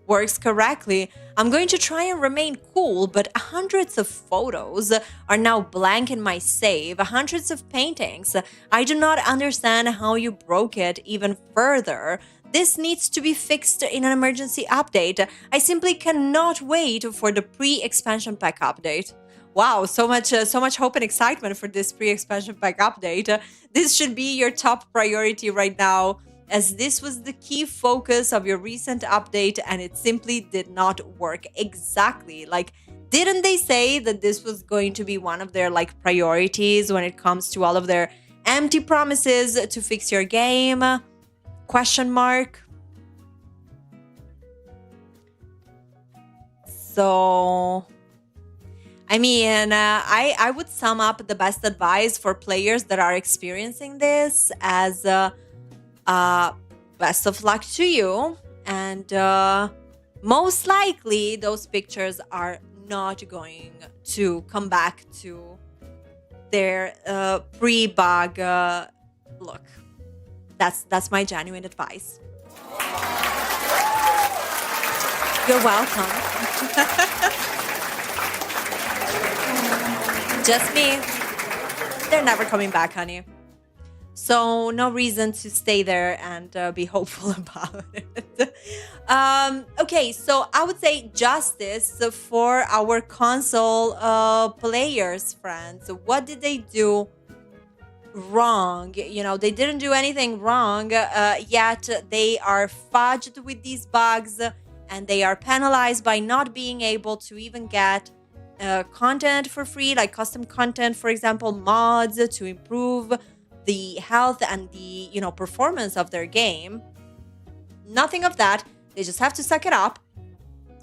works correctly. I'm going to try and remain cool, but hundreds of photos are now blank in my save, hundreds of paintings. I do not understand how you broke it even further. This needs to be fixed in an emergency update. I simply cannot wait for the pre-expansion pack update. Wow, so much hope and excitement for this pre-expansion pack update. This should be your top priority right now, as this was the key focus of your recent update and it simply did not work exactly. Like, didn't they say that this was going to be one of their like priorities when it comes to all of their empty promises to fix your game? Question mark. So, I mean, I would sum up the best advice for players that are experiencing this as best of luck to you, and most likely those pictures are not going to come back to their pre-bug look. That's my genuine advice. You're welcome. Just me. They're never coming back, honey. So no reason to stay there and be hopeful about it. Okay, so I would say justice for our console players, friends. What did they do wrong? You know, they didn't do anything wrong, yet they are fudged with these bugs and they are penalized by not being able to even get content for free, like custom content, for example, mods to improve the health and the, you know, performance of their game. Nothing of that. They just have to suck it up.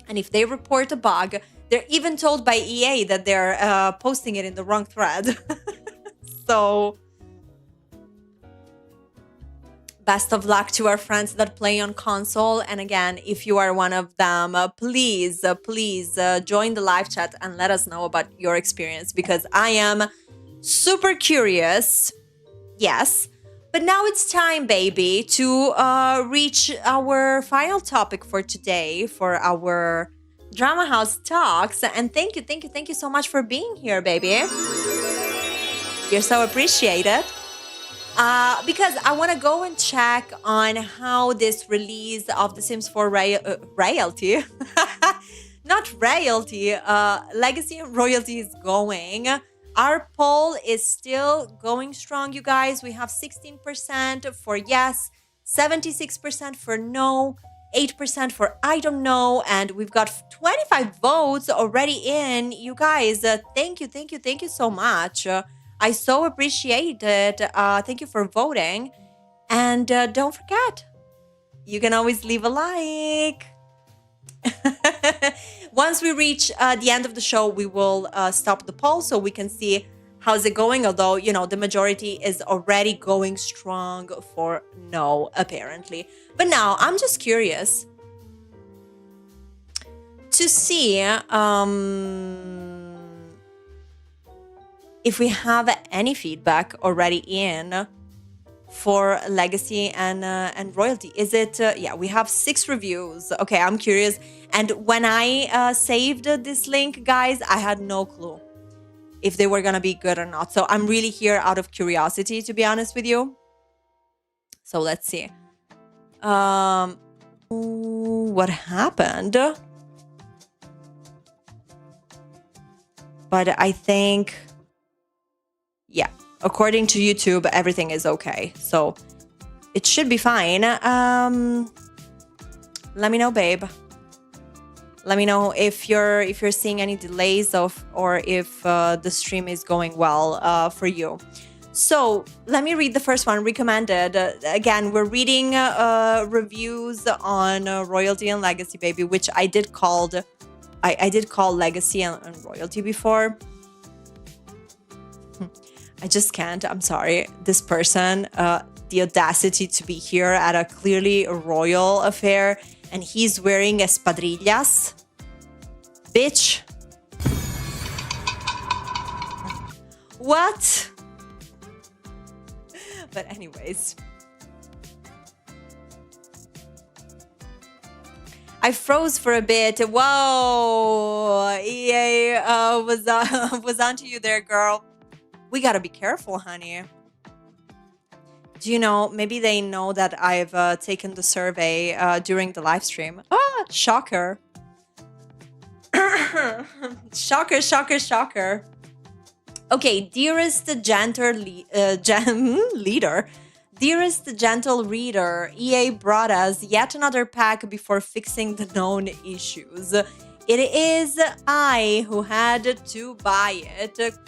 And if they report a bug, they're even told by EA that they're posting it in the wrong thread. So best of luck to our friends that play on console. And again, if you are one of them, please join the live chat and let us know about your experience, because I am super curious. Yes, but now it's time, baby, to reach our final topic for today, for our Drama House Talks. And thank you so much for being here, baby. You're so appreciated. Because I want to go and check on how this release of The Sims 4 royalty, not royalty, legacy and royalty is going. Our poll is still going strong, you guys. We have 16% for yes, 76% for no, 8% for I don't know, and we've got 25 votes already in. You guys, thank you so much. I so appreciate it. Thank you for voting. And don't forget, you can always leave a like. Once we reach the end of the show, we will stop the poll so we can see how's it going. Although, you know, the majority is already going strong for no, apparently. But now I'm just curious to see if we have any feedback already in for legacy and royalty. Is it yeah, we have 6 reviews. Okay, I'm curious. And when I saved this link, guys, I had no clue if they were gonna be good or not. So I'm really here out of curiosity, to be honest with you. So let's see. What happened? But I think, yeah, according to YouTube, everything is okay. So it should be fine. Let me know, babe. Let me know if you're seeing any delays or if the stream is going well for you. So let me read the first one, recommended. Again, we're reading reviews on royalty and legacy, baby, which I did call legacy and royalty before. I just can't. I'm sorry. This person, the audacity to be here at a clearly royal affair, and he's wearing espadrillas. Bitch. What? But anyways. I froze for a bit. Whoa, EA was onto you there, girl. We gotta be careful, honey. Do you know? Maybe they know that I've taken the survey during the live stream. Ah, shocker! Shocker! Shocker! Shocker! Okay, dearest gentle leader. Dearest gentle reader, EA brought us yet another pack before fixing the known issues. It is I who had to buy it, of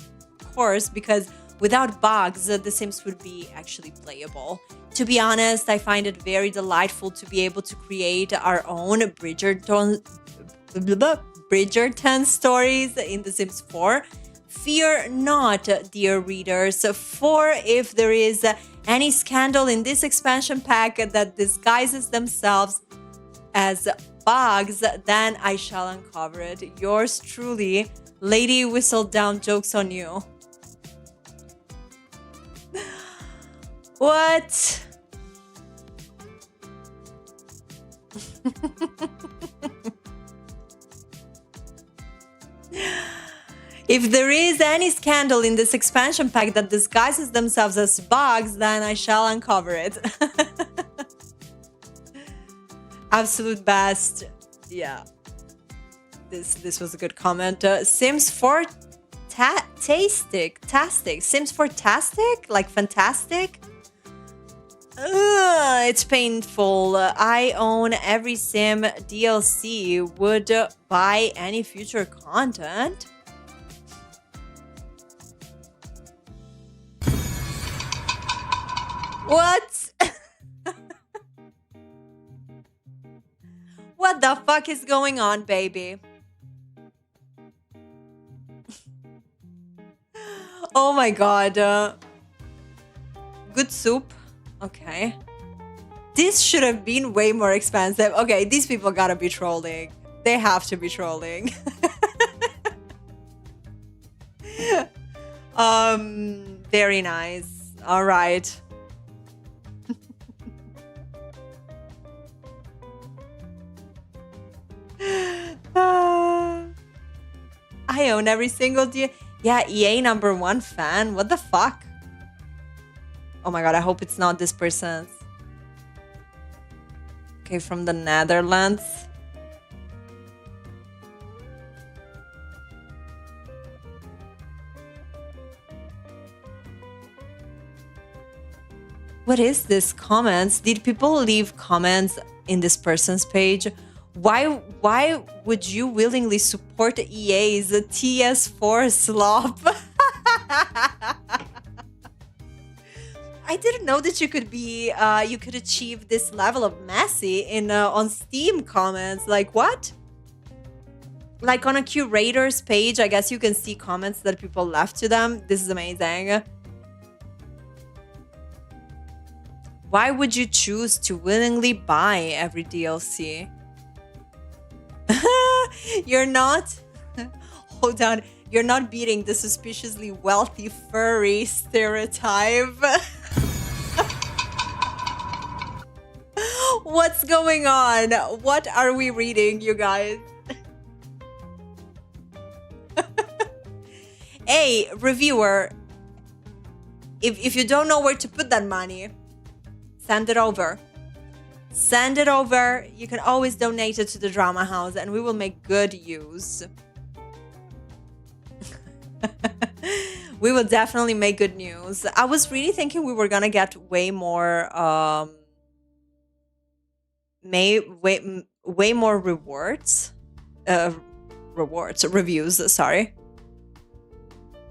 course, because without bugs, The Sims would be actually playable. To be honest, I find it very delightful to be able to create our own Bridgerton stories in The Sims 4. Fear not, dear readers, for if there is any scandal in this expansion pack that disguises themselves as bugs, then I shall uncover it. Yours truly, Lady Whistledown. Jokes on you. What? If there is any scandal in this expansion pack that disguises themselves as bugs, then I shall uncover it. Absolute best. Yeah. This was a good comment. Sims 4 tastic. Sims 4 tastic? Like fantastic? It's painful. I own every Sim DLC. Would buy any future content. What? What the fuck is going on, baby? Oh my god. Good soup. Okay. This should have been way more expensive. Okay, these people gotta be trolling. They have to be trolling. Very nice. All right. I own every single Yeah, EA #1 fan. What the fuck? Oh my god, I hope it's not this person's. Okay, from the Netherlands. What is this comments? Did people leave comments in this person's page? Why would you willingly support EA's TS4 slop? I didn't know that you could be you could achieve this level of messy in on Steam comments. Like what? Like on a curator's page, I guess you can see comments that people left to them. This is amazing. Why would you choose to willingly buy every DLC? You're not... Hold on. You're not beating the suspiciously wealthy furry stereotype. What's going on? What are we reading, you guys? Hey, reviewer. If you don't know where to put that money, send it over. Send it over. You can always donate it to the Drama House and we will make good use. We will definitely make good news. I was really thinking we were gonna get way more way more reviews, sorry.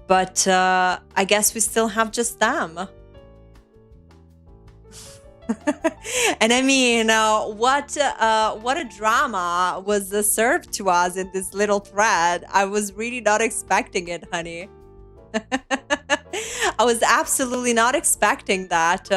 But I guess we still have just them. And I mean, what a drama was served to us in this little thread. I was really not expecting it, honey. I was absolutely not expecting that.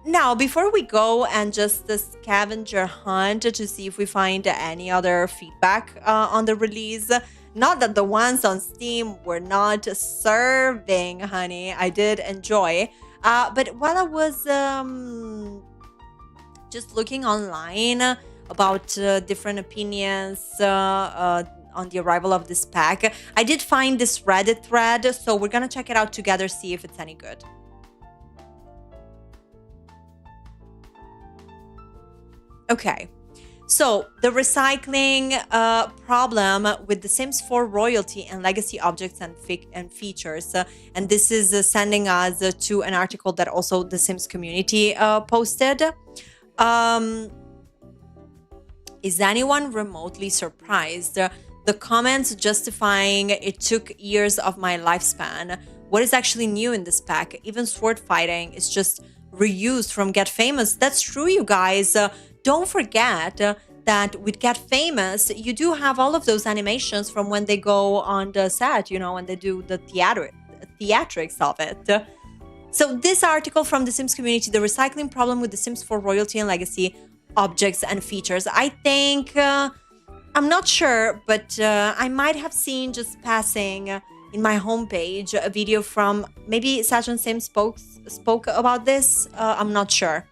Now, before we go and just the scavenger hunt to see if we find any other feedback on the release, not that the ones on Steam were not serving, honey. I did enjoy. But while I was just looking online about different opinions on the arrival of this pack, I did find this Reddit thread, so we're gonna check it out together, see if it's any good. Okay, so the recycling problem with The Sims 4 royalty and legacy objects and features, and this is sending us to an article that also the Sims community posted. Is anyone remotely surprised? The comments justifying it took years of my lifespan. What is actually new in this pack? Even sword fighting is just reused from Get Famous. That's true, you guys. Don't forget that with Get Famous, you do have all of those animations from when they go on the set, you know, when they do the theatrics of it. So this article from the Sims community, the recycling problem with The Sims 4 royalty and legacy objects and features. I think, I'm not sure, but I might have seen just passing in my homepage a video from maybe Sajan Sim spoke about this. I'm not sure.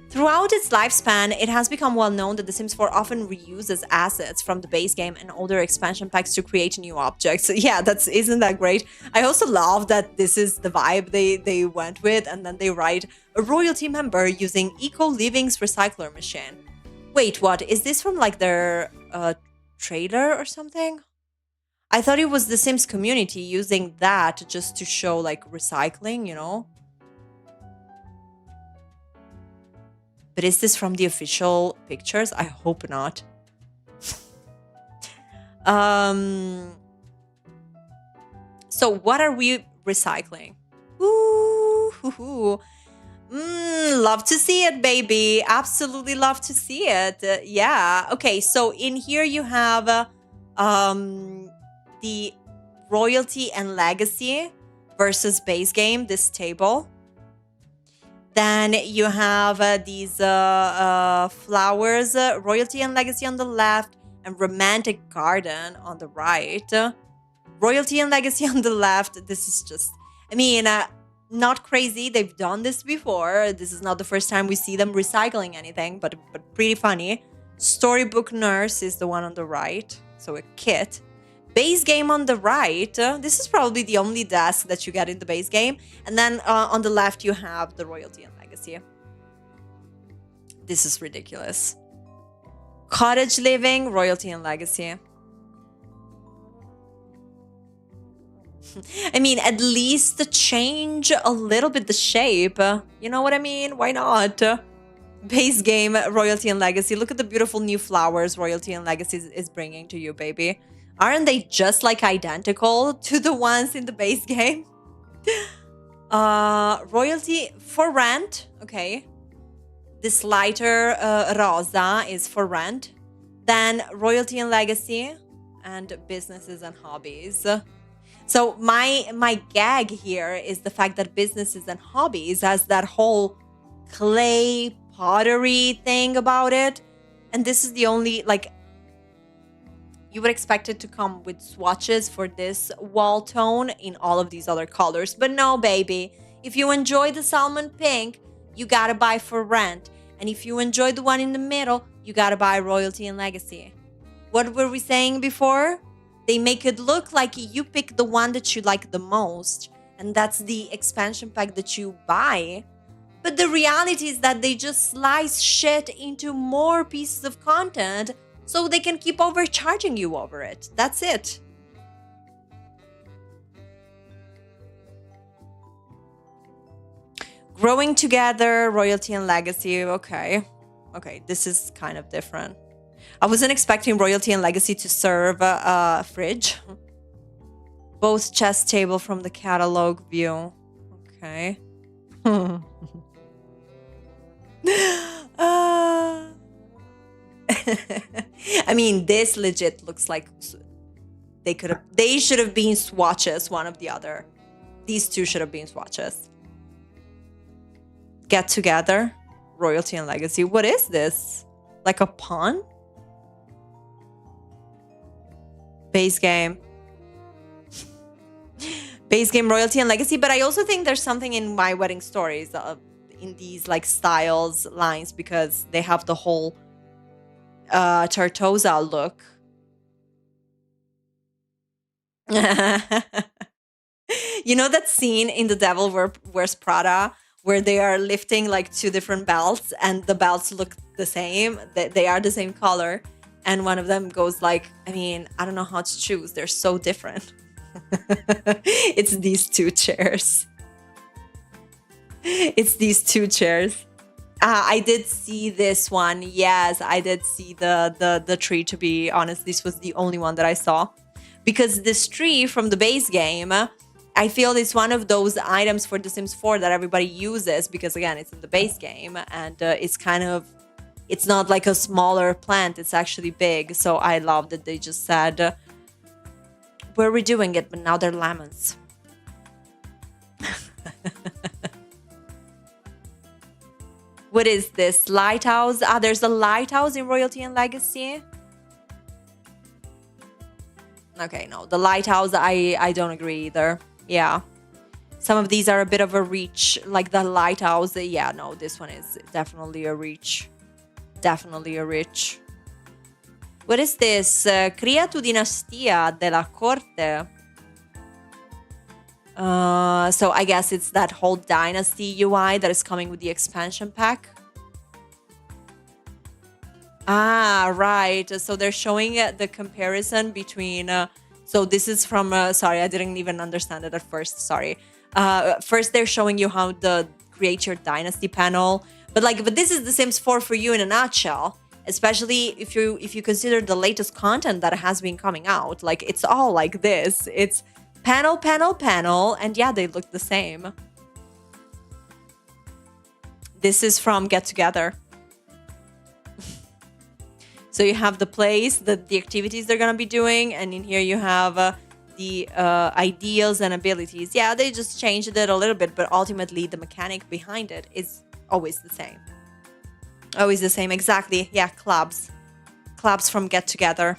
Throughout its lifespan, it has become well known that The Sims 4 often reuses assets from the base game and older expansion packs to create new objects. Yeah, isn't that great? I also love that this is the vibe they went with, and then they write a royalty member using Eco Living's recycler machine. Wait, what? Is this from like their trailer or something? I thought it was the Sims community using that just to show like recycling, you know? But is this from the official pictures? I hope not. So what are we recycling? Ooh, love to see it, baby. Absolutely love to see it. Yeah. Okay, so in here you have the royalty and legacy versus base game, this table. Then you have these flowers, royalty and legacy on the left, and romantic garden on the right. Royalty and legacy on the left. This is just, I mean, not crazy. They've done this before. This is not the first time we see them recycling anything, but pretty funny. Storybook nurse is the one on the right. So a kit. Base game on the right. This is probably the only desk that you get in the base game. And then on the left, you have the royalty and legacy. This is ridiculous. Cottage living, royalty and legacy. I mean, at least change a little bit the shape. You know what I mean? Why not? Base game, royalty and legacy. Look at the beautiful new flowers royalty and legacy is bringing to you, baby. Aren't they just like identical to the ones in the base game? Royalty for rent. Okay. This lighter rosa is for rent. Then royalty and legacy and businesses and hobbies. So my gag here is the fact that businesses and hobbies has that whole clay pottery thing about it. And this is the only, like, you would expect it to come with swatches for this wall tone in all of these other colors. But no, baby. If you enjoy the salmon pink, you gotta buy for rent. And if you enjoy the one in the middle, you gotta buy royalty and legacy. What were we saying before? They make it look like you pick the one that you like the most. And that's the expansion pack that you buy. But the reality is that they just slice shit into more pieces of content so they can keep overcharging you over it. That's it. Growing together, royalty and legacy. Okay. Okay, this is kind of different. I wasn't expecting royalty and legacy to serve a fridge. Both chess table from the catalog view. Okay. I mean, this legit looks like they should have been swatches, one of the other. These two should have been swatches. Get together, royalty and legacy. What is this? Like a pun? Base game. Base game, royalty and legacy. But I also think there's something in My Wedding Stories in these like styles lines because they have the whole Tartosa look. You know that scene in The Devil Wears Prada where they are lifting like two different belts and the belts look the same? They are the same color. And one of them goes like, I mean, I don't know how to choose. They're so different. It's these two chairs. It's these two chairs. I did see this one. Yes, I did see the tree, to be honest. This was the only one that I saw. Because this tree from the base game, I feel it's one of those items for The Sims 4 that everybody uses because, again, it's in the base game and it's kind of, it's not like a smaller plant. It's actually big. So I love that they just said, we're redoing it, but now they're lemons. What is this? Lighthouse? Ah, there's a lighthouse in Royalty and Legacy. Okay, no, the lighthouse, I don't agree either. Yeah. Some of these are a bit of a reach, like the lighthouse. Yeah, no, this one is definitely a reach. Definitely a reach. What is this? Cria tu dinastia della corte. So I guess it's that whole dynasty UI that is coming with the expansion pack. Ah, right. So they're showing the comparison between... so this is from... sorry, I didn't even understand it at first. Sorry. First, they're showing you how to create your dynasty panel. But this is The Sims 4 for you in a nutshell. Especially if you consider the latest content that has been coming out. Like, it's all like this. It's panel, panel, panel. And yeah, they look the same. This is from Get Together. So you have the place, the activities they're going to be doing. And in here you have the ideals and abilities. Yeah, they just changed it a little bit. But ultimately, the mechanic behind it is always the same. Always the same, exactly. Yeah, clubs. Clubs from Get Together.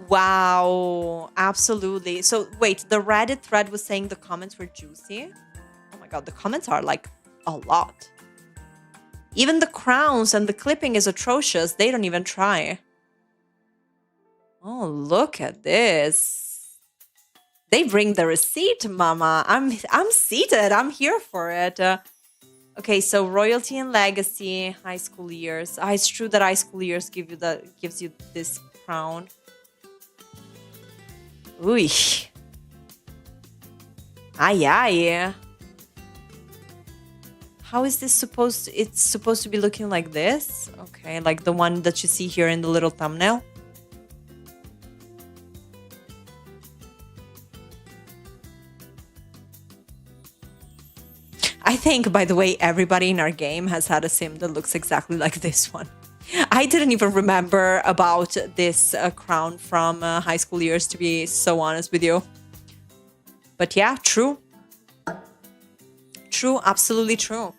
Wow, absolutely. So wait, the Reddit thread was saying the comments were juicy. Oh my god, the comments are like a lot. Even the crowns and the clipping is atrocious. They don't even try. Oh, look at this. They bring the receipt, mama. I'm seated. I'm here for it. Okay, so Royalty and Legacy, high school years. Ah, it's true that high school years gives you this crown. Ooh. Ay, ay. How is this supposed to... It's supposed to be looking like this? Okay, like the one that you see here in the little thumbnail. I think, by the way, everybody in our game has had a sim that looks exactly like this one. I didn't even remember about this crown from high school years, to be so honest with you. But yeah, true. True, absolutely true.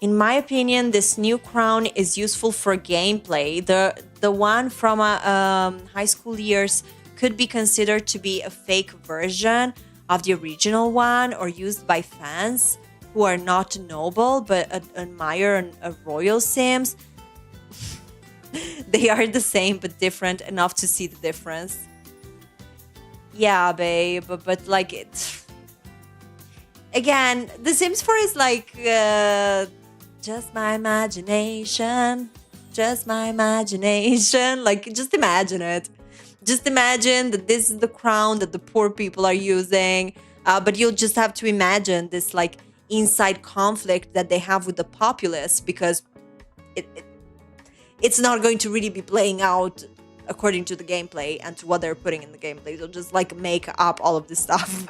In my opinion, this new crown is useful for gameplay. The one from high school years could be considered to be a fake version of the original one, or used by fans who are not noble but admire royal sims. They are the same but different enough to see the difference. Yeah, babe, but like it. Again, The Sims 4 is like just my imagination. Just my imagination. Like, just imagine it. Just imagine that this is the crown that the poor people are using. But you'll just have to imagine this like inside conflict that they have with the populace, because it's not going to really be playing out according to the gameplay and to what they're putting in the gameplay. They'll just like make up all of this stuff.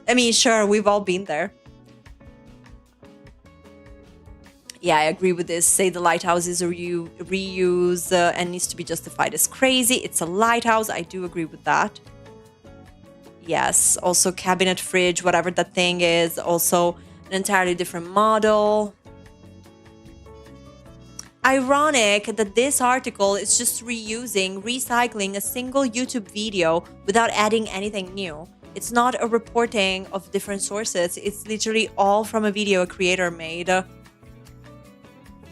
I mean, sure, we've all been there. Yeah, I agree with this. Say the lighthouse is a reuse and needs to be justified as crazy. It's a lighthouse. I do agree with that. Yes, also cabinet, fridge, whatever that thing is. Also an entirely different model. Ironic that this article is just recycling a single YouTube video without adding anything new. It's not a reporting of different sources. It's literally all from a video a creator made.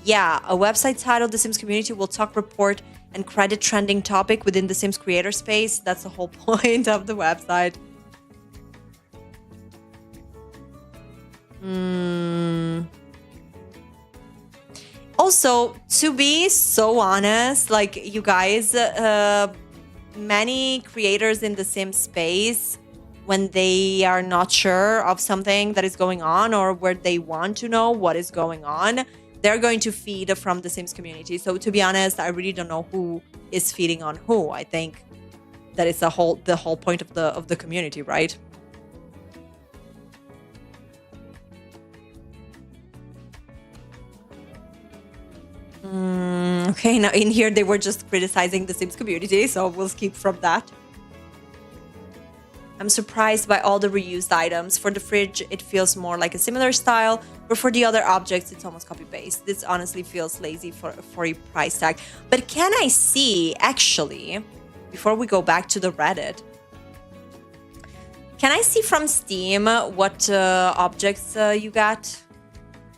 Yeah, a website titled The Sims Community will talk, report, and credit trending topic within the Sims creator space. That's the whole point of the website. Also, to be so honest, like you guys, many creators in the Sims space, when they are not sure of something that is going on or where they want to know what is going on, they're going to feed from the Sims community. So to be honest, I really don't know who is feeding on who. I think that is the whole point of the community, right? Okay, now in here they were just criticizing the Sims community, so we'll skip from that. I'm surprised by all the reused items. For the fridge, it feels more like a similar style, but for the other objects, it's almost copy-paste. This honestly feels lazy for a price tag. But can I see, actually, before we go back to the Reddit, can I see from Steam what objects you got?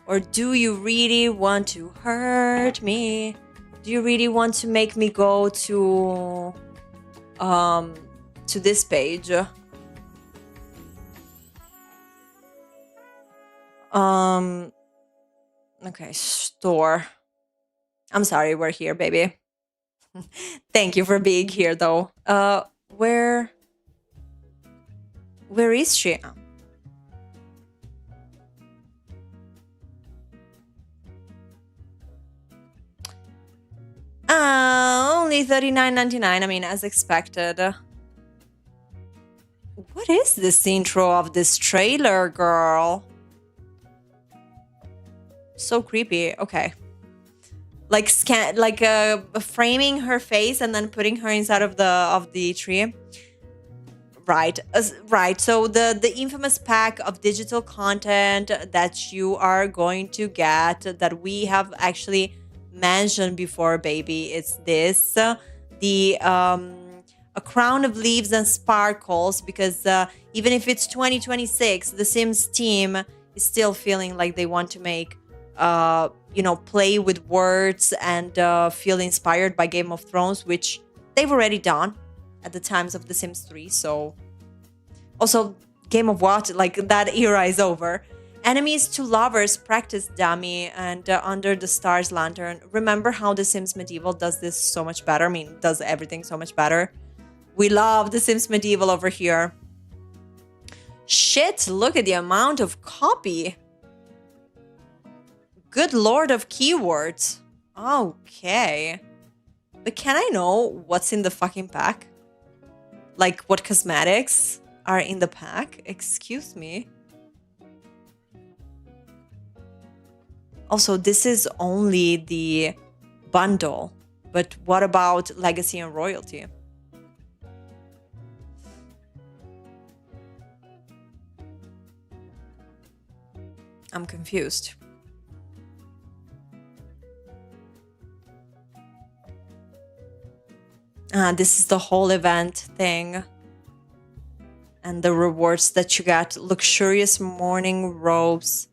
Or do you really want to hurt me? Do you really want to make me go to this page? Okay, store. I'm sorry, we're here, baby. Thank you for being here, though. Where is she? Only $39.99. I mean, as expected. What is this intro of this trailer, girl? So creepy. Okay. Like framing her face and then putting her inside of the tree. Right. Right. So the infamous pack of digital content that you are going to get, that we have actually mentioned before, baby, it's this, a crown of leaves and sparkles, because even if it's 2026, the Sims team is still feeling like they want to make play with words and feel inspired by Game of Thrones, which they've already done at the times of The Sims 3. So also Game of what, like that era is over. Enemies to lovers practice dummy and under the stars lantern. Remember how The Sims Medieval does this so much better? I mean, does everything so much better. We love The Sims Medieval over here. Shit, look at the amount of copy. Good lord of keywords. Okay. But can I know what's in the fucking pack? Like, what cosmetics are in the pack? Excuse me. Also, this is only the bundle. But what about Legacy and Royalty? I'm confused. This is the whole event thing. And the rewards that you got. Luxurious morning robes.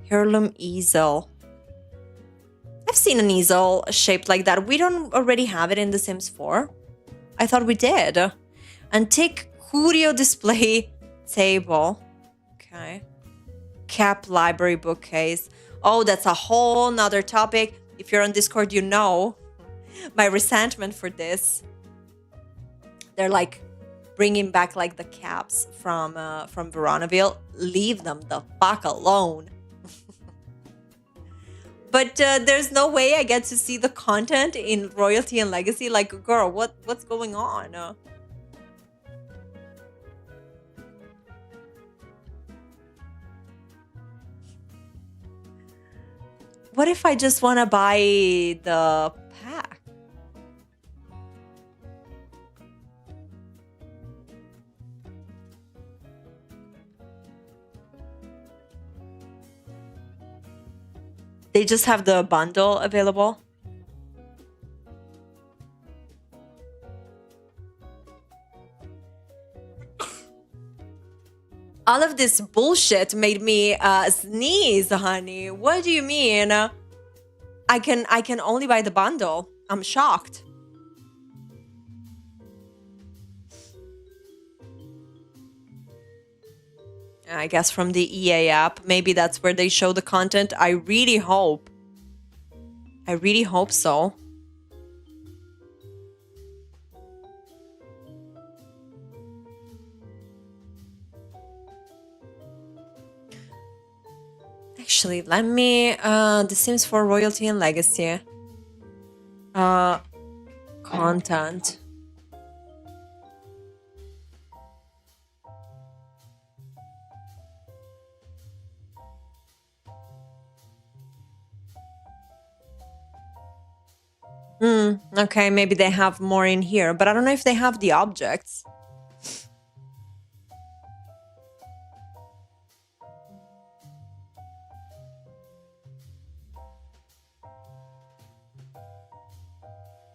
Heirloom easel. I've seen an easel shaped like that. We don't already have it in The Sims 4. I thought we did. Antique curio display table. Okay. Cap library bookcase. Oh, that's a whole nother topic. If you're on Discord, you know my resentment for this. They're like bringing back like the caps from Veronaville. Leave them the fuck alone. But there's no way I get to see the content in Royalty and Legacy. Like, girl, what's going on? What if I just want to buy the pack? They just have the bundle available. All of this bullshit made me sneeze, honey. What do you mean? I can only buy the bundle. I'm shocked. I guess from the EA app, maybe that's where they show the content. I really hope. I really hope so. Actually, let me The Sims 4 Royalty and Legacy. Content. Okay, maybe they have more in here, but I don't know if they have the objects.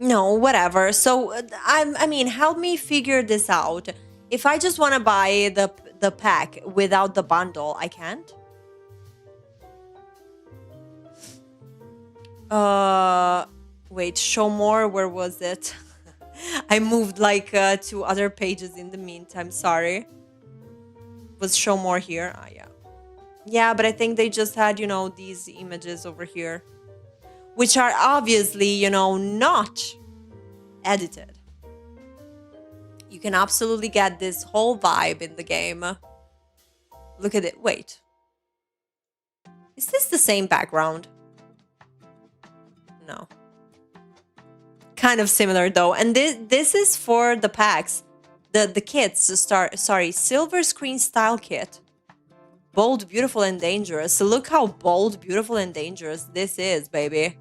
No, whatever. So I mean, help me figure this out. If I just want to buy the pack without the bundle, I can't. Wait, show more. Where was it? I moved like to other pages in the meantime. Sorry. Was show more here? Ah, yeah. Yeah, but I think they just had, you know, these images over here, which are obviously, you know, not edited. You can absolutely get this whole vibe in the game. Look at it. Wait. Is this the same background? No. Kind of similar though. And this is for the packs. The kits to start. Sorry, silver screen style kit. Bold, beautiful, and dangerous. So look how bold, beautiful, and dangerous this is, baby.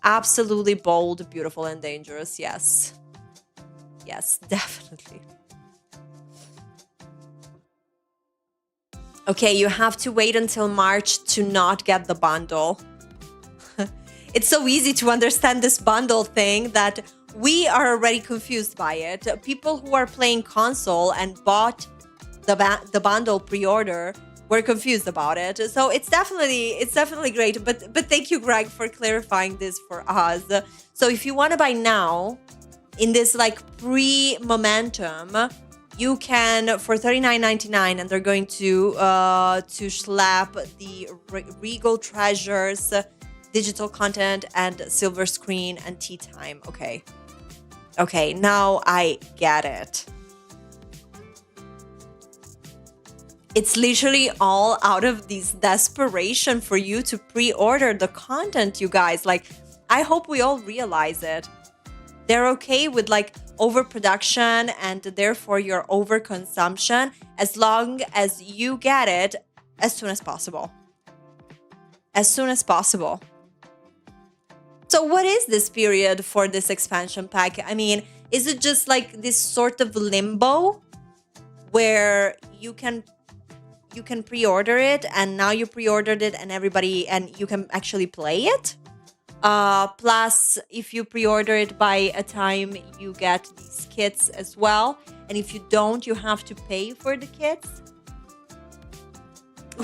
Absolutely bold, beautiful, and dangerous. Yes. Yes, definitely. Okay, you have to wait until March to not get the bundle. It's so easy to understand this bundle thing that we are already confused by it. People who are playing console and bought the bundle pre-order were confused about it. So it's definitely great. But thank you, Greg, for clarifying this for us. So if you want to buy now in this like pre-momentum, you can for $39.99, and they're going to slap the Regal Treasures digital content and silver screen and tea time. Okay, now I get it. It's literally all out of this desperation for you to pre-order the content, you guys. Like, I hope we all realize it. They're okay with like overproduction and therefore your overconsumption as long as you get it as soon as possible. As soon as possible. So what is this period for this expansion pack? I mean, is it just like this sort of limbo where you can pre-order it and now you pre-ordered it and you can actually play it? Plus, if you pre-order it by a time, you get these kits as well. And if you don't, you have to pay for the kits.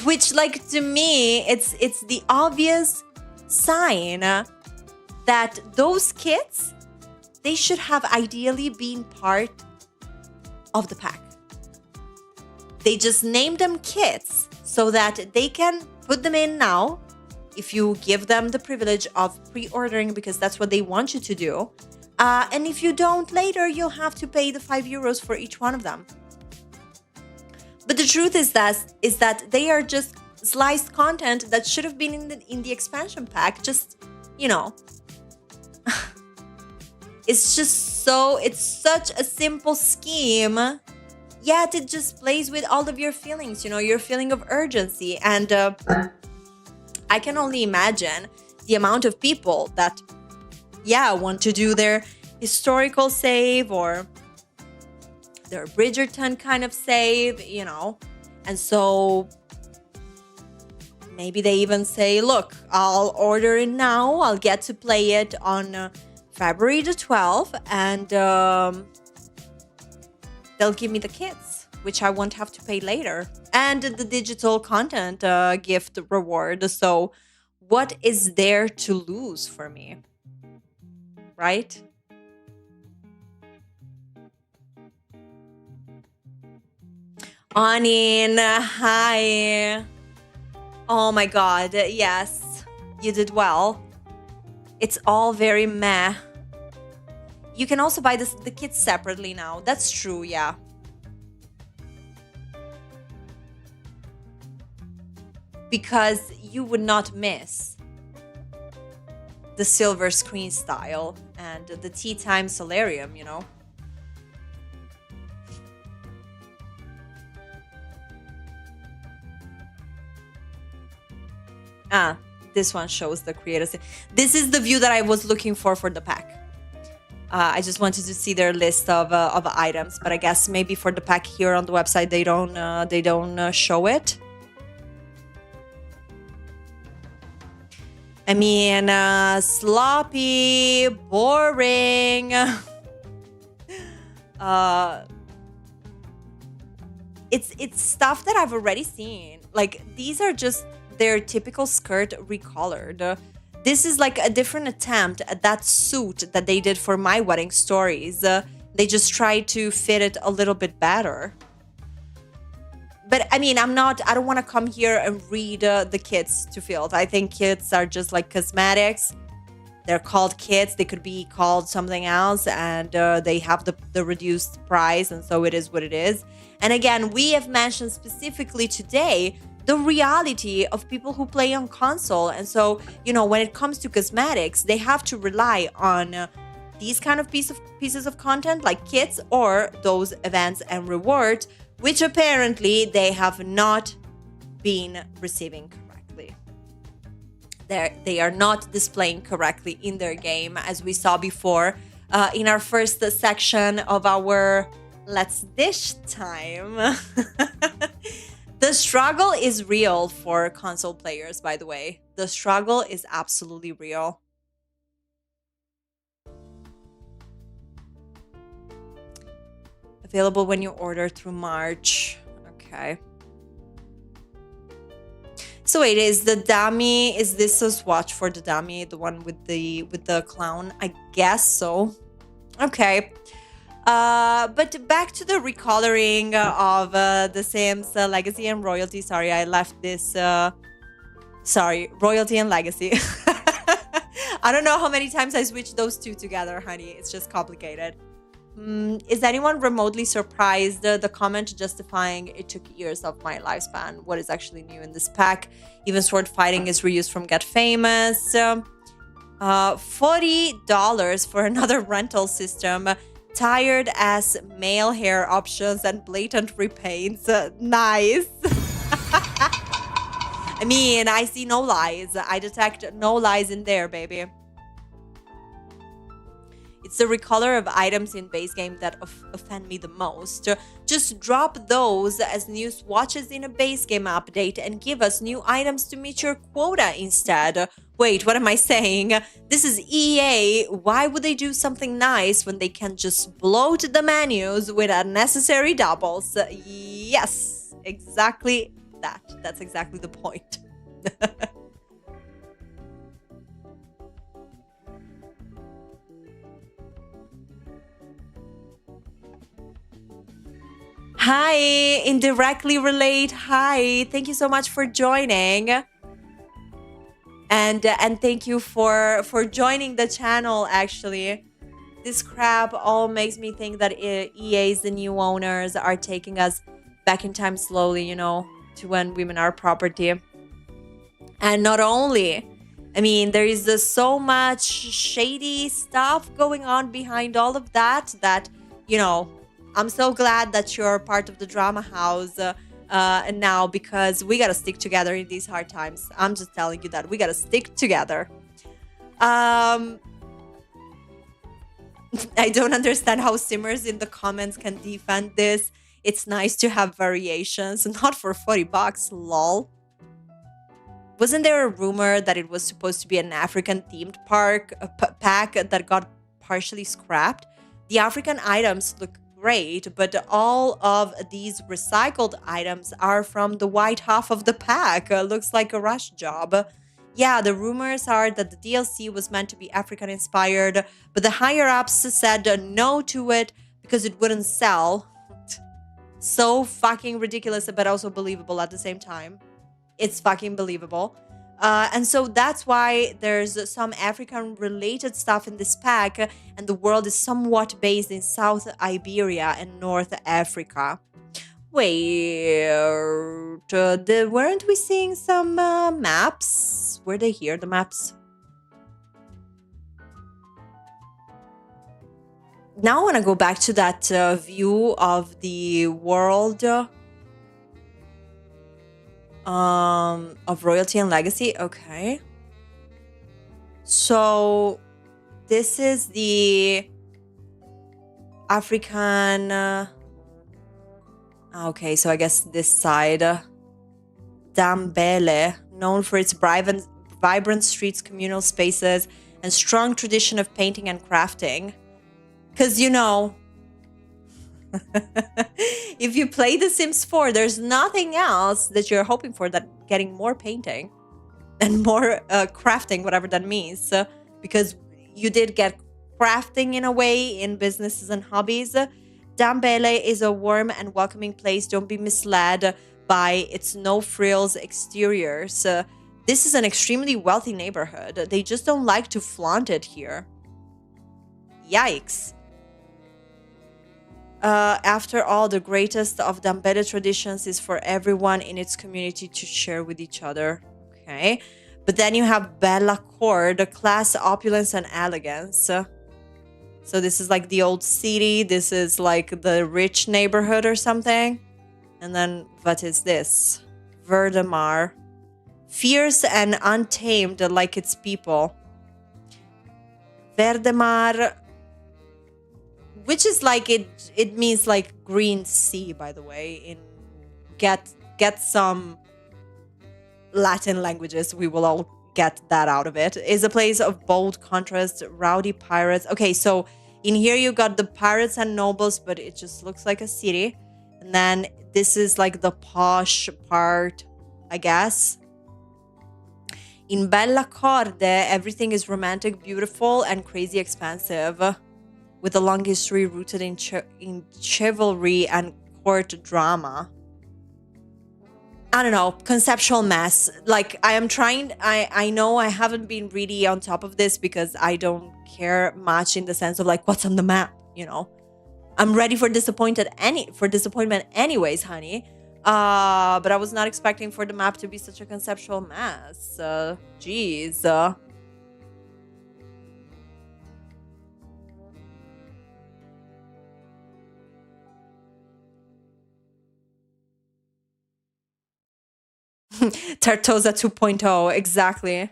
Which, like, to me, it's the obvious sign that those kits, they should have ideally been part of the pack. They just named them kits so that they can put them in now if you give them the privilege of pre-ordering, because that's what they want you to do. And if you don't later, you'll have to pay the €5 for each one of them. But the truth is that they are just sliced content that should have been in the expansion pack. Just, you know, it's such a simple scheme, yet it just plays with all of your feelings, you know, your feeling of urgency. And I can only imagine the amount of people that, want to do their historical save or their Bridgerton kind of save, you know. And so maybe they even say, look, I'll order it now. I'll get to play it on February the 12th. And they'll give me the kits, which I won't have to pay later. and the digital content gift reward. So, what is there to lose for me? Right? Anin, hi. Oh my god, yes. You did well. It's all very meh. You can also buy the kits separately now. That's true, yeah. Because you would not miss the silver screen style and the tea time solarium, you know? Ah, this one shows the creators. This is the view that I was looking for the pack. I just wanted to see their list of items, but I guess maybe for the pack here on the website they don't show it. I mean, sloppy, boring. It's stuff that I've already seen. Like, these are just their typical skirt recolored. This is like a different attempt at that suit that they did for My Wedding Stories. They just tried to fit it a little bit better. But I mean, I don't want to come here and read the kits to field. I think kits are just like cosmetics. They're called kits. They could be called something else, and they have the reduced price, and so it is what it is. And again, we have mentioned specifically today the reality of people who play on console. And so, you know, when it comes to cosmetics, they have to rely on these kind of pieces of content like kits or those events and rewards, which apparently they have not been receiving correctly. They are not displaying correctly in their game, as we saw before in our first section of our Let's Dish time. The struggle is real for console players, by the way. The struggle is absolutely real. Available when you order through March. Okay. So wait, is the dummy, is this a swatch for the dummy? The one with the clown? I guess so. Okay. But back to the recoloring of The Sims Legacy and Royalty. Sorry, I left this. Sorry, Royalty and Legacy. I don't know how many times I switched those two together, honey. It's just complicated. Is anyone remotely surprised? The comment justifying it took years of my lifespan. What is actually new in this pack? Even sword fighting is reused from Get Famous. $40 for another rental system. Tired ass male hair options and blatant repaints. Nice. I mean, I see no lies. I detect no lies in there, baby. It's the recolor of items in base game that offend me the most. Just drop those as new swatches in a base game update and give us new items to meet your quota instead. Wait, what am I saying? This is EA. Why would they do something nice when they can just bloat the menus with unnecessary doubles? Yes, exactly that. That's exactly the point. Hi, indirectly relate. Hi, thank you so much for joining, and thank you for joining the channel. Actually, this crap all makes me think that EA's the new owners are taking us back in time slowly, you know, to when women are property. And not only, I mean, there is so much shady stuff going on behind all of that, you know, I'm so glad that you're part of the drama house now, because we gotta stick together in these hard times. I'm just telling you that we gotta stick together. I don't understand how Simmers in the comments can defend this. It's nice to have variations, not for $40, lol. Wasn't there a rumor that it was supposed to be an African themed pack that got partially scrapped? The African items look great, but all of these recycled items are from the white half of the pack. Looks like a rush job. Yeah, the rumors are that the DLC was meant to be African inspired, but the higher ups said no to it because it wouldn't sell. So fucking ridiculous, but also believable at the same time. It's fucking believable. And so that's why there's some African related stuff in this pack, and the world is somewhat based in South Iberia and North Africa. Wait, weren't we seeing some maps? Were they here, the maps? Now I want to go back to that view of the world of royalty and legacy. Okay. So this is the African okay, so I guess this side, Dambele, known for its vibrant streets, communal spaces, and strong tradition of painting and crafting. Because, you know, if you play The Sims 4, there's nothing else that you're hoping for than getting more painting and more crafting, whatever that means. Because you did get crafting in a way in businesses and hobbies. Dambele is a warm and welcoming place. Don't be misled by its no-frills exteriors. This is an extremely wealthy neighborhood. They just don't like to flaunt it here. Yikes. After all, the greatest of Dambele traditions is for everyone in its community to share with each other. Okay. But then you have Bella Core, the class, opulence, and elegance. So this is like the old city. This is like the rich neighborhood or something. And then what is this? Verdemar. Fierce and untamed like its people. Verdemar, which is like it means like green sea, by the way. In get some Latin languages, we will all get that out of it. Is a place of bold contrast, rowdy pirates. Okay, so in here you got the pirates and nobles, but it just looks like a city. And then this is like the posh part, I guess. In Bella Corde, everything is romantic, beautiful, and crazy expansive, with a long history rooted in chivalry and court drama. I don't know, conceptual mess. Like, I know I haven't been really on top of this because I don't care much in the sense of like, what's on the map, you know? I'm ready for disappointment anyways, honey. But I was not expecting for the map to be such a conceptual mess. Jeez. Tartosa 2.0, exactly.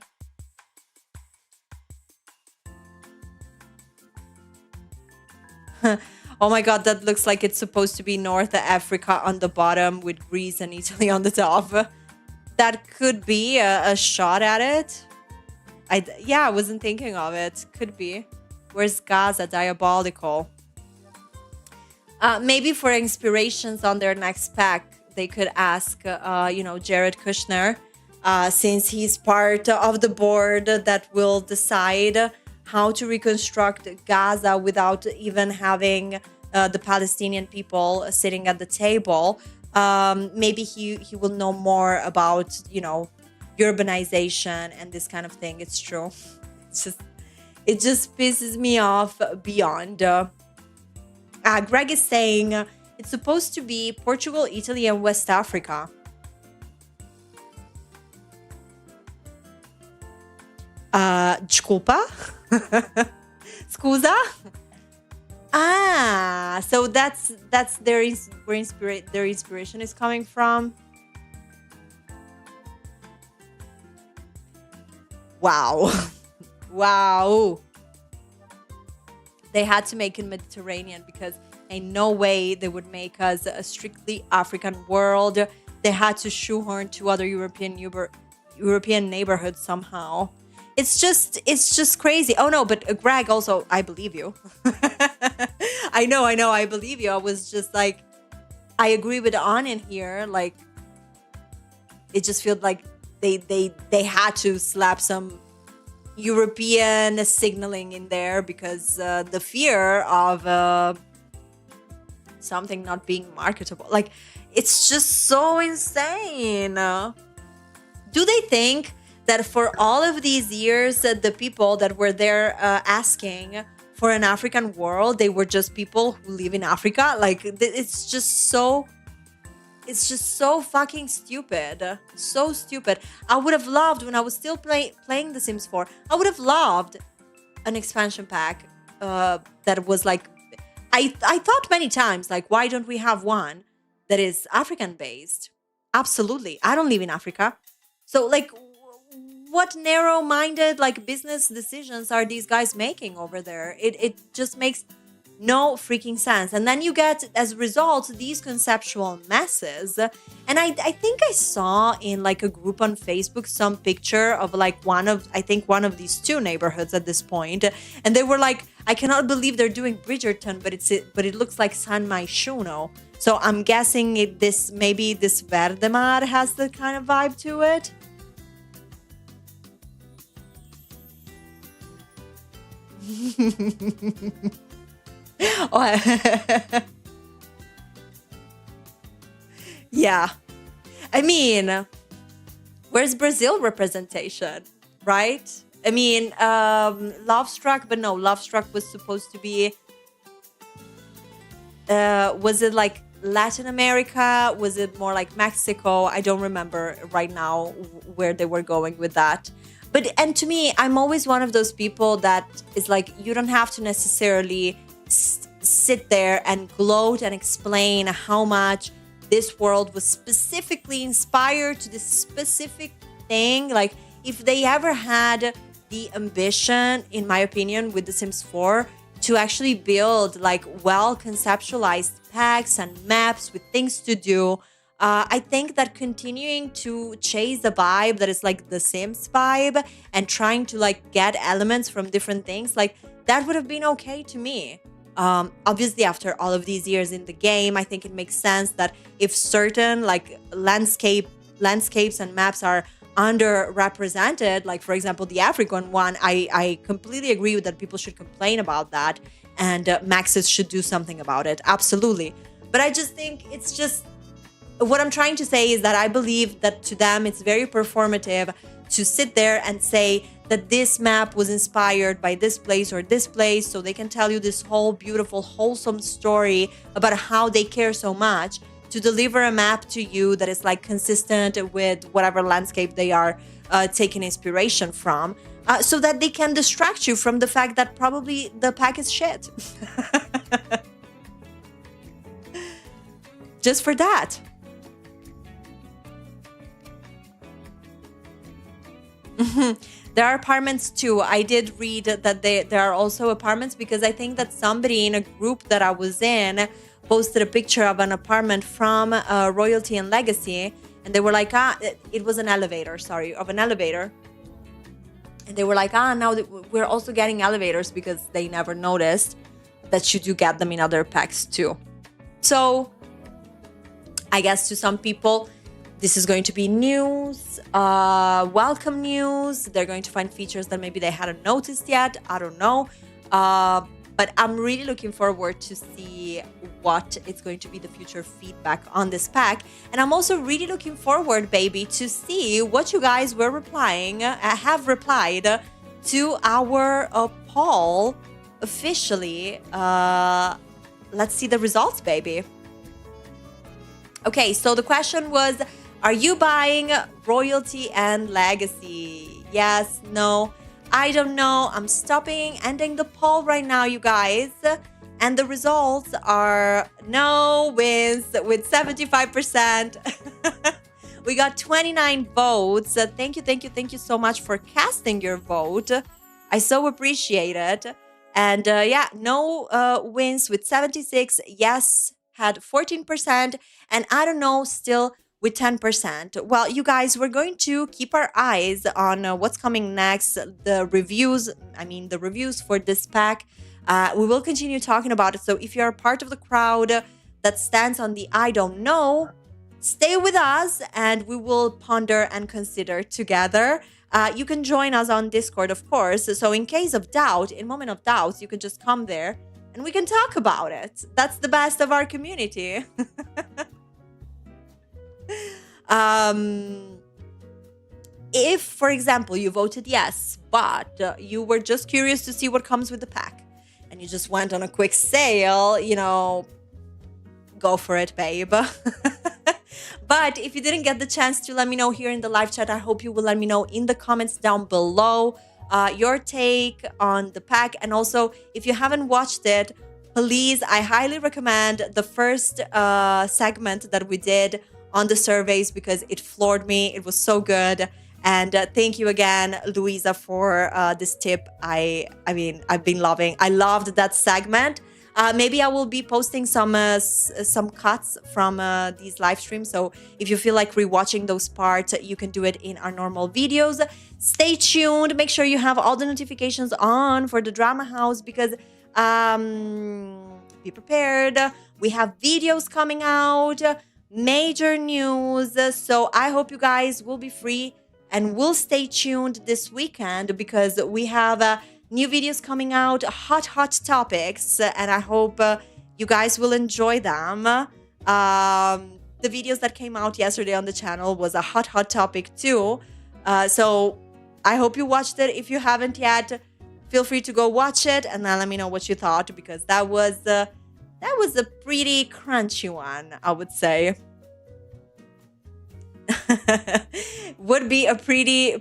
Oh my god, that looks like it's supposed to be North Africa on the bottom with Greece and Italy on the top. That could be a shot at it. I wasn't thinking of it. Could be. Where's Gaza? Diabolical. Maybe for inspirations on their next pack, they could ask, Jared Kushner, since he's part of the board that will decide how to reconstruct Gaza without even having the Palestinian people sitting at the table. Maybe he will know more about, urbanization and this kind of thing. It's true. It just pisses me off beyond. Greg is saying it's supposed to be Portugal, Italy, and West Africa. Desculpa? Scusa? So that's where their inspiration is coming from. Wow. Wow. They had to make it Mediterranean because ain't no way they would make us a strictly African world. They had to shoehorn to other European neighborhoods somehow. it's just crazy. Oh no, but Greg, also, I believe you. I know, I believe you. I was just like, I agree with Onion here. Like, it just feels like they had to slap some European signaling in there because the fear of something not being marketable. Like, it's just so insane. Do they think that for all of these years, the people that were there asking for an African world, they were just people who live in Africa? Like, it's just so fucking stupid. So stupid. I would have loved, when I was still playing The Sims 4, I would have loved an expansion pack that was like, I thought many times, like, why don't we have one that is African based? Absolutely. I don't live in Africa. So, like, what narrow-minded, like, business decisions are these guys making over there? It just makes no freaking sense. And then you get, as a result, these conceptual messes. And I think I saw in, like, a group on Facebook some picture of, like, one of these two neighborhoods at this point. And they were like, I cannot believe they're doing Bridgerton, but it looks like San Myshuno. So I'm guessing maybe this Verdemar has the kind of vibe to it. Oh, yeah. I mean, where's Brazil representation, right? I mean, Lovestruck, but no, Lovestruck was supposed to be. Was it like Latin America? Was it more like Mexico? I don't remember right now where they were going with that. And to me, I'm always one of those people that is like, you don't have to necessarily sit there and gloat and explain how much this world was specifically inspired to this specific thing. Like, if they ever had the ambition, in my opinion, with The Sims 4, to actually build like well conceptualized packs and maps with things to do, I think that continuing to chase the vibe that is like the Sims vibe and trying to like get elements from different things, like that would have been okay to me. Obviously, after all of these years in the game, I think it makes sense that if certain like landscapes and maps are underrepresented, like for example the African one, I completely agree with that. People should complain about that, and Maxis should do something about it. Absolutely. But I just think it's just, what I'm trying to say is that I believe that to them it's very performative to sit there and say that this map was inspired by this place or this place, so they can tell you this whole beautiful, wholesome story about how they care so much to deliver a map to you that is like consistent with whatever landscape they are taking inspiration from, so that they can distract you from the fact that probably the pack is shit. Just for that. There are apartments too. I did read that there are also apartments, because I think that somebody in a group that I was in posted a picture of an apartment from Royalty and Legacy, and they were like, it was an elevator, of an elevator. And they were like, now we're also getting elevators, because they never noticed that you do get them in other packs too. So I guess to some people, this is going to be news, welcome news. They're going to find features that maybe they hadn't noticed yet. I don't know. But I'm really looking forward to see what is going to be the future feedback on this pack. And I'm also really looking forward, baby, to see what you guys were have replied to our poll officially. Let's see the results, baby. Okay, so the question was, are you buying Royalty and Legacy? Yes, no, I don't know. I'm ending the poll right now, you guys. And the results are no wins with 75%. We got 29 votes. Thank you so much for casting your vote. I so appreciate it. And yeah, no wins with 76. Yes had 14%, and I don't know still with 10%. Well, you guys, we're going to keep our eyes on what's coming next, the reviews. I mean, the reviews for this pack. We will continue talking about it. So if you're part of the crowd that stands on the I don't know, stay with us and we will ponder and consider together. You can join us on Discord, of course. So in case of doubt, in moment of doubt, you can just come there and we can talk about it. That's the best of our community. If, for example, you voted yes, but you were just curious to see what comes with the pack and you just went on a quick sale, you know, go for it, babe. But if you didn't get the chance to let me know here in the live chat, I hope you will let me know in the comments down below your take on the pack. And also, if you haven't watched it, please, I highly recommend the first segment that we did on the surveys because it floored me. It was so good. And thank you again, Louisa, for this tip. I mean, I've been loving. I loved that segment. Maybe I will be posting some cuts from these live streams. So if you feel like rewatching those parts, you can do it in our normal videos. Stay tuned. Make sure you have all the notifications on for the Drama House because be prepared. We have videos coming out, major news. So I hope you guys will be free and will stay tuned this weekend because we have new videos coming out, hot topics, and I hope you guys will enjoy them. The videos that came out yesterday on the channel was a hot topic too. So I hope you watched it. If you haven't yet, feel free to go watch it and then let me know what you thought because that was a pretty crunchy one, I would say. Would be a pretty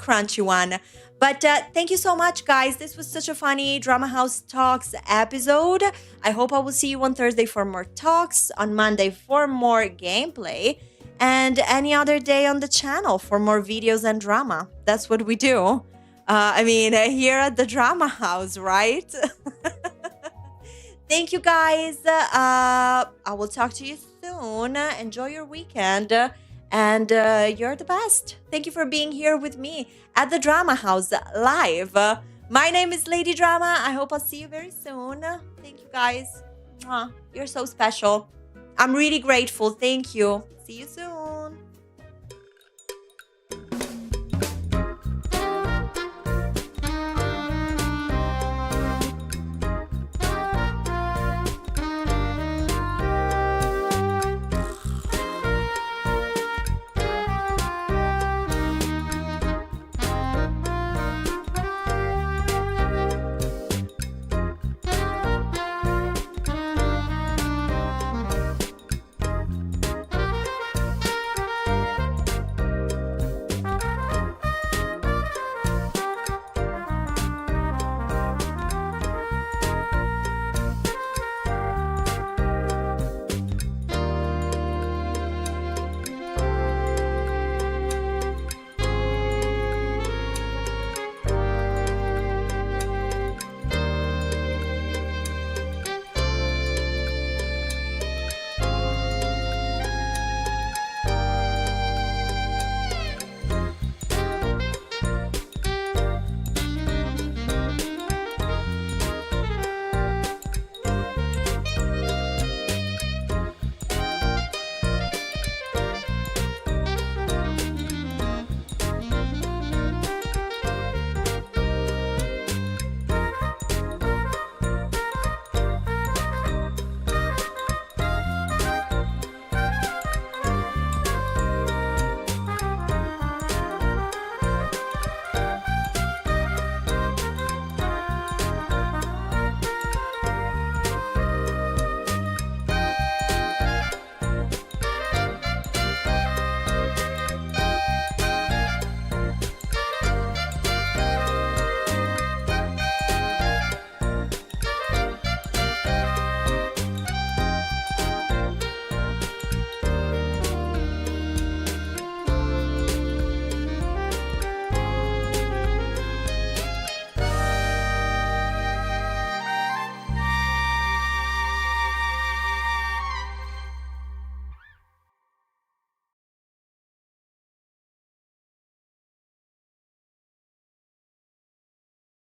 crunchy one. But thank you so much, guys. This was such a funny Drama House Talks episode. I hope I will see you on Thursday for more talks, on Monday for more gameplay, and any other day on the channel for more videos and drama. That's what we do. I mean, here at the Drama House, right? Thank you, guys. I will talk to you soon. Enjoy your weekend. And you're the best. Thank you for being here with me at the Drama House live. My name is Lady Drama. I hope I'll see you very soon. Thank you, guys. You're so special. I'm really grateful. Thank you. See you soon.